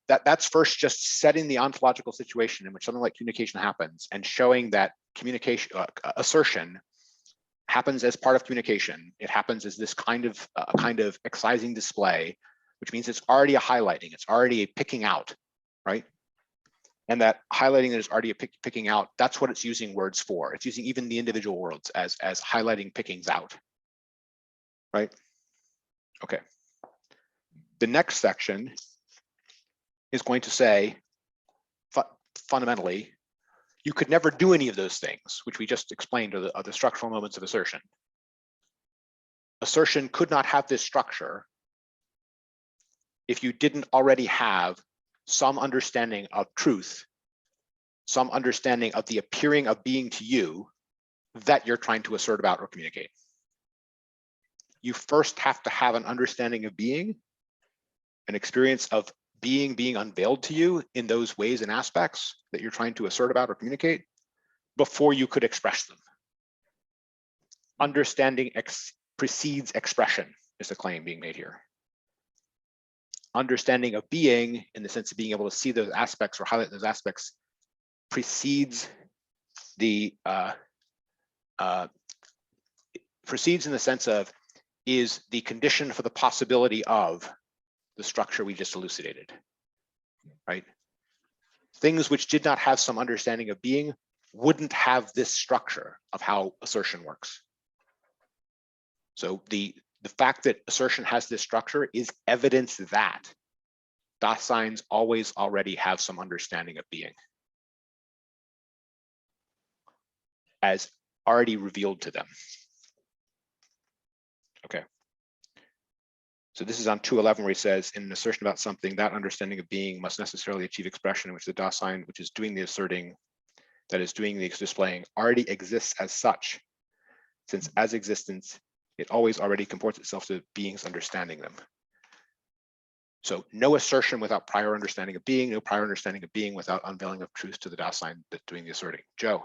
that's first just setting the ontological situation in which something like communication happens, and showing that communication assertion happens as part of communication. It happens as this kind of excising display, which means it's already a highlighting, it's already a picking out, right? And that highlighting that is already a picking out, that's what it's using words for. It's using even the individual words as highlighting pickings out, right? Okay. The next section is going to say, fundamentally, you could never do any of those things, which we just explained are the structural moments of assertion. Assertion could not have this structure if you didn't already have some understanding of truth, some understanding of the appearing of being to you that you're trying to assert about or communicate. You first have to have an understanding of being, an experience of being unveiled to you in those ways and aspects that you're trying to assert about or communicate, before you could express them. Understanding precedes expression is the claim being made here. Understanding of being, in the sense of being able to see those aspects or highlight those aspects, precedes in the sense of is the condition for the possibility of the structure we just elucidated, right? Things which did not have some understanding of being wouldn't have this structure of how assertion works. So the fact that assertion has this structure is evidence that Daseins always already have some understanding of being as already revealed to them. Okay. So this is on 211, where he says, in an assertion about something, that understanding of being must necessarily achieve expression in which the Dasein, which is doing the asserting, that is doing the displaying, already exists as such, since as existence, it always already comports itself to beings understanding them. So no assertion without prior understanding of being, no prior understanding of being without unveiling of truth to the Dasein that's doing the asserting. Joe.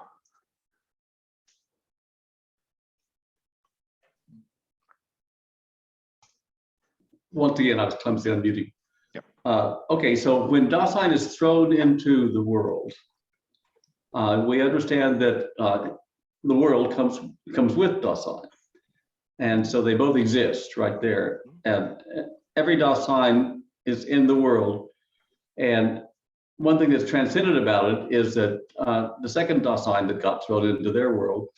Once again, I was clumsy unmuting. Yep. Okay, so when Dasein is thrown into the world, we understand that the world comes with Dasein. And so they both exist right there. And every Dasein is in the world. And one thing that's transcendent about it is that the second Dasein that got thrown into their world,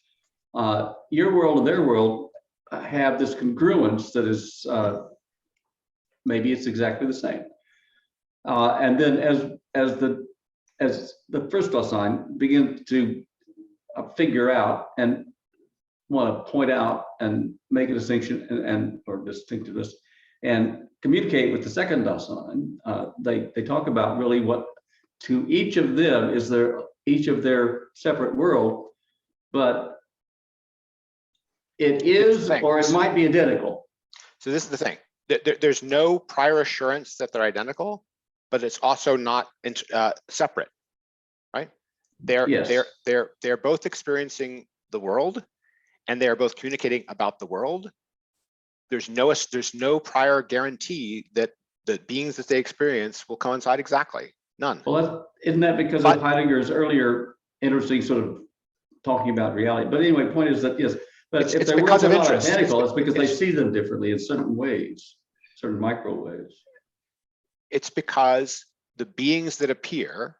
your world and their world have this congruence that is, maybe it's exactly the same. And then as the first Dasein begins to figure out and want to point out and make a distinction and or distinctiveness and communicate with the second Dasein, they talk about really what to each of them is each of their separate world, but it is or it might be identical. So this is the thing. There's no prior assurance that they're identical, but it's also not separate, right? They're both experiencing the world, and they are both communicating about the world. There's no prior guarantee that the beings that they experience will coincide exactly. None. Well, isn't that because of Heidegger's earlier interesting sort of talking about reality? But anyway, point is that yes, but if their worlds are not identical, it's because they see them differently in certain ways, certain micro ways. It's because the beings that appear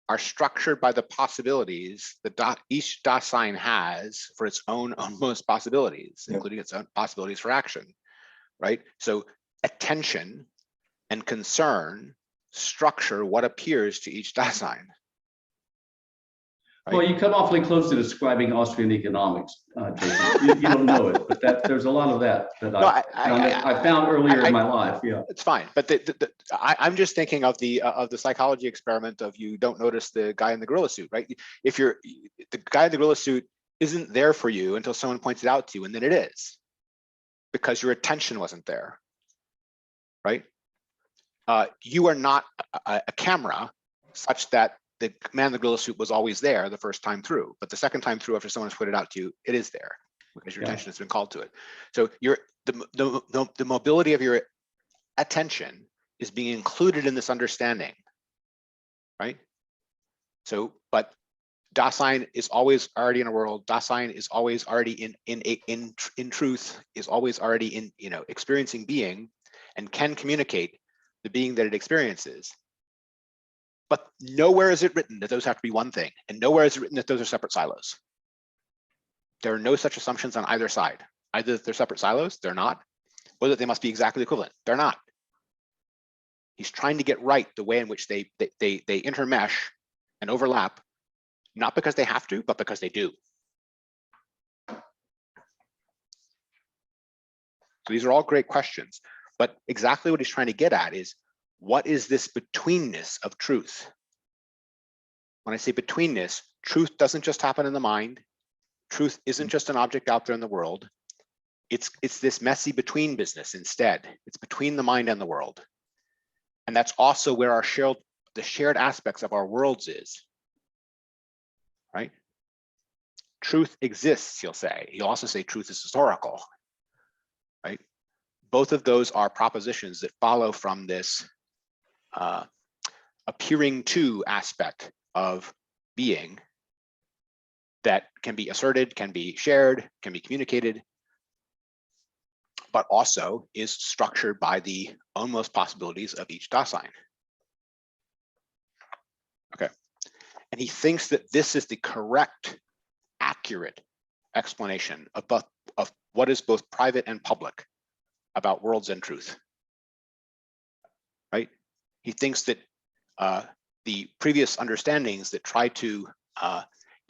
are structured by the possibilities that each Dasein has for its own most possibilities, including its own possibilities for action, right? So attention and concern structure what appears to each Dasein. Right? Well, you come awfully close to describing Austrian economics, Jason. You don't know it, but there's a lot of that I found earlier in my life. Yeah, it's fine. But I'm just thinking of the psychology experiment of you don't notice the guy in the gorilla suit, right? If the guy in the gorilla suit isn't there for you until someone points it out to you, and then it is because your attention wasn't there, right? You are not a camera such that the man in the gorilla suit was always there the first time through, but the second time through, after someone's put it out to you, it is there because your attention has been called to it. So the mobility of your attention is being included in this understanding, right? So, but Dasein is always already in a world. Dasein is always already in truth, is always already in experiencing being, and can communicate the being that it experiences. But nowhere is it written that those have to be one thing, and nowhere is it written that those are separate silos. There are no such assumptions on either side. Either that they're separate silos, they're not, or that they must be exactly equivalent, they're not. He's trying to get right the way in which they intermesh and overlap, not because they have to, but because they do. So these are all great questions, but exactly what he's trying to get at is, what is this betweenness of truth? When I say betweenness, truth doesn't just happen in the mind. Truth isn't just an object out there in the world. It's this messy between business instead. It's between the mind and the world. And that's also where the shared aspects of our worlds is, right? Truth exists, he'll say. He'll also say truth is historical, right? Both of those are propositions that follow from this appearing to aspect of being that can be asserted, can be shared, can be communicated, but also is structured by the almost possibilities of each Dasein. Okay, and he thinks that this is the correct, accurate explanation of what is both private and public about worlds and truth, right? He thinks that the previous understandings that try to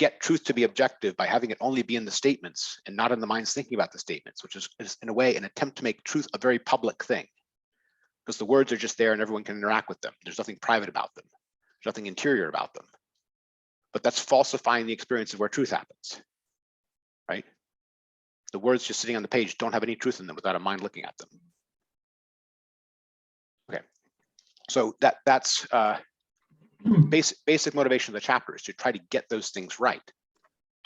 get truth to be objective by having it only be in the statements and not in the minds thinking about the statements, which is in a way an attempt to make truth a very public thing, because the words are just there and everyone can interact with them. There's nothing private about them. There's nothing interior about them. But that's falsifying the experience of where truth happens, right? The words just sitting on the page don't have any truth in them without a mind looking at them. Okay, so that's basic motivation of the chapter is to try to get those things right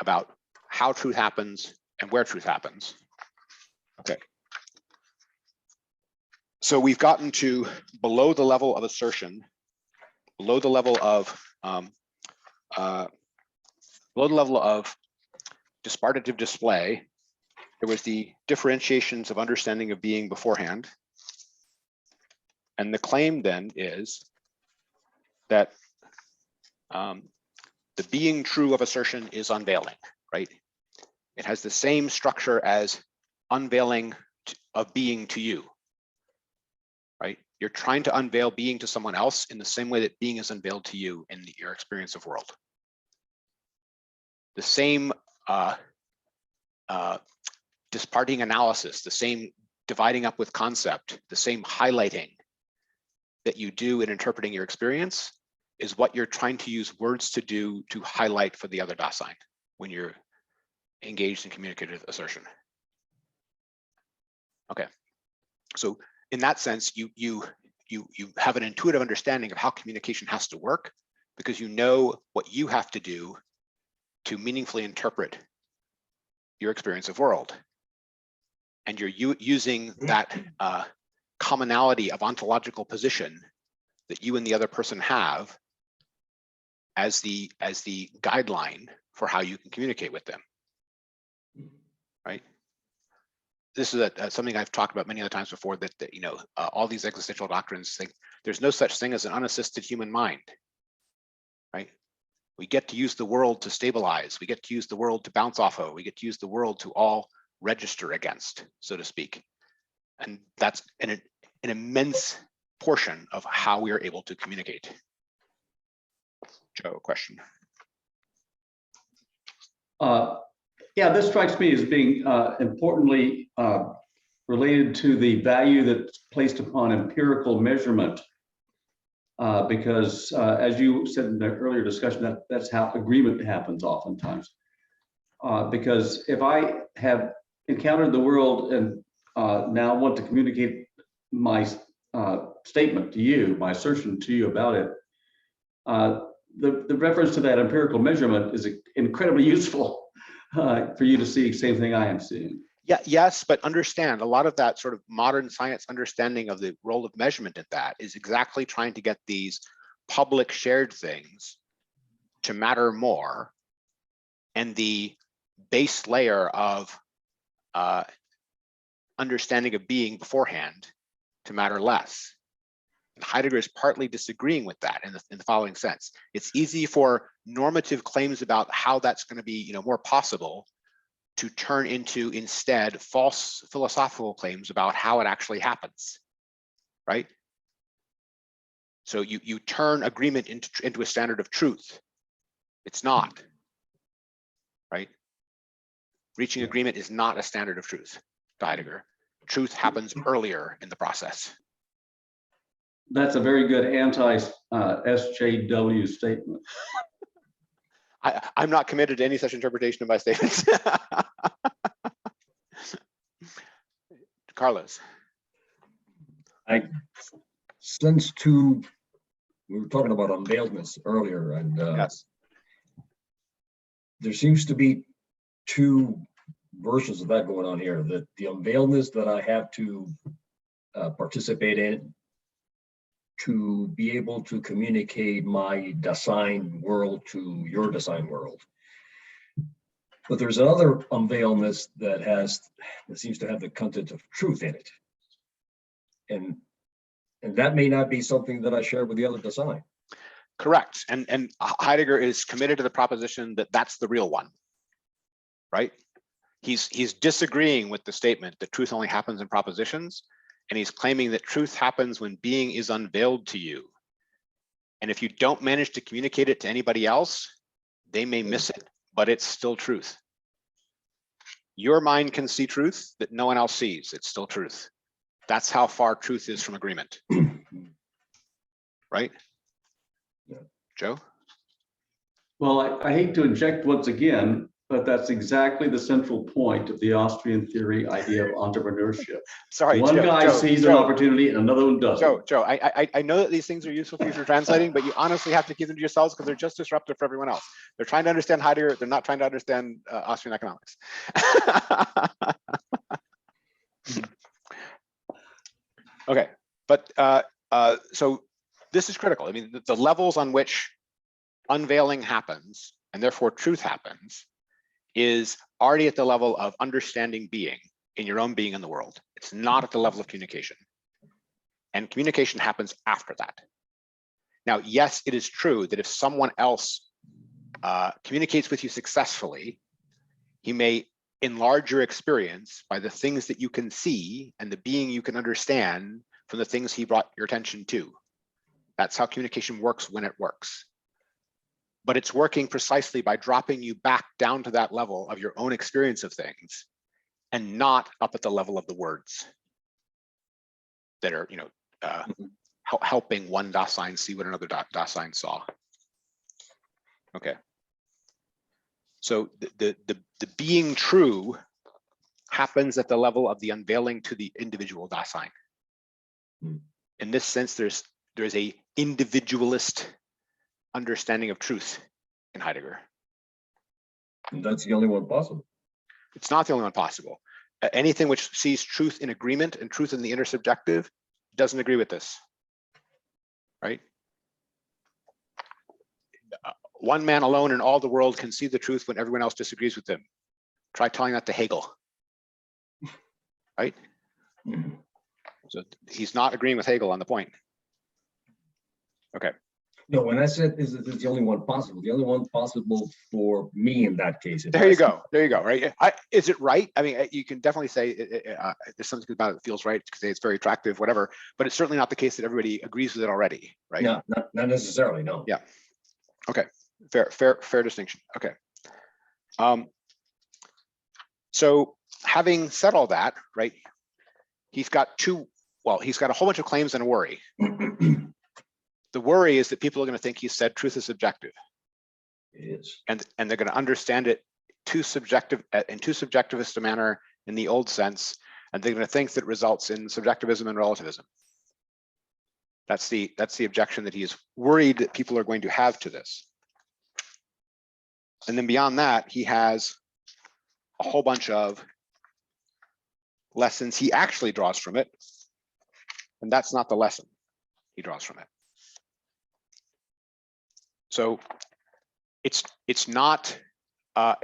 about how truth happens and where truth happens. Okay. So we've gotten to below the level of assertion, below the level of dispartative display. There was the differentiations of understanding of being beforehand. And the claim then is that the being true of assertion is unveiling, right? It has the same structure as unveiling of being to you, right? You're trying to unveil being to someone else in the same way that being is unveiled to you in your experience of world. The same disparting analysis, the same dividing up with concept, the same highlighting that you do in interpreting your experience is what you're trying to use words to do to highlight for the other Dasein when you're engaged in communicative assertion. Okay, so in that sense, you have an intuitive understanding of how communication has to work because you know what you have to do to meaningfully interpret your experience of world. And you're using that commonality of ontological position that you and the other person have as the guideline for how you can communicate with them, right? This is something I've talked about many other times before, that you know, all these existential doctrines think there's no such thing as an unassisted human mind, right? We get to use the world to stabilize. We get to use the world to bounce off of. We get to use the world to all register against, so to speak. And that's an immense portion of how we are able to communicate. Joe, question. Yeah, this strikes me as being importantly related to the value that's placed upon empirical measurement. Because as you said in the earlier discussion, that's how agreement happens oftentimes. Because if I have encountered the world and now want to communicate my statement to you, my assertion to you about it, the reference to that empirical measurement is incredibly useful for you to see the same thing I am seeing. Yeah, yes, but understand a lot of that sort of modern science understanding of the role of measurement in that is exactly trying to get these public shared things to matter more, and the base layer of understanding of being beforehand to matter less. And Heidegger is partly disagreeing with that in the following sense. It's easy for normative claims about how that's going to be, you know, more possible to turn into instead false philosophical claims about how it actually happens, right? So you turn agreement into a standard of truth. It's not, right? Reaching agreement is not a standard of truth to Heidegger. Truth happens earlier in the process. That's a very good anti-SJW statement. I'm not committed to any such interpretation of my statements. Carlos. We were talking about unveiledness earlier, and Yes. there seems to be two versions of that going on here. That the unveiledness that I have to participate in to be able to communicate my Dasein world to your Dasein world. But there's another unveiledness that seems to have the content of truth in it. And that may not be something that I share with the other Dasein. Correct. And Heidegger is committed to the proposition that that's the real one, right? He's disagreeing with the statement that truth only happens in propositions, and he's claiming that truth happens when being is unveiled to you. And if you don't manage to communicate it to anybody else, they may miss it, but it's still truth. Your mind can see truth that no one else sees. It's still truth. That's how far truth is from agreement. Right? Yeah. Joe? Well, I hate to inject once again, But that's exactly the central point of the Austrian theory idea of entrepreneurship. Sorry, One guy sees an opportunity and another one doesn't. Joe, I know that these things are useful for you for translating, but you honestly have to keep them to yourselves because they're just disruptive for everyone else. They're trying to understand Heidegger. They're not trying to understand Austrian economics. Okay, but so this is critical. I mean, the levels on which unveiling happens and therefore truth happens is already at the level of understanding being in your own being in the world. It's not at the level of communication. And communication happens after that. Now, yes, it is true that if someone else communicates with you successfully, he may enlarge your experience by the things that you can see and the being you can understand from the things he brought your attention to. That's how communication works when it works. But it's working precisely by dropping you back down to that level of your own experience of things and not up at the level of the words that are, helping one Dasein see what another Dasein saw. Okay. So the being true happens at the level of the unveiling to the individual Dasein. In this sense, there's a individualist understanding of truth in Heidegger. And that's the only one possible. It's not the only one possible. Anything which sees truth in agreement and truth in the intersubjective doesn't agree with this, right? One man alone in all the world can see the truth when everyone else disagrees with him. Try telling that to Hegel, right? So he's not agreeing with Hegel on the point. Okay. No, when I said is it the only one possible, the only one possible for me in that case. There you go. There you go. Right. Is it right? I mean, you can definitely say there's something about it that feels right because it's very attractive, whatever. But it's certainly not the case that everybody agrees with it already, right? No, not necessarily. No. Yeah. Okay. Fair distinction. Okay. So having said all that, right? He's got a whole bunch of claims and a worry. The worry is that people are going to think he said truth is subjective. It is. And they're going to understand it in too subjectivist a manner in the old sense, and they're going to think that results in subjectivism and relativism. That's the objection that he is worried that people are going to have to this. And then beyond that, he has a whole bunch of lessons he actually draws from it, and that's not the lesson he draws from it. So it's not to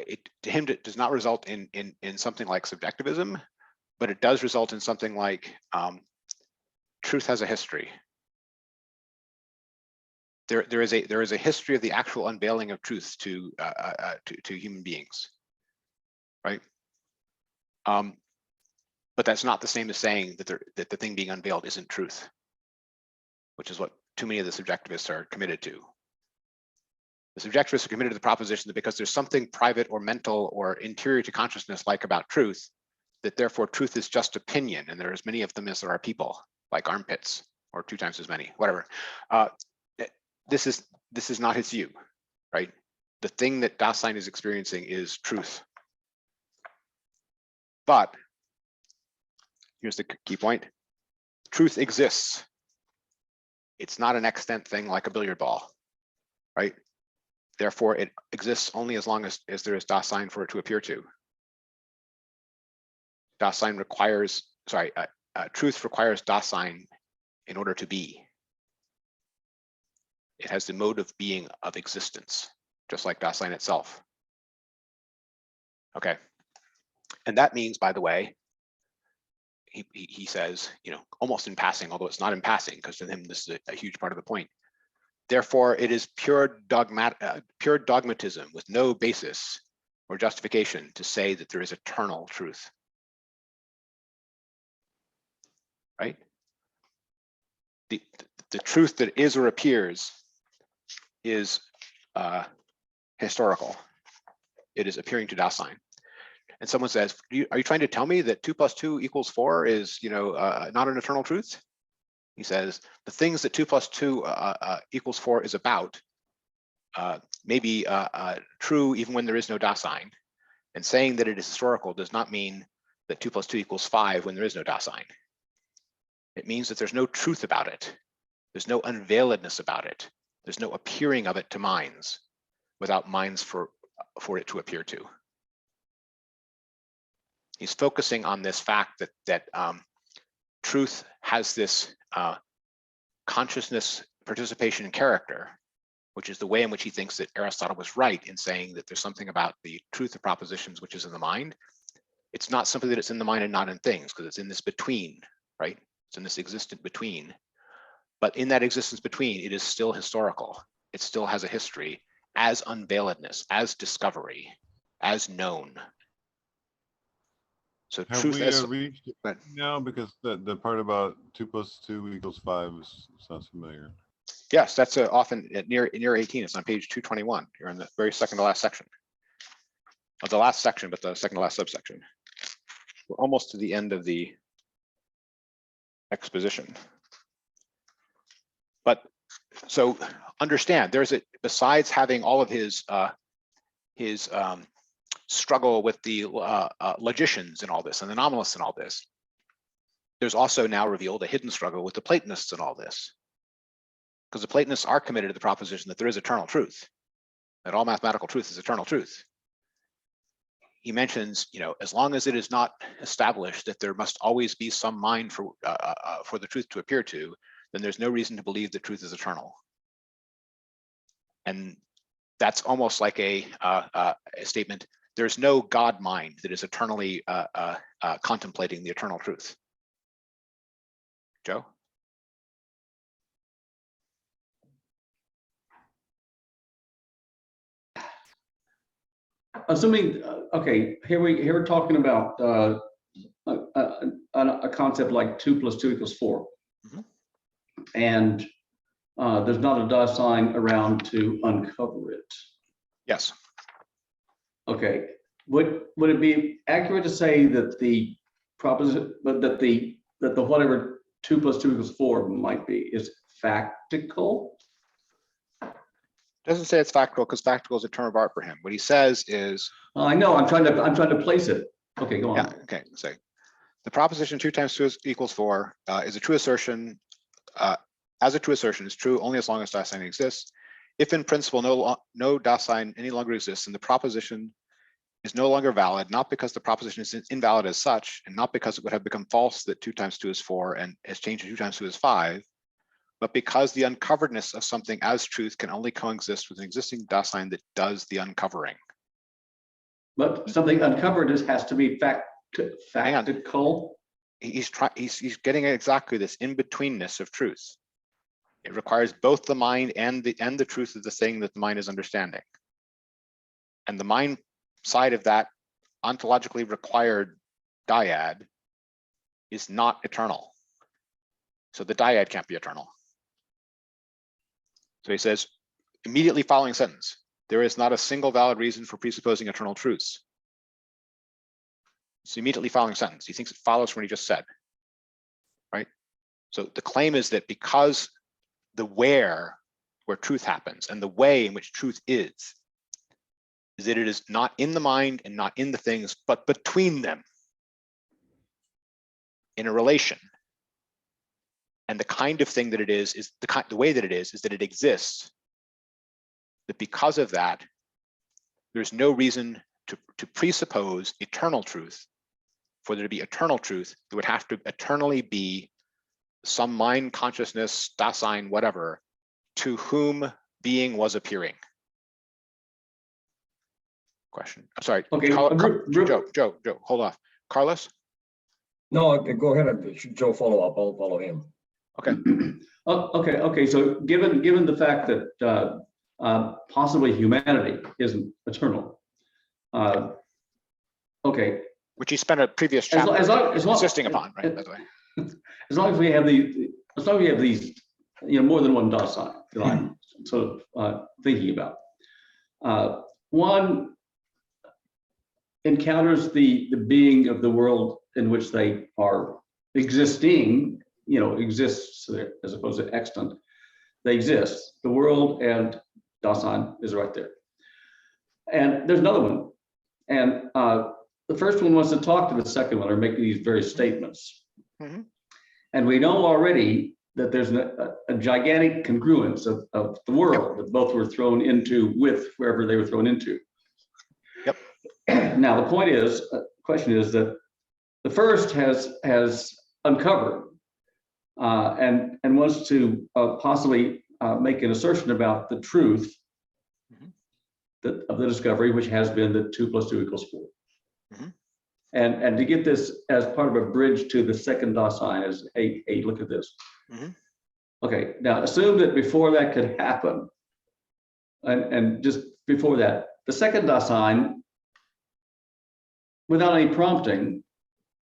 him it does not result in something like subjectivism, but it does result in something like truth has a history. There is a history of the actual unveiling of truth to human beings, right? But that's not the same as saying that the thing being unveiled isn't truth, which is what too many of the subjectivists are committed to. The subjectivists are committed to the proposition that because there's something private or mental or interior to consciousness like about truth, that therefore truth is just opinion, and there are as many of them as there are people, like armpits, or 2 times as many, whatever. This is not his view, right? The thing that Dasein is experiencing is truth. But here's the key point: truth exists. It's not an extant thing like a billiard ball, right? Therefore, it exists only as long as there is Dasein for it to appear to. Dasein requires, truth requires Dasein in order to be. It has the mode of being of existence, just like Dasein itself. Okay. And that means, by the way, he says, almost in passing, although it's not in passing, because to him, this is a huge part of the point. Therefore, it is pure dogmatism with no basis or justification to say that there is eternal truth. Right? The truth that is or appears is historical. It is appearing to Dasein. And someone says, are you trying to tell me that 2 + 2 = 4 is, not an eternal truth? He says, the things that 2 + 2 = 4 is about may be true even when there is no Dasein, And saying that it is historical does not mean that 2 + 2 = 5 when there is no Dasein. It means that there's no truth about it. There's no unveiledness about it. There's no appearing of it to minds without minds for it to appear to. He's focusing on this fact that truth has this consciousness, participation, and character, which is the way in which he thinks that Aristotle was right in saying that there's something about the truth of propositions which is in the mind. It's not simply that it's in the mind and not in things, because it's in this between, right? It's in this existent between. But in that existence between, it is still historical. It still has a history as unveiledness, as discovery, as known. So Have truth we as reached it but- now? Because the part about 2 + 2 = 5 sounds familiar. yes, that's often near 18. It's on page 221. You're in the very second to last section. Of the last section, but the second to last subsection. We're almost to the end of the exposition. But so understand, besides having all of his struggle with the logicians and all this, and the nominalists and all this, there's also now revealed a hidden struggle with the Platonists and all this. Because the Platonists are committed to the proposition that there is eternal truth, that all mathematical truth is eternal truth. He mentions, as long as it is not established that there must always be some mind for the truth to appear to, then there's no reason to believe that truth is eternal. And that's almost like a statement. There's no God mind that is eternally contemplating the eternal truth. Joe? Assuming, okay, here we're talking about a concept like 2 + 2 = 4. Mhm. And there's not a Dasein around to uncover it. Yes. Okay, would it be accurate to say that the proposition, but that the whatever 2 + 2 = 4 might be is factical? Doesn't say it's factual, because factual is a term of art for him. What he says is, I know, I'm trying to place it. Okay, go on. yeah, okay, so the proposition 2 × 2 = 4 is a true assertion. As a true assertion is true only as long as Dasein exists. If in principle no Dasein any longer exists, then the proposition is no longer valid, not because the proposition is invalid as such, and not because it would have become false that 2 × 2 = 4 and has changed to 2 × 2 = 5, but because the uncoveredness of something as truth can only coexist with an existing Dasein that does the uncovering. But something uncovered has to be factical. He's getting at exactly this in-betweenness of truth. It requires both the mind and the truth of the thing that the mind is understanding. And the mind side of that ontologically required dyad is not eternal. So the dyad can't be eternal. So he says, immediately following sentence, there is not a single valid reason for presupposing eternal truths. It's the immediately following sentence. He thinks it follows from what he just said, right? So the claim is that because the where truth happens and the way in which truth is that it is not in the mind and not in the things, but between them in a relation. And the kind of thing that it is the way that it is that it exists. That because of that, there's no reason to presuppose eternal truth. For there to be eternal truth, there would have to eternally be some mind consciousness, Dasein, whatever, to whom being was appearing. Question. I'm sorry. Okay. Joe, hold off. Carlos? No, okay, go ahead and Joe follow up. I'll follow him. Okay. Okay. So given the fact that possibly humanity isn't eternal, okay. Which he spent a previous chapter insisting upon, right? By the way. As long as we have these, more than one Dasein that I'm sort of thinking about. One encounters the being of the world in which they are existing, exists as opposed to extant. They exist. The world and Dasein is right there. And there's another one. And the first one wants to talk to the second one or make these various statements. Mhm. And we know already that there's a gigantic congruence of the world that both were thrown into with wherever they were thrown into. Yep. Now, the question is that the first has uncovered and wants to possibly make an assertion about the truth of the discovery, which has been that 2 + 2 = 4. Mhm. And to get this as part of a bridge to the second Dasein is, hey, look at this. Mhm. Okay, now assume that before that could happen, and just before that, the second Dasein, without any prompting,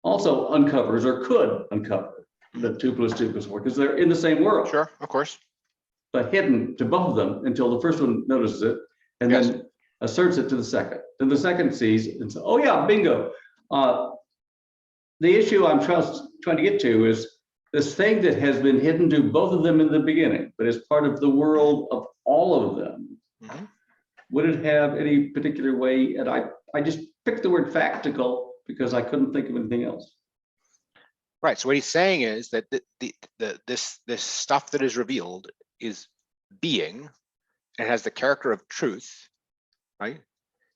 also uncovers or could uncover the 2 + 2 = 4, because they're in the same world, Sure, of course. but hidden to both of them until the first one notices it and Yes. then asserts it to the second. Then the second sees it and says, oh yeah, bingo. The issue I'm trying to get to is this thing that has been hidden to both of them in the beginning, but as part of the world of all of them. Mhm. Would it have any particular way? And I just picked the word factical because I couldn't think of anything else. Right. So what he's saying is that this stuff that is revealed is being, and has the character of truth, right?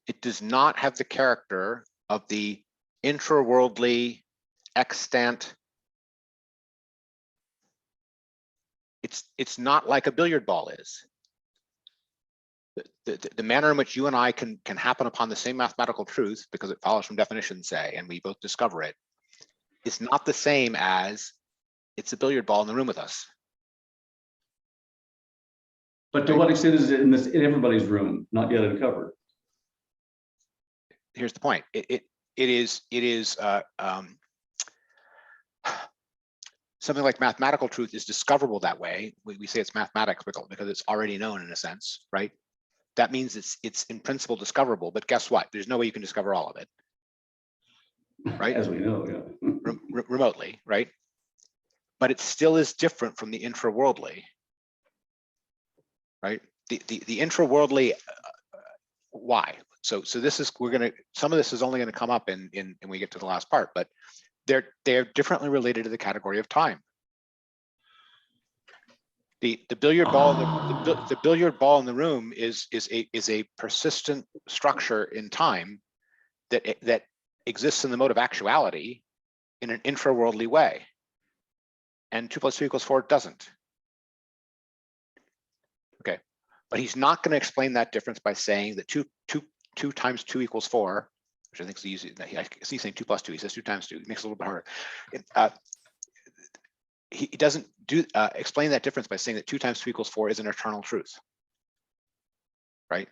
It does not have the character of the intraworldly extant. It's not like a billiard ball is. The manner in which you and I can happen upon the same mathematical truth, because it follows from definition, say, and we both discover it, is not the same as it's a billiard ball in the room with us. But to what extent is it in everybody's room, not yet uncovered? Here's the point. It is something like mathematical truth is discoverable that way. We say it's mathematics because it's already known in a sense, right? That means it's in principle discoverable, but guess what? There's no way you can discover all of it, right? As we know, yeah. Remotely, right? But it still is different from the intraworldly, right? The intraworldly, why? So this is, some of this is only going to come up in when we get to the last part, but they're differently related to the category of time. The billiard ball, the billiard ball in the room is a persistent structure in time that exists in the mode of actuality in an intraworldly way, and 2 + 2 = 4 doesn't. Okay, but he's not going to explain that difference by saying that 2 × 2 = 4, which I think is easy. He's saying 2 + 2. He says 2 × 2. It makes it a little bit harder. He doesn't explain that difference by saying that 2 × 2 = 4 is an eternal truth, right?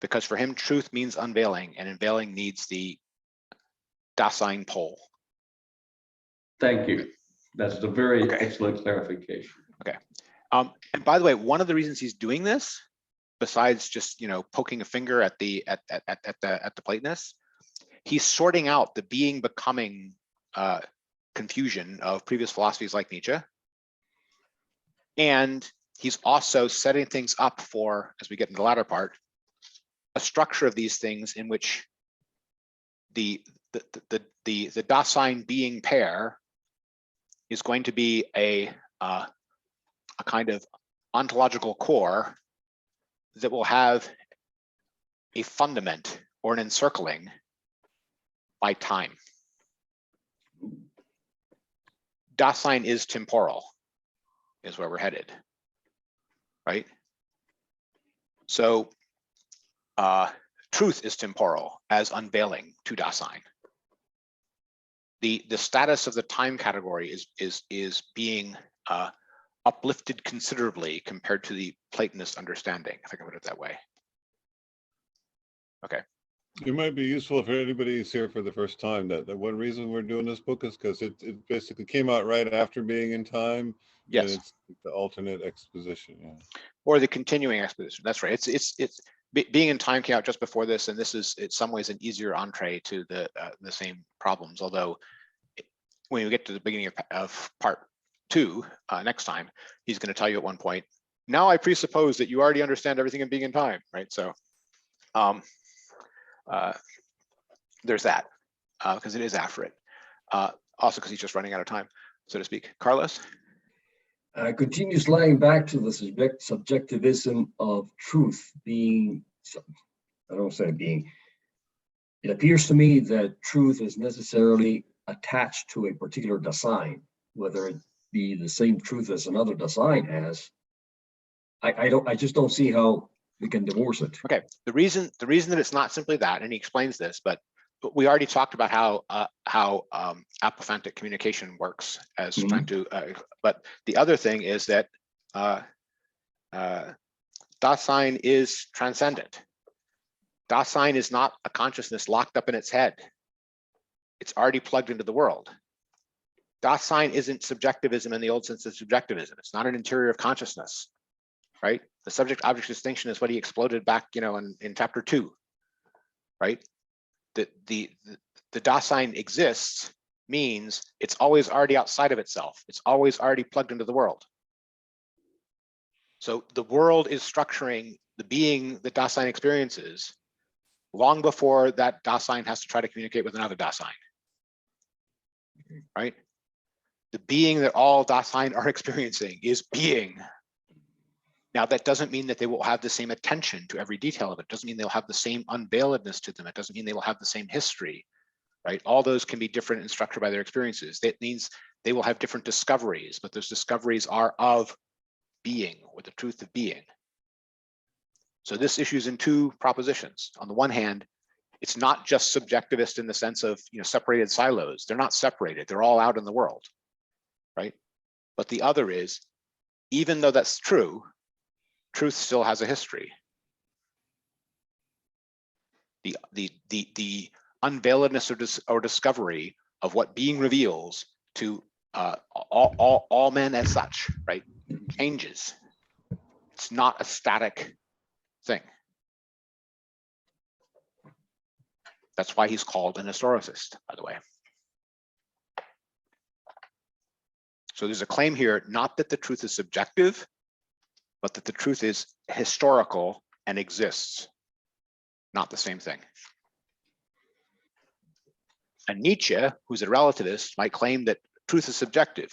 Because for him, truth means unveiling, and unveiling needs the Dasein pole. Thank you. That's a very excellent clarification. Okay. And by the way, one of the reasons he's doing this, besides just poking a finger at the Platonists, he's sorting out the being becoming confusion of previous philosophies like Nietzsche, and he's also setting things up for, as we get in the latter part, a structure of these things in which the Dasein being pair is going to be a kind of ontological core that will have a fundament or an encircling by time. Dasein is temporal, is where we're headed, right? So truth is temporal as unveiling to Dasein. The status of the time category is being uplifted considerably compared to the Platonist understanding, if I can put it that way. Okay. It might be useful for anybody who's here for the first time that one reason we're doing this book is because it basically came out right after Being in Time. Yes. And it's the alternate exposition. Yeah. Or the continuing exposition. That's right. It's Being in Time came out just before this, and this is in some ways an easier entree to the same problems. Although when we get to the beginning of part 2 next time, he's going to tell you at one point, now I presuppose that you already understand everything in Being in Time, right? So there's that, because it is afferent. Also because he's just running out of time, so to speak. Carlos? Continue sliding back to the subjectivism of truth being, I don't say being, it appears to me that truth is necessarily attached to a particular design, whether it be the same truth as another design has. I just don't see how we can divorce it. Okay, the reason that it's not simply that, and he explains this, but we already talked about how apophantic communication works as trying to. But the other thing is that Dasein is transcendent. Dasein is not a consciousness locked up in its head. It's already plugged into the world. Dasein isn't subjectivism in the old sense of subjectivism. It's not an interior of consciousness, right? The subject-object distinction is what he exploded back, in chapter 2, right? The Dasein exists means it's always already outside of itself. It's always already plugged into the world. So the world is structuring the being that Dasein experiences long before that Dasein has to try to communicate with another Dasein, right? The being that all Dasein are experiencing is being. Now, that doesn't mean that they will have the same attention to every detail of it. It doesn't mean they'll have the same unveiledness to them. It doesn't mean they will have the same history, right? All those can be different and structured by their experiences. That means they will have different discoveries, but those discoveries are of being, or the truth of being. So this issues in two propositions. On the one hand, it's not just subjectivist in the sense of separated silos. They're not separated. They're all out in the world, right? But the other is, even though that's true, truth still has a history. The unveiledness or discovery of what being reveals to all men as such, right, changes. It's not a static thing. That's why he's called an historicist, by the way. So there's a claim here, not that the truth is subjective, but that the truth is historical and exists. Not the same thing. And Nietzsche, who's a relativist, might claim that truth is subjective.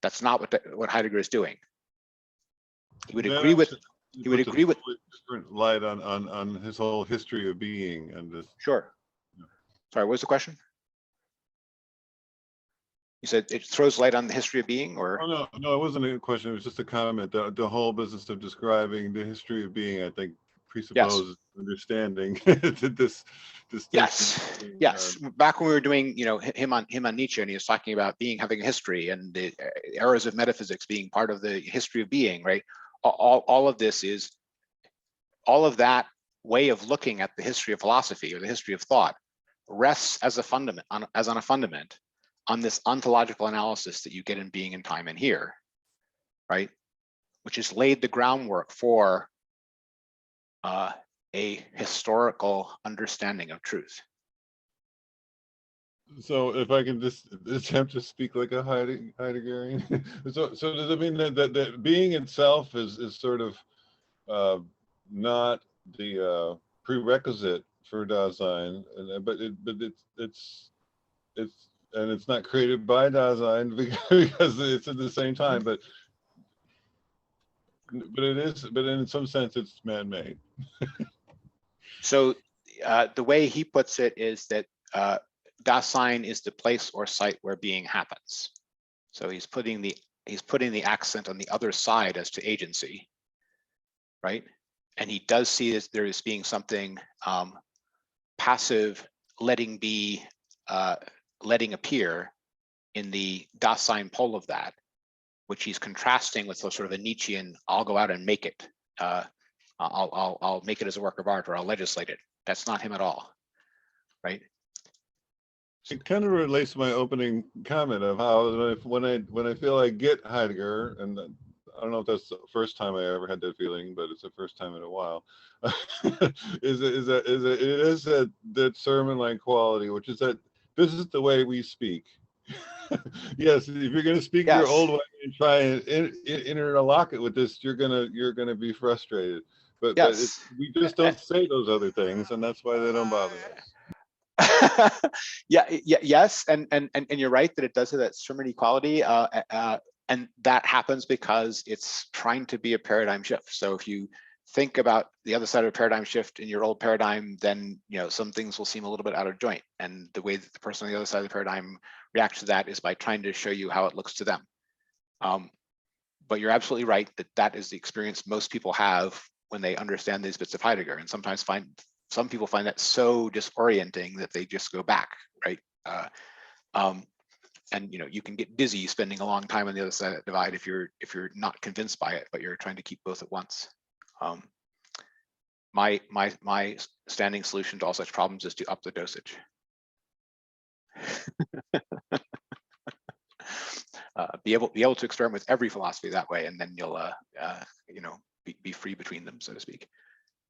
That's not what Heidegger is doing. He would agree with. He would agree with different light on his whole history of being and this. Sure. Sorry, what was the question? You said it throws light on the history of being, or? Oh, no, it wasn't a question. It was just a comment. The whole business of describing the history of being, I think, presupposes understanding this. Yes. Back when we were doing, him on Nietzsche, and he was talking about being having a history, and the errors of metaphysics being part of the history of being, right? All of this is, all of that way of looking at the history of philosophy or the history of thought rests as a fundament, on a fundament on this ontological analysis that you get in Being and Time and Here, right? Which has laid the groundwork for a historical understanding of truth. So if I can just attempt to speak like a Heideggerian, so does it mean that being itself is sort of not the prerequisite for Dasein, but it's not created by Dasein because it's at the same time, but it is, but in some sense it's man-made. So the way he puts it is that Dasein is the place or site where being happens. So he's putting the accent on the other side as to agency, right? And he does see that there is being something passive, letting be, letting appear in the Dasein pole of that, which he's contrasting with sort of a Nietzschean, I'll go out and make it. I'll make it as a work of art, or I'll legislate it. That's not him at all, right? It kind of relates to my opening comment of how when I feel I get Heidegger, and I don't know if that's the first time I ever had that feeling, but it's the first time in a while. It is that sermon-like quality, which is that this is the way we speak. Yes, if you're going to speak your old way and try and interlock it with this, you're gonna be frustrated. But we just don't say those other things, and that's why they don't bother us. Yes, and you're right that it does have that Sermon equality, and that happens because it's trying to be a paradigm shift. So if you think about the other side of a paradigm shift in your old paradigm, then some things will seem a little bit out of joint, and the way that the person on the other side of the paradigm reacts to that is by trying to show you how it looks to them. But you're absolutely right that that is the experience most people have when they understand these bits of Heidegger, and sometimes some people find that so disorienting that they just go back, right? And you can get dizzy spending a long time on the other side of that divide if you're not convinced by it, but you're trying to keep both at once. My standing solution to all such problems is to up the dosage. Be able to experiment with every philosophy that way, and then you'll be free between them, so to speak.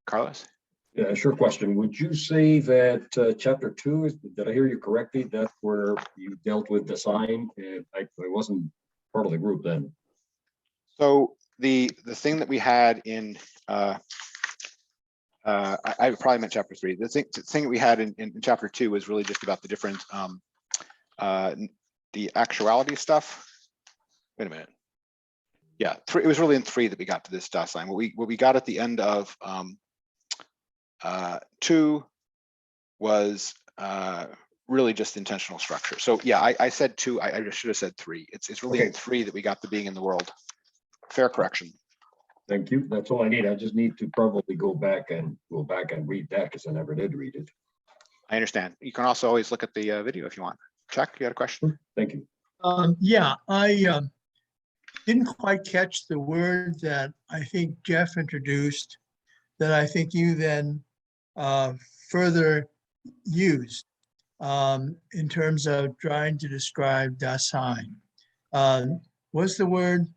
Carlos? Yeah, sure question. Would you say that chapter 2 is, did I hear you correctly? That's where you dealt with design? I wasn't part of the group then. So the thing that we had in I probably meant chapter 3. The thing that we had in chapter 2 was really just about the different the actuality stuff. Wait a minute. Yeah, 3. It was really in 3 that we got to this Dasein. What we got at the end of 2 was really just intentional structure. So yeah, I said 2. I just should have said 3. It's really in 3 that we got the being in the world. Fair correction. Thank you. That's all I need. I just need to probably go back and read that because I never did read it. I understand. You can also always look at the video if you want. Chuck, you had a question? Thank you. Yeah, I didn't quite catch the word that I think Jeff introduced, that I think you then further used in terms of trying to describe Dasein. Was the word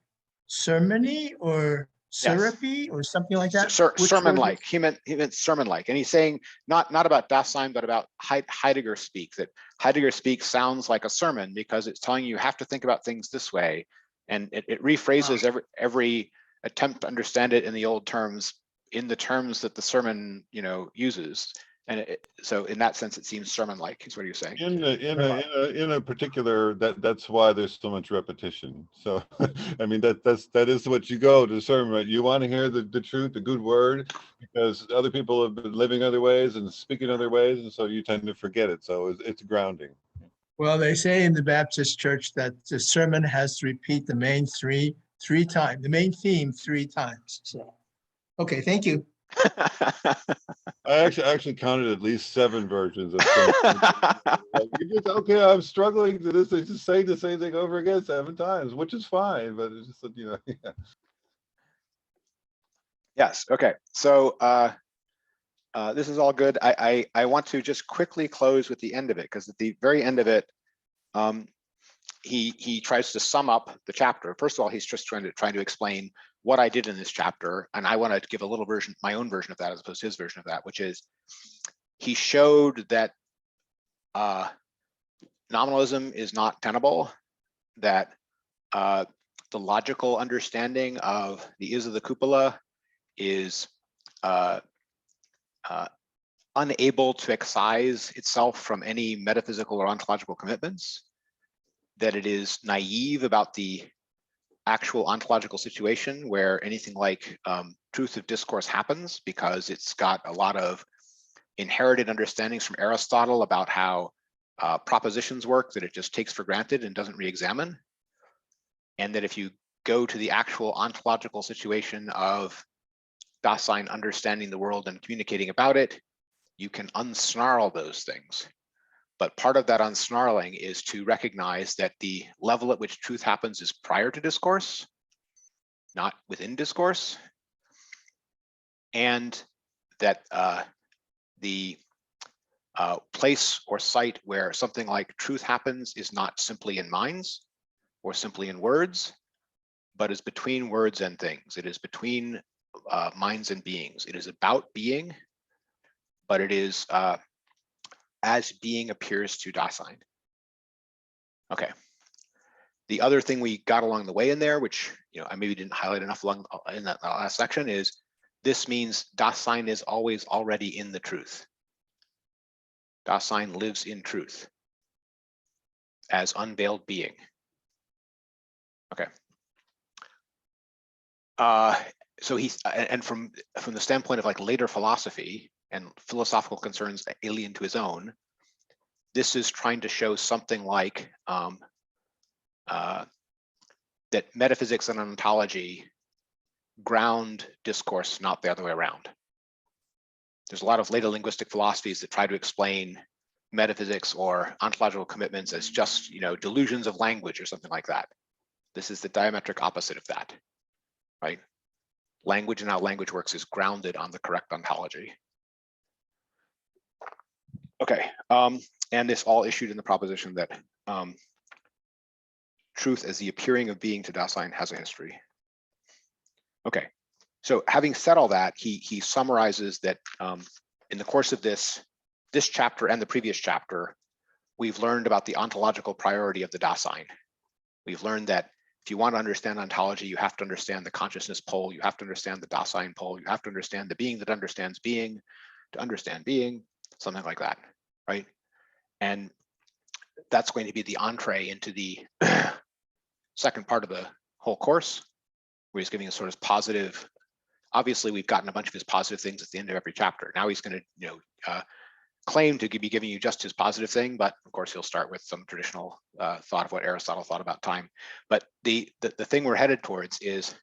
sermony or syrupy or something like that? Sermon-like. He meant sermon-like, and he's saying not about Dasein, but about Heidegger speak. That Heidegger speak sounds like a sermon because it's telling you have to think about things this way, and it rephrases every attempt to understand it in the old terms in the terms that the sermon uses. And so in that sense, it seems sermon-like, is what you're saying. In a particular, that's why there's so much repetition. So I mean that is what you go to sermon. You want to hear the truth, the good word, because other people have been living other ways and speaking other ways, and so you tend to forget it. So it's grounding. Well, they say in the Baptist church that the sermon has to repeat the main three times, the main theme 3 times. So, okay, thank you. I actually counted at least 7 versions of okay, I'm struggling to this. They just say the same thing over again 7 times, which is fine, but it's just yeah. Yes. Okay. So this is all good. I want to just quickly close with the end of it, because at the very end of it, he tries to sum up the chapter. First of all, he's just trying to explain what I did in this chapter, and I want to give a little version, my own version of that, as opposed to his version of that, which is he showed that nominalism is not tenable, that the logical understanding of the is of the cupola is unable to excise itself from any metaphysical or ontological commitments, that it is naive about the actual ontological situation where anything like truth of discourse happens, because it's got a lot of inherited understandings from Aristotle about how propositions work that it just takes for granted and doesn't re-examine. And that if you go to the actual ontological situation of Dasein understanding the world and communicating about it, you can unsnarl those things. But part of that unsnarling is to recognize that the level at which truth happens is prior to discourse, not within discourse, and that the place or site where something like truth happens is not simply in minds or simply in words, but is between words and things. It is between minds and beings. It is about being, but it is as being appears to Dasein. Okay. The other thing we got along the way in there, which I maybe didn't highlight enough in that last section, is this means Dasein is always already in the truth. Dasein lives in truth as unveiled being. Okay. So he's, and from the standpoint of like later philosophy and philosophical concerns alien to his own, this is trying to show something like that metaphysics and ontology ground discourse, not the other way around. There's a lot of later linguistic philosophies that try to explain metaphysics or ontological commitments as just, delusions of language or something like that. This is the diametric opposite of that, right? Language and how language works is grounded on the correct ontology. Okay, and this all issued in the proposition that truth as the appearing of being to Dasein has a history. Okay, so having said all that, he summarizes that in the course of this chapter and the previous chapter, we've learned about the ontological priority of the Dasein. We've learned that if you want to understand ontology, you have to understand the consciousness pole, you have to understand the Dasein pole, you have to understand the being that understands being to understand being, something like that, right? And that's going to be the entree into the second part of the whole course, where he's giving us sort of positive. Obviously, we've gotten a bunch of his positive things at the end of every chapter. Now he's going to, claim to be giving you just his positive thing, but of course he'll start with some traditional thought of what Aristotle thought about time. But the thing we're headed towards is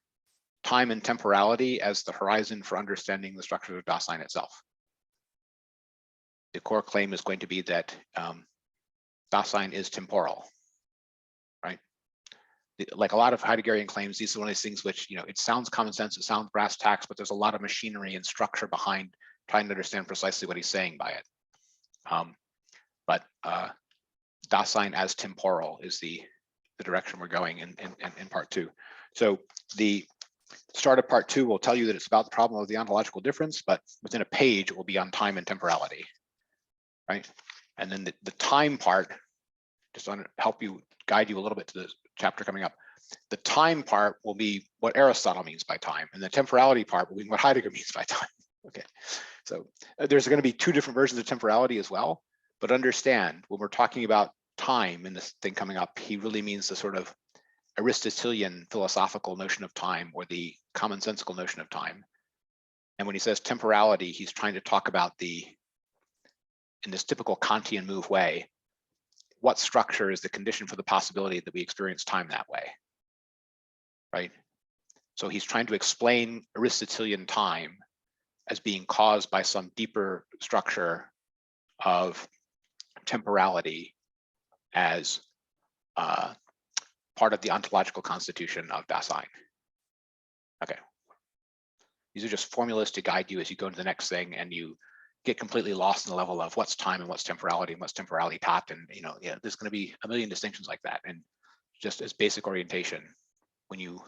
time and temporality as the horizon for understanding the structure of Dasein itself. The core claim is going to be that Dasein is temporal, right? Like a lot of Heideggerian claims, these are one of these things which, it sounds common sense, it sounds brass tacks, but there's a lot of machinery and structure behind trying to understand precisely what he's saying by it. But Dasein as temporal is the direction we're going in part two. So the start of part two will tell you that it's about the problem of the ontological difference, but within a page it will be on time and temporality, right? And then the time part, just to help you, guide you a little bit to the chapter coming up. The time part will be what Aristotle means by time, and the temporality part will be what Heidegger means by time. Okay, so there's going to be two different versions of temporality as well, but understand when we're talking about time in this thing coming up, he really means the sort of Aristotelian philosophical notion of time, or the commonsensical notion of time. And when he says temporality, he's trying to talk about in this typical Kantian move way, what structure is the condition for the possibility that we experience time that way, right? So he's trying to explain Aristotelian time as being caused by some deeper structure of temporality as part of the ontological constitution of Dasein. Okay. These are just formulas to guide you as you go to the next thing and you get completely lost in the level of what's time and what's temporality and what's temporality pat. And, there's going to be a million distinctions like that. And just as basic orientation, when you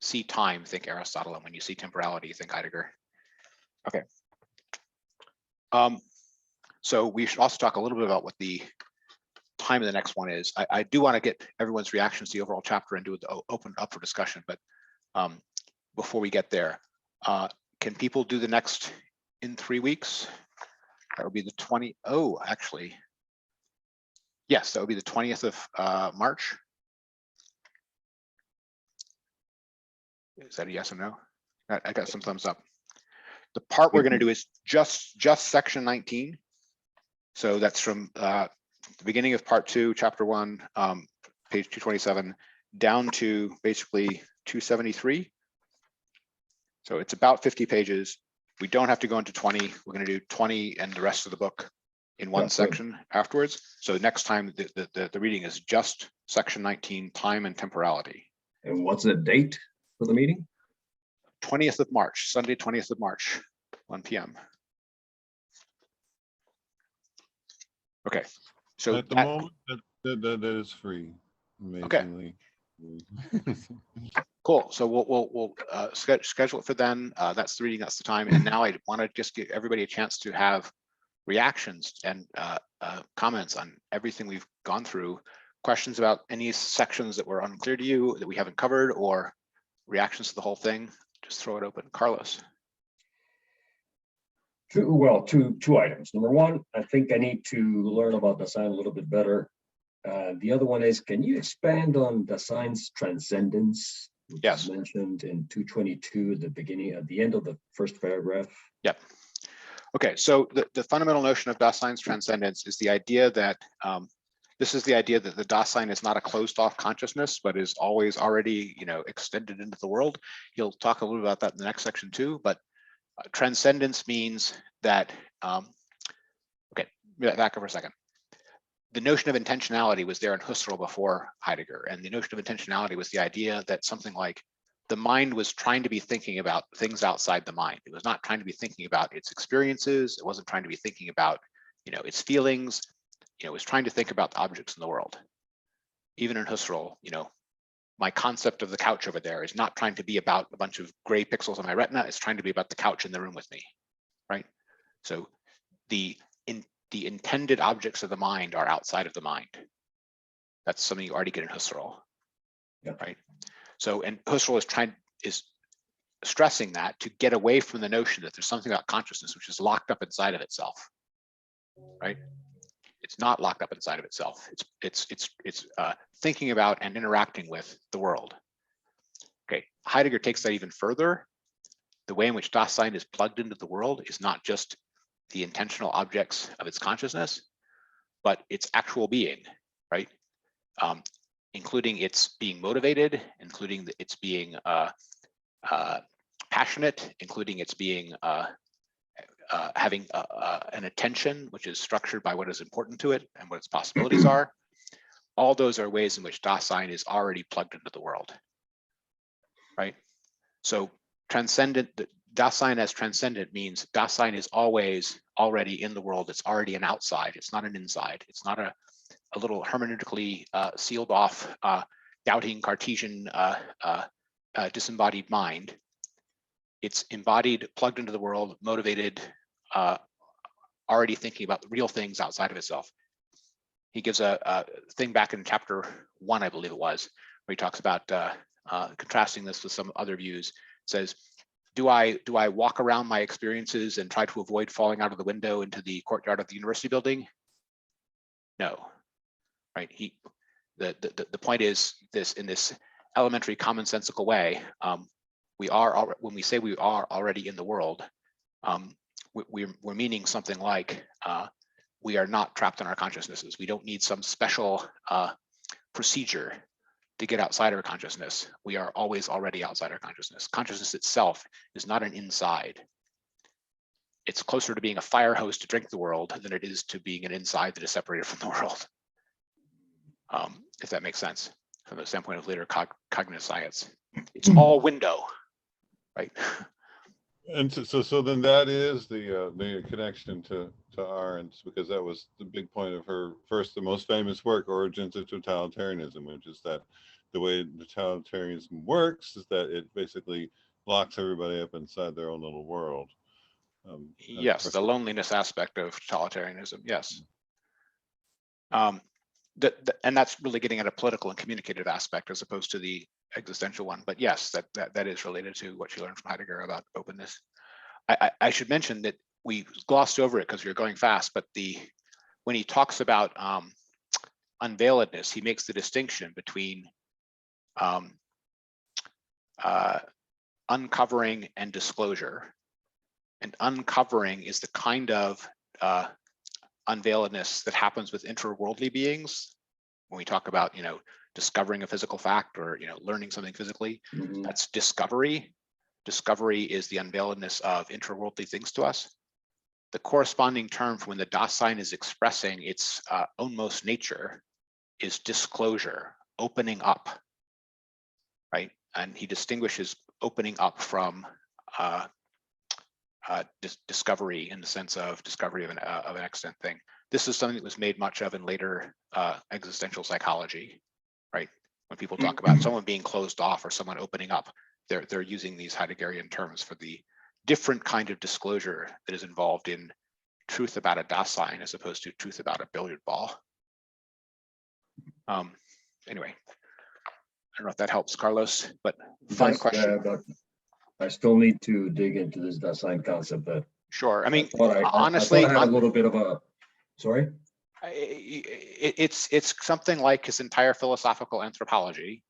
see time, think Aristotle, and when you see temporality, think Heidegger. Okay. So we should also talk a little bit about what the time of the next one is. I do want to get everyone's reactions to the overall chapter and do it open up for discussion, but before we get there, can people do the next in 3 weeks? That would be the 20. Oh, actually, yes, that would be the 20th of March. Is that a yes or no? I got some thumbs up. The part we're going to do is just section 19. So that's from the beginning of part 2, chapter 1, page 227, down to basically 273. So it's about 50 pages. We don't have to go into 20. We're going to do 20 and the rest of the book in one section afterwards. So next time the reading is just section 19, time and temporality. And what's the date for the meeting? 20th of March, Sunday, 20th of March, 1 p.m. Okay, so at the moment that is free. Amazingly. Okay. Cool. So we'll schedule it for then. That's the reading. That's the time. And now I want to just give everybody a chance to have reactions and comments on everything we've gone through. Questions about any sections that were unclear to you that we haven't covered, or reactions to the whole thing. Just throw it open. Carlos. Two items. Number one, I think I need to learn about Dasein a little bit better. The other one is, can you expand on Dasein's transcendence, which Yes. is mentioned in 222 at the end of the first paragraph? Yep. Okay, so the fundamental notion of Dasein's transcendence is the idea that this is the idea that the Dasein is not a closed-off consciousness, but is always already, extended into the world. He'll talk a little about that in the next section too. But transcendence means that. Okay, back up for a second. The notion of intentionality was there in Husserl before Heidegger, and the notion of intentionality was the idea that something like the mind was trying to be thinking about things outside the mind. It was not trying to be thinking about its experiences. It wasn't trying to be thinking about, its feelings. It was trying to think about the objects in the world. Even in Husserl, my concept of the couch over there is not trying to be about a bunch of gray pixels on my retina. It's trying to be about the couch in the room with me, right? So the intended objects of the mind are outside of the mind. That's something you already get in Husserl, right? So, and Husserl is stressing that to get away from the notion that there's something about consciousness which is locked up inside of itself, right? It's not locked up inside of itself. It's thinking about and interacting with the world. Okay, Heidegger takes that even further. The way in which Dasein is plugged into the world is not just the intentional objects of its consciousness, but its actual being, right? Including its being motivated, including its being passionate, including its being having an attention which is structured by what is important to it and what its possibilities are. All those are ways in which Dasein is already plugged into the world, right? So Dasein as transcendent means Dasein is always already in the world. It's already an outside. It's not an inside. It's not a little hermeneutically sealed off, doubting Cartesian disembodied mind. It's embodied, plugged into the world, motivated, already thinking about the real things outside of itself. He gives a thing back in chapter 1, I believe it was, where he talks about contrasting this with some other views. It says, do I walk around my experiences and try to avoid falling out of the window into the courtyard of the university building? No, right? The point is this, in this elementary commonsensical way, when we say we are already in the world, we're meaning something like we are not trapped in our consciousnesses. We don't need some special procedure to get outside our consciousness. We are always already outside our consciousness. Consciousness itself is not an inside. It's closer to being a fire hose to drink the world than it is to being an inside that is separated from the world. If that makes sense from the standpoint of later cognitive science. It's all window, right? And so then that is the connection to Arendt's, because that was the big point of her the most famous work, Origins of Totalitarianism, which is that the way totalitarianism works is that it basically locks everybody up inside their own little world. Yes, the loneliness aspect of totalitarianism, yes. And that's really getting at a political and communicative aspect as opposed to the existential one. But yes, that is related to what you learned from Heidegger about openness. I should mention that we glossed over it because we were going fast, but when he talks about unveiledness, he makes the distinction between uncovering and disclosure. And uncovering is the kind of unveiledness that happens with interworldly beings. When we talk about, discovering a physical fact or, learning something physically, that's discovery. Discovery is the unveiledness of interworldly things to us. The corresponding term for when the Dasein is expressing its ownmost nature is disclosure, opening up, right? And he distinguishes opening up from discovery in the sense of discovery of an extant thing. This is something that was made much of in later existential psychology, right? When people talk about someone being closed off or someone opening up, they're using these Heideggerian terms for the different kind of disclosure that is involved in truth about a Dasein as opposed to truth about a billiard ball. Anyway, I don't know if that helps, Carlos, but fun question. But I still need to dig into this Dasein concept that Sure. I mean, I honestly, thought I had a little bit of a, sorry? it's something like his entire philosophical anthropology.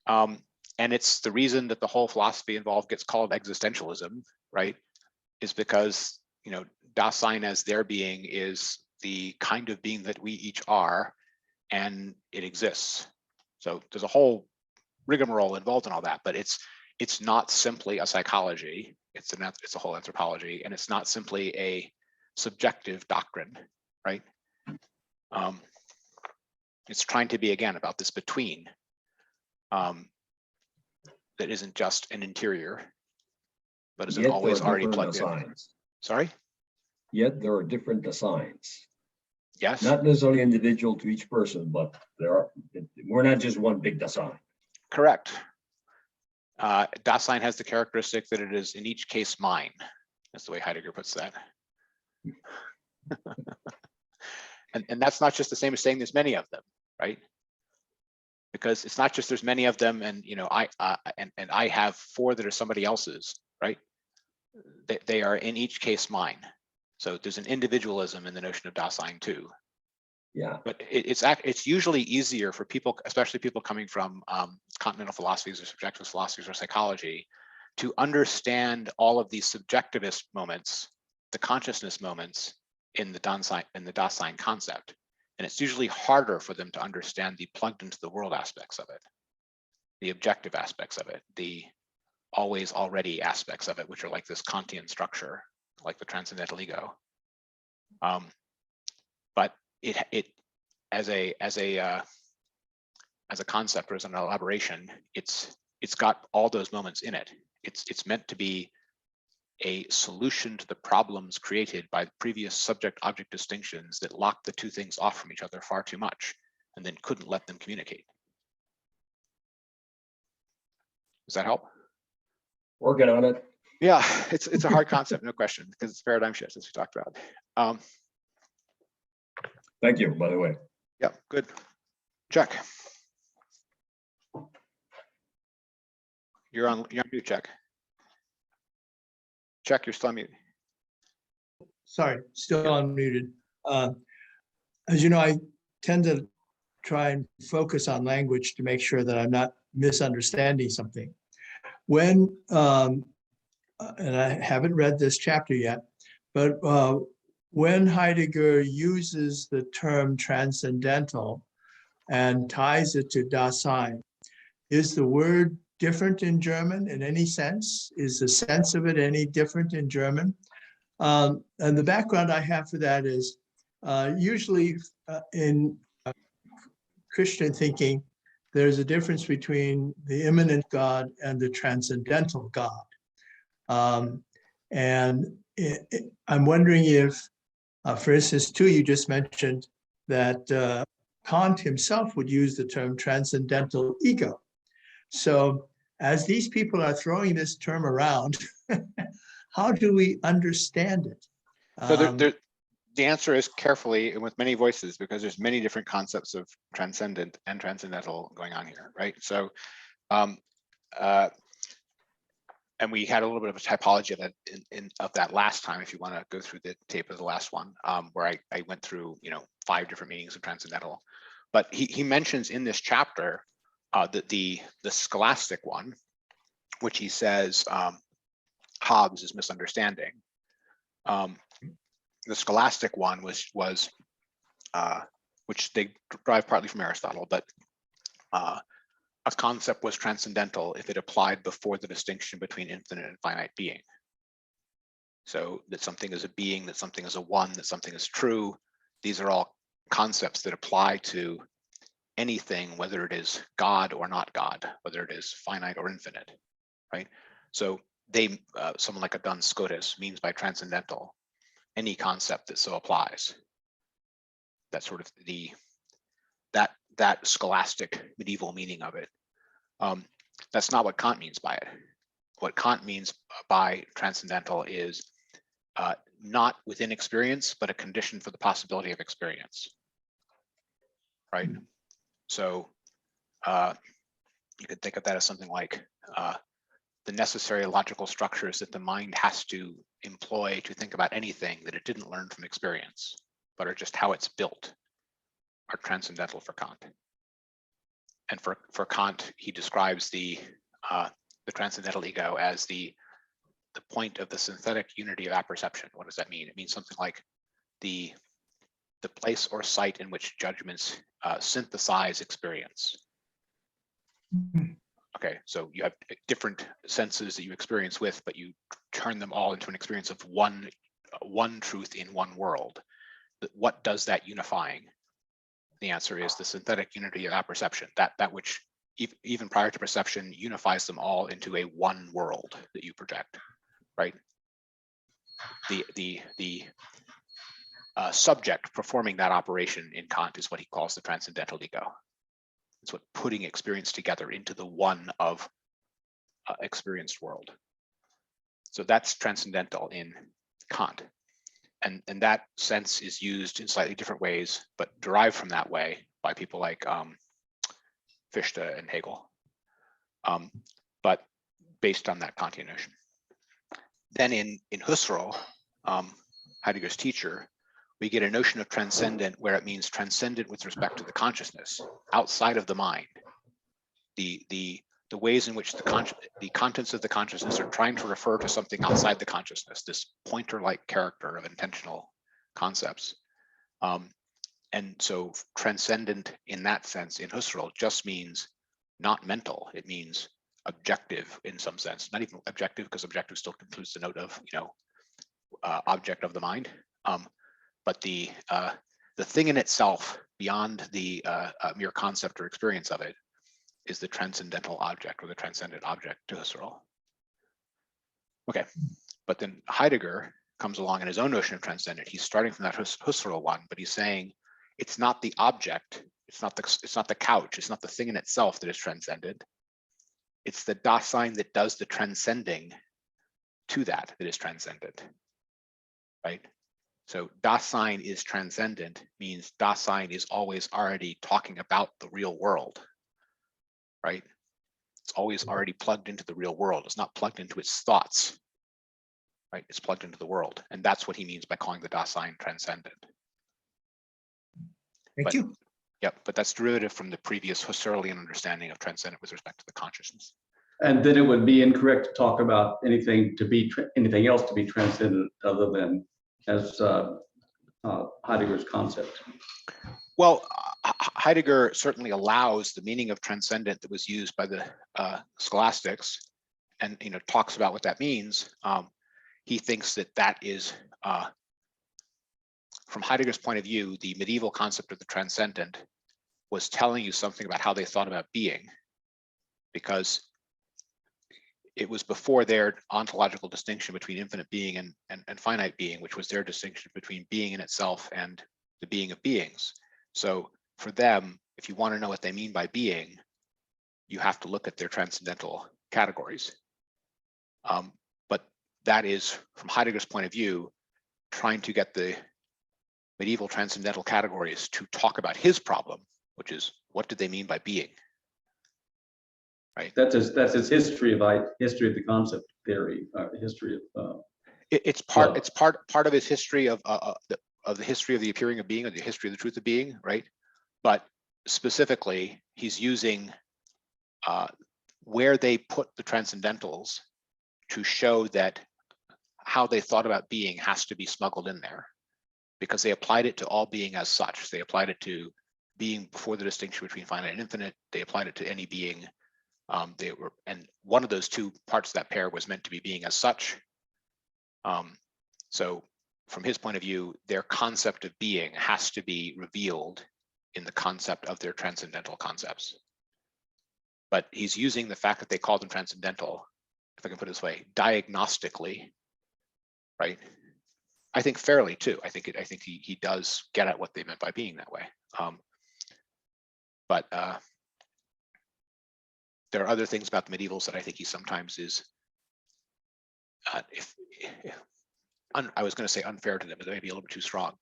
And it's the reason that the whole philosophy involved gets called existentialism, right? Is because, you know, Dasein as their being is the kind of being that we each are, and it exists. So there's a whole rigmarole involved in all that, but it's not simply a psychology. It's a whole anthropology, and it's not simply a subjective doctrine, right? It's trying to be, again, about this between that isn't just an interior, but isn't Yet always there are already different plugged in. designs. Sorry? Yet there are different designs. Yes. Not necessarily individual to each person, but we're not just one big design. Correct. Dasein has the characteristic that it is in each case mine. That's the way Heidegger puts that. and that's not just the same as saying there's many of them, right? Because it's not just there's many of them, and you know, I have 4 that are somebody else's, right? They are in each case mine. So there's an individualism in the notion of Dasein too. Yeah. But it's usually easier for people, especially people coming from continental philosophies or subjective philosophies or psychology, to understand all of these subjectivist moments, the consciousness moments in the Dasein concept. And it's usually harder for them to understand the plugged into the world aspects of it, the objective aspects of it, the always already aspects of it, which are like this Kantian structure, like the transcendental ego. But it as a concept or as an elaboration, it's got all those moments in it. It's meant to be a solution to the problems created by previous subject-object distinctions that locked the 2 things off from each other far too much and then couldn't let them communicate. Does that help? Working on it. Yeah, it's a hard concept, no question, because it's paradigm shifts, as we talked about. Thank you, by the way. Yeah, good. Check. You're on mute, check. Check, you're still on mute. Sorry, still unmuted. As you know, I tend to try and focus on language to make sure that I'm not misunderstanding something. When, and I haven't read this chapter yet, but when Heidegger uses the term transcendental and ties it to Dasein, is the word different in German in any sense? Is the sense of it any different in German? And the background I have for that is usually in Christian thinking, there's a difference between the immanent God and the transcendental God. I'm wondering if, for instance, too, you just mentioned that Kant himself would use the term transcendental ego. So as these people are throwing this term around, how do we understand it? So the answer is carefully and with many voices, because there's many different concepts of transcendent and transcendental going on here, right? So, and we had a little bit of a typology of that of that last time. If you want to go through the tape of the last one, where I went through 5 different meanings of transcendental, but he mentions in this chapter that the scholastic one, which he says Hobbes is misunderstanding. The scholastic one was which they derive partly from Aristotle, but a concept was transcendental if it applied before the distinction between infinite and finite being. So that something is a being, that something is a one, that something is true. These are all concepts that apply to anything, whether it is God or not God, whether it is finite or infinite, right? So they, someone like a Duns Scotus means by transcendental any concept that so applies. That's sort of that scholastic medieval meaning of it. That's not what Kant means by it. What Kant means by transcendental is not within experience, but a condition for the possibility of experience, right? So you could think of that as something like the necessary logical structures that the mind has to employ to think about anything that it didn't learn from experience, but are just how it's built, are transcendental for Kant. And for Kant, he describes the transcendental ego as the point of the synthetic unity of apperception. What does that mean? It means something like the place or site in which judgments synthesize experience. Okay, so you have different senses that you experience with, but you turn them all into an experience of one truth in one world. What does that unifying? The answer is the synthetic unity of apperception, that which even prior to perception unifies them all into a one world that you project, right? The subject performing that operation in Kant is what he calls the transcendental ego. It's what putting experience together into the one of experienced world. So that's transcendental in Kant. And that sense is used in slightly different ways, but derived from that way by people like Fichte and Hegel, but based on that Kantian notion. Then in Husserl, Heidegger's teacher, we get a notion of transcendent where it means transcendent with respect to the consciousness, outside of the mind. The ways in which the contents of the consciousness are trying to refer to something outside the consciousness, this pointer-like character of intentional concepts. And so transcendent in that sense in Husserl just means not mental. It means objective in some sense, not even objective, because objective still includes the note of, object of the mind. But the thing in itself beyond the mere concept or experience of it is the transcendental object, or the transcendent object to Husserl. Okay, but then Heidegger comes along in his own notion of transcendent. He's starting from that Husserl one, but he's saying it's not the object, it's not the couch, it's not the thing in itself that is transcended. It's the Dasein that does the transcending to that is transcendent, right? So Dasein is transcendent means Dasein is always already talking about the real world, right? It's always already plugged into the real world. It's not plugged into its thoughts, right? It's plugged into the world. And that's what he means by calling the Dasein transcendent. Thank you. Yep, but that's derivative from the previous Husserlian understanding of transcendent with respect to the consciousness. And then it would be incorrect to talk about anything else to be transcendent other than as Heidegger's concept. Well, Heidegger certainly allows the meaning of transcendent that was used by the scholastics, and talks about what that means. He thinks that is, from Heidegger's point of view, the medieval concept of the transcendent was telling you something about how they thought about being, because it was before their ontological distinction between infinite being and finite being, which was their distinction between being in itself and the being of beings. So for them, if you want to know what they mean by being, you have to look at their transcendental categories. But that is, from Heidegger's point of view, trying to get the medieval transcendental categories to talk about his problem, which is, what did they mean by being? Right. That's his history of the concept theory, history of. It's part of his history of the history of the appearing of being, or the history of the truth of being, right? But specifically, he's using where they put the transcendentals to show that how they thought about being has to be smuggled in there, because they applied it to all being as such. They applied it to being before the distinction between finite and infinite. They applied it to any being. And one of those two parts of that pair was meant to be being as such. So from his point of view, their concept of being has to be revealed in the concept of their transcendental concepts. But he's using the fact that they call them transcendental, if I can put it this way, diagnostically, right? I think fairly too. I think he does get at what they meant by being that way. But there are other things about the medievals that I think he sometimes is, I was going to say unfair to them, but that may be a little bit too strong.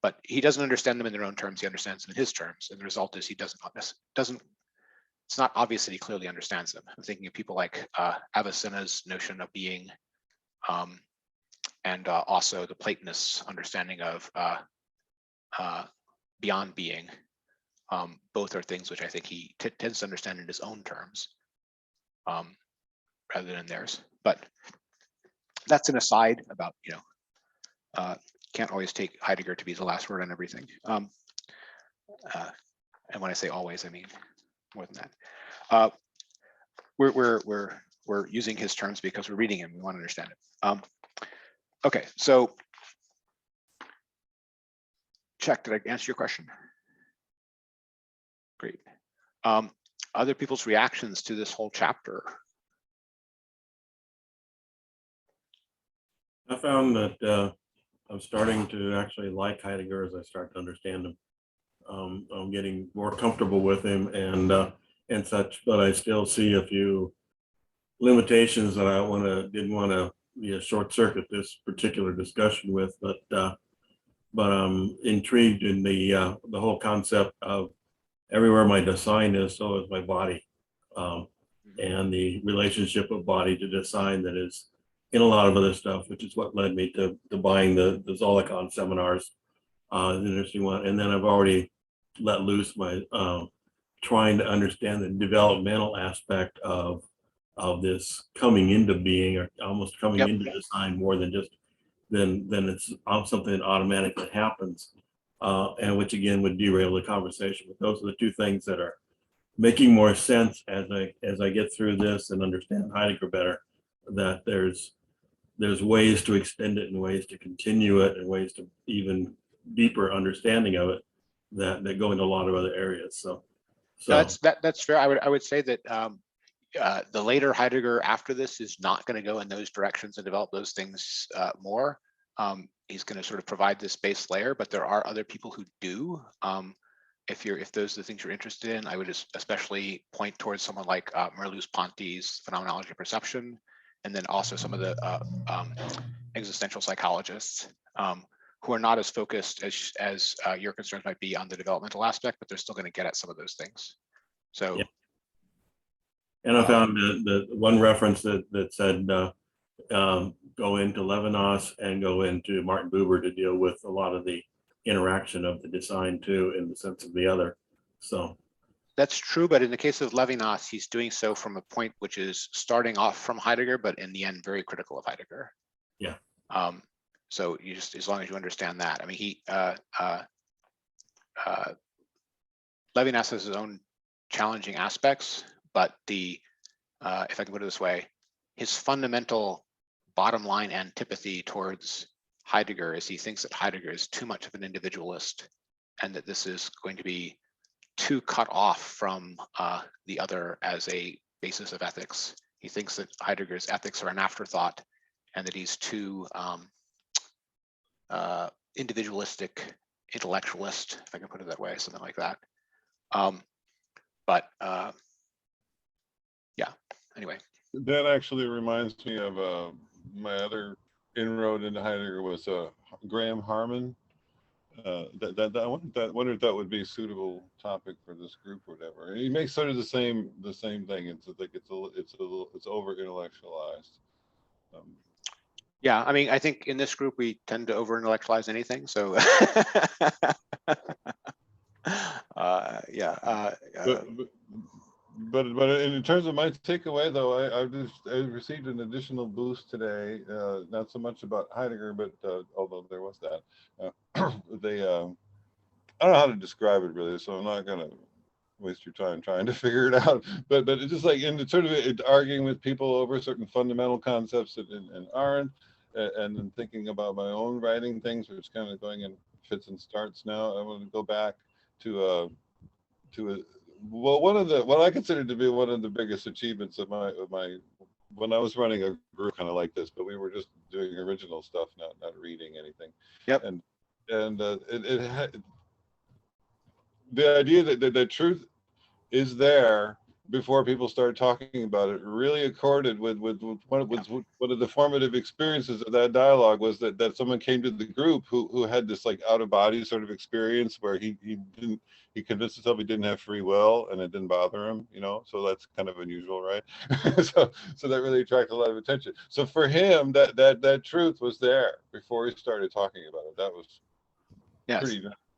But he doesn't understand them in their own terms. He understands them in his terms, and the result is he doesn't it's not obvious that he clearly understands them. I'm thinking of people like Avicenna's notion of being, and also the Platonists' understanding of beyond being. Both are things which I think he tends to understand in his own terms, rather than theirs. But that's an aside about, can't always take Heidegger to be the last word on everything. And when I say always, I mean more than that. We're using his terms because we're reading him. We want to understand it. Okay, so check. Did I answer your question? Great. Other people's reactions to this whole chapter? I found that I'm starting to actually like Heidegger as I start to understand him. I'm getting more comfortable with him and such, but I still see a few limitations that I didn't want to short circuit this particular discussion with. But I'm intrigued in the whole concept of everywhere my design is, so is my body, and the relationship of body to design that is in a lot of other stuff, which is what led me to buying the Zolikon seminars. An interesting one. And then I've already let loose my trying to understand the developmental aspect of this coming into being, or almost coming into design, more than just then it's something that automatically happens, and which again would derail the conversation. But those are the two things that are making more sense as I get through this and understand Heidegger better, that there's ways to extend it and ways to continue it and ways to even deeper understanding of it that go into a lot of other areas. So that's fair. I would say that the later Heidegger after this is not going to go in those directions and develop those things more. He's going to sort of provide this base layer, but there are other people who do. If those are the things you're interested in, I would especially point towards someone like Merleau-Ponty's Phenomenology of Perception, and then also some of the existential psychologists who are not as focused as your concerns might be on the developmental aspect, but they're still going to get at some of those things. So, yeah. And I found the one reference that said go into Levinas and go into Martin Buber to deal with a lot of the interaction of the design too, in the sense of the other. So that's true, but in the case of Levinas, he's doing so from a point which is starting off from Heidegger, but in the end, very critical of Heidegger. Yeah. So you just, as long as you understand that, I mean, Levinas has his own challenging aspects, but if I can put it this way, his fundamental bottom line antipathy towards Heidegger is he thinks that Heidegger is too much of an individualist, and that this is going to be too cut off from the other as a basis of ethics. He thinks that Heidegger's ethics are an afterthought, and that he's too individualistic, intellectualist, if I can put it that way, something like that. Yeah, anyway. That actually reminds me of my other inroad into Heidegger was Graham Harman. I wonder if that would be a suitable topic for this group or whatever. He makes sort of the same thing. It's like it's over intellectualized. Yeah, I mean, I think in this group we tend to over intellectualize anything. So yeah. But in terms of my takeaway, though, I received an additional boost today. Not so much about Heidegger, but although there was that, I don't know how to describe it really, so I'm not going to waste your time trying to figure it out. But it's just like in sort of arguing with people over certain fundamental concepts and Arendt, and then thinking about my own writing things, which is kind of going in fits and starts now. I want to go back to what I consider to be one of the biggest achievements of my when I was running a group kind of like this, but we were just doing original stuff, not reading anything. Yep. And the idea that the truth is there, before people started talking about it, really accorded with one of the formative experiences of that dialogue was that someone came to the group who had this like out of body sort of experience where he convinced himself he didn't have free will and it didn't bother him, you know. So that's kind of unusual, right? so that really attracted a lot of attention. So for him, that truth was there before he started talking about it. That was Yes.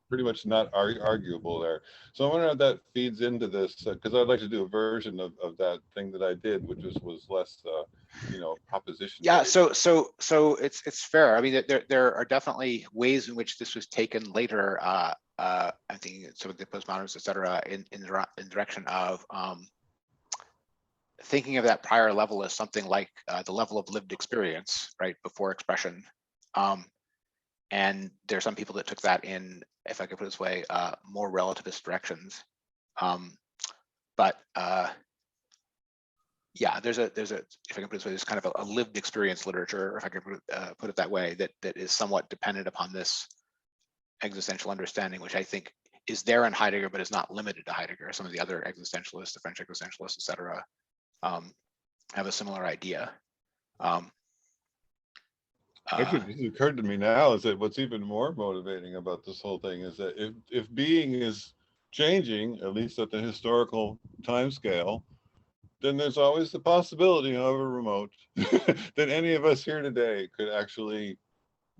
pretty much not arguable there. So I wonder how that feeds into this, because I'd like to do a version of that thing that I did, which was less, you know, proposition. Yeah. based. So it's fair. I mean, there are definitely ways in which this was taken later. I think some of the postmodernists, et cetera, in the direction of thinking of that prior level as something like the level of lived experience, right, before expression. And there are some people that took that in, if I could put it this way, more relativist directions. But yeah, there's a, if I can put it this way, there's kind of a lived experience literature, if I can put it that way, that is somewhat dependent upon this existential understanding, which I think is there in Heidegger, but is not limited to Heidegger. Some of the other existentialists, the French existentialists, et cetera, have a similar idea. Actually, it occurred to me now is that what's even more motivating about this whole thing is that if being is changing, at least at the historical time scale, then there's always the possibility, however remote, that any of us here today could actually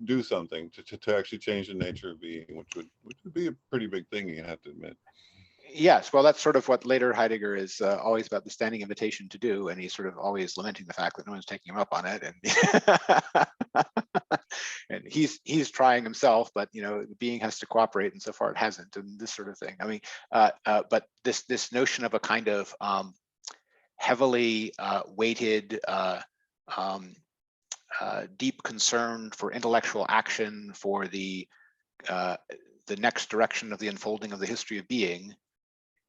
do something to actually change the nature of being, which would be a pretty big thing, you have to admit. Yes, well, that's sort of what later Heidegger is always about the standing invitation to do, and he's sort of always lamenting the fact that no one's taking him up on it, and and he's trying himself, but you know, the being has to cooperate, and so far it hasn't, and this sort of thing. I mean, but this notion of a kind of heavily weighted, deep concern for intellectual action, for the next direction of the unfolding of the history of being,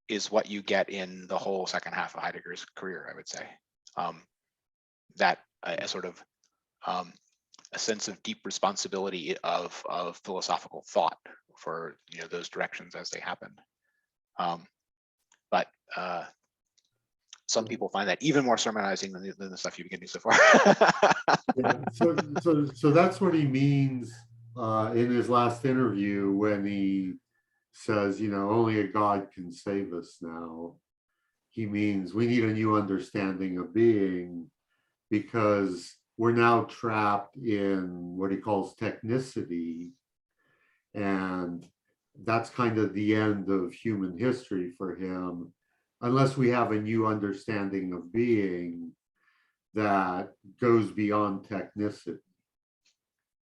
is what you get in the whole second half of Heidegger's career, I would say. That a sort of a sense of deep responsibility of philosophical thought for, you know, those directions as they happen. But some people find that even more sermonizing than the stuff you've been getting so far. Yeah, so that's what he means in his last interview when he says, you know, only a God can save us now. He means we need a new understanding of being because we're now trapped in what he calls technicity. And that's kind of the end of human history for him, unless we have a new understanding of being that goes beyond technicity.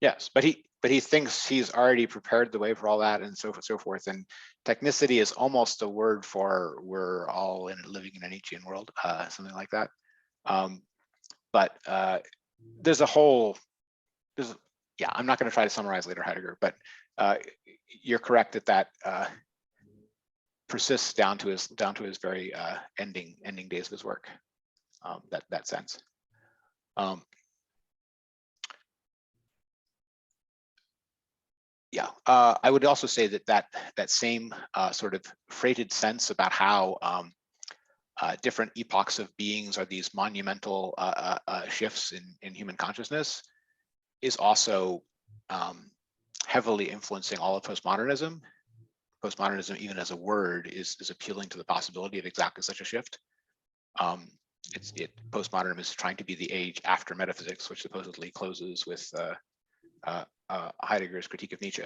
Yes, but he thinks he's already prepared the way for all that, and so forth. And technicity is almost a word for we're all living in a Nietzschean world, something like that. But there's a whole, yeah, I'm not going to try to summarize later Heidegger, but you're correct that persists down to his very ending days of his work. That sense. Yeah, I would also say that same sort of freighted sense about how different epochs of beings are these monumental shifts in human consciousness is also heavily influencing all of postmodernism. Postmodernism, even as a word, is appealing to the possibility of exactly such a shift. Postmodernism is trying to be the age after metaphysics, which supposedly closes with Heidegger's Critique of Nietzsche,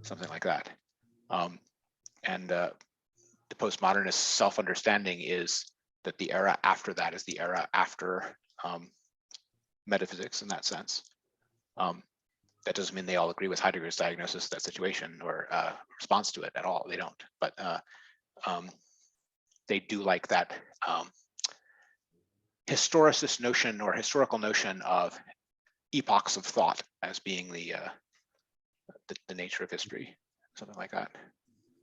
something like that. And the postmodernist self-understanding is that the era after that is the era after metaphysics in that sense. That doesn't mean they all agree with Heidegger's diagnosis of that situation or response to it at all. They don't, but they do like that historicist notion or historical notion of epochs of thought as being the nature of history, something like that.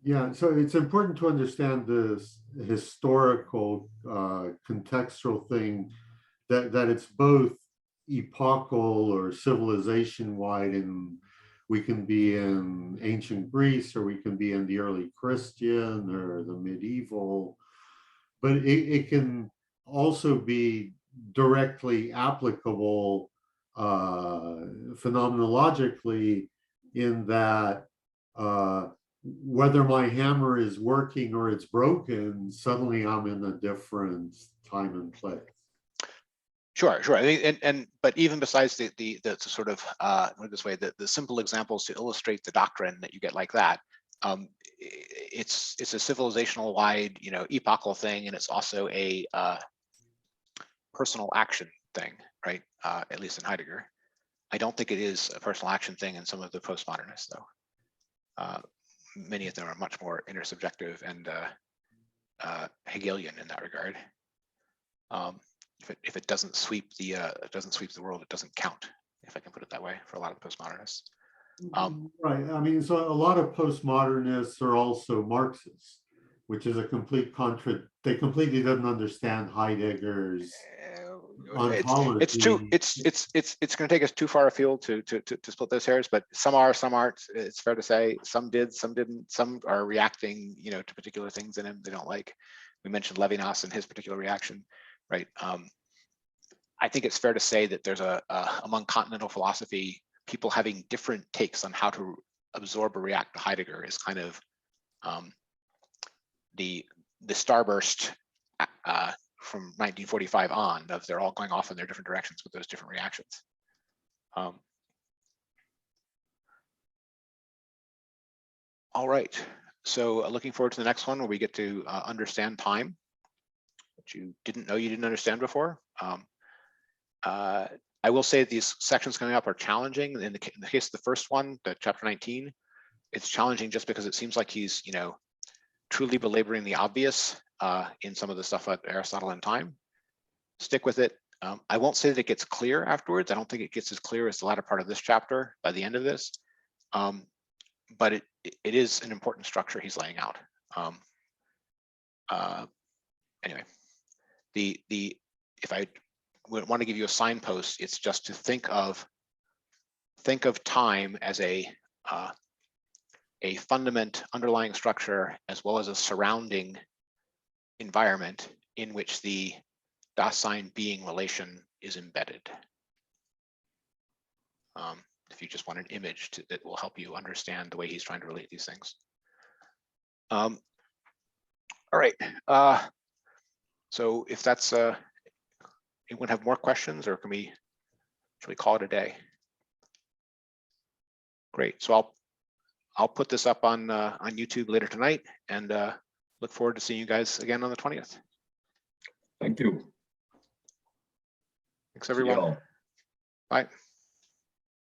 Yeah, so it's important to understand this historical contextual thing, that it's both epochal or civilization-wide, and we can be in ancient Greece or we can be in the early Christian or the medieval, but it can also be directly applicable phenomenologically, in that whether my hammer is working or it's broken, suddenly I'm in a different time and place. Sure, sure. I mean, but even besides the sort of put it this way, the simple examples to illustrate the doctrine that you get like that, it's a civilizational wide, epochal thing, and it's also a personal action thing, right? At least in Heidegger. I don't think it is a personal action thing in some of the postmodernists, though. Many of them are much more intersubjective and Hegelian in that regard. If it doesn't sweep the world, it doesn't count, if I can put it that way, for a lot of postmodernists. Right. I mean, so a lot of postmodernists are also Marxists, which is a complete they completely don't understand Heidegger's ontology. It's going to take us too far afield to split those hairs, but some are, some aren't. It's fair to say some did, some didn't. Some are reacting, to particular things in him they don't like. We mentioned Levinas and his particular reaction, right? I think it's fair to say that there's among continental philosophy, people having different takes on how to absorb or react to Heidegger is kind of the starburst from 1945 on, of they're all going off in their different directions with those different reactions. All right, so looking forward to the next one where we get to understand time, which you didn't know you didn't understand before. I will say these sections coming up are challenging. In the case of the first one, the chapter 19, it's challenging just because it seems like he's, truly belaboring the obvious in some of the stuff at Aristotle and time. Stick with it. I won't say that it gets clear afterwards. I don't think it gets as clear as the latter part of this chapter by the end of this, but it is an important structure he's laying out. Anyway, if I would want to give you a signpost, it's just to think of time as a fundament underlying structure, as well as a surrounding environment in which the Dasein being relation is embedded. If you just want an image that will help you understand the way he's trying to relate these things. All right. So if that's anyone have more questions, or should we call it a day? Great. So I'll put this up on YouTube later tonight, and look forward to seeing you guys again on the 20th. Thank you. Thanks, everyone. See y'all. Bye.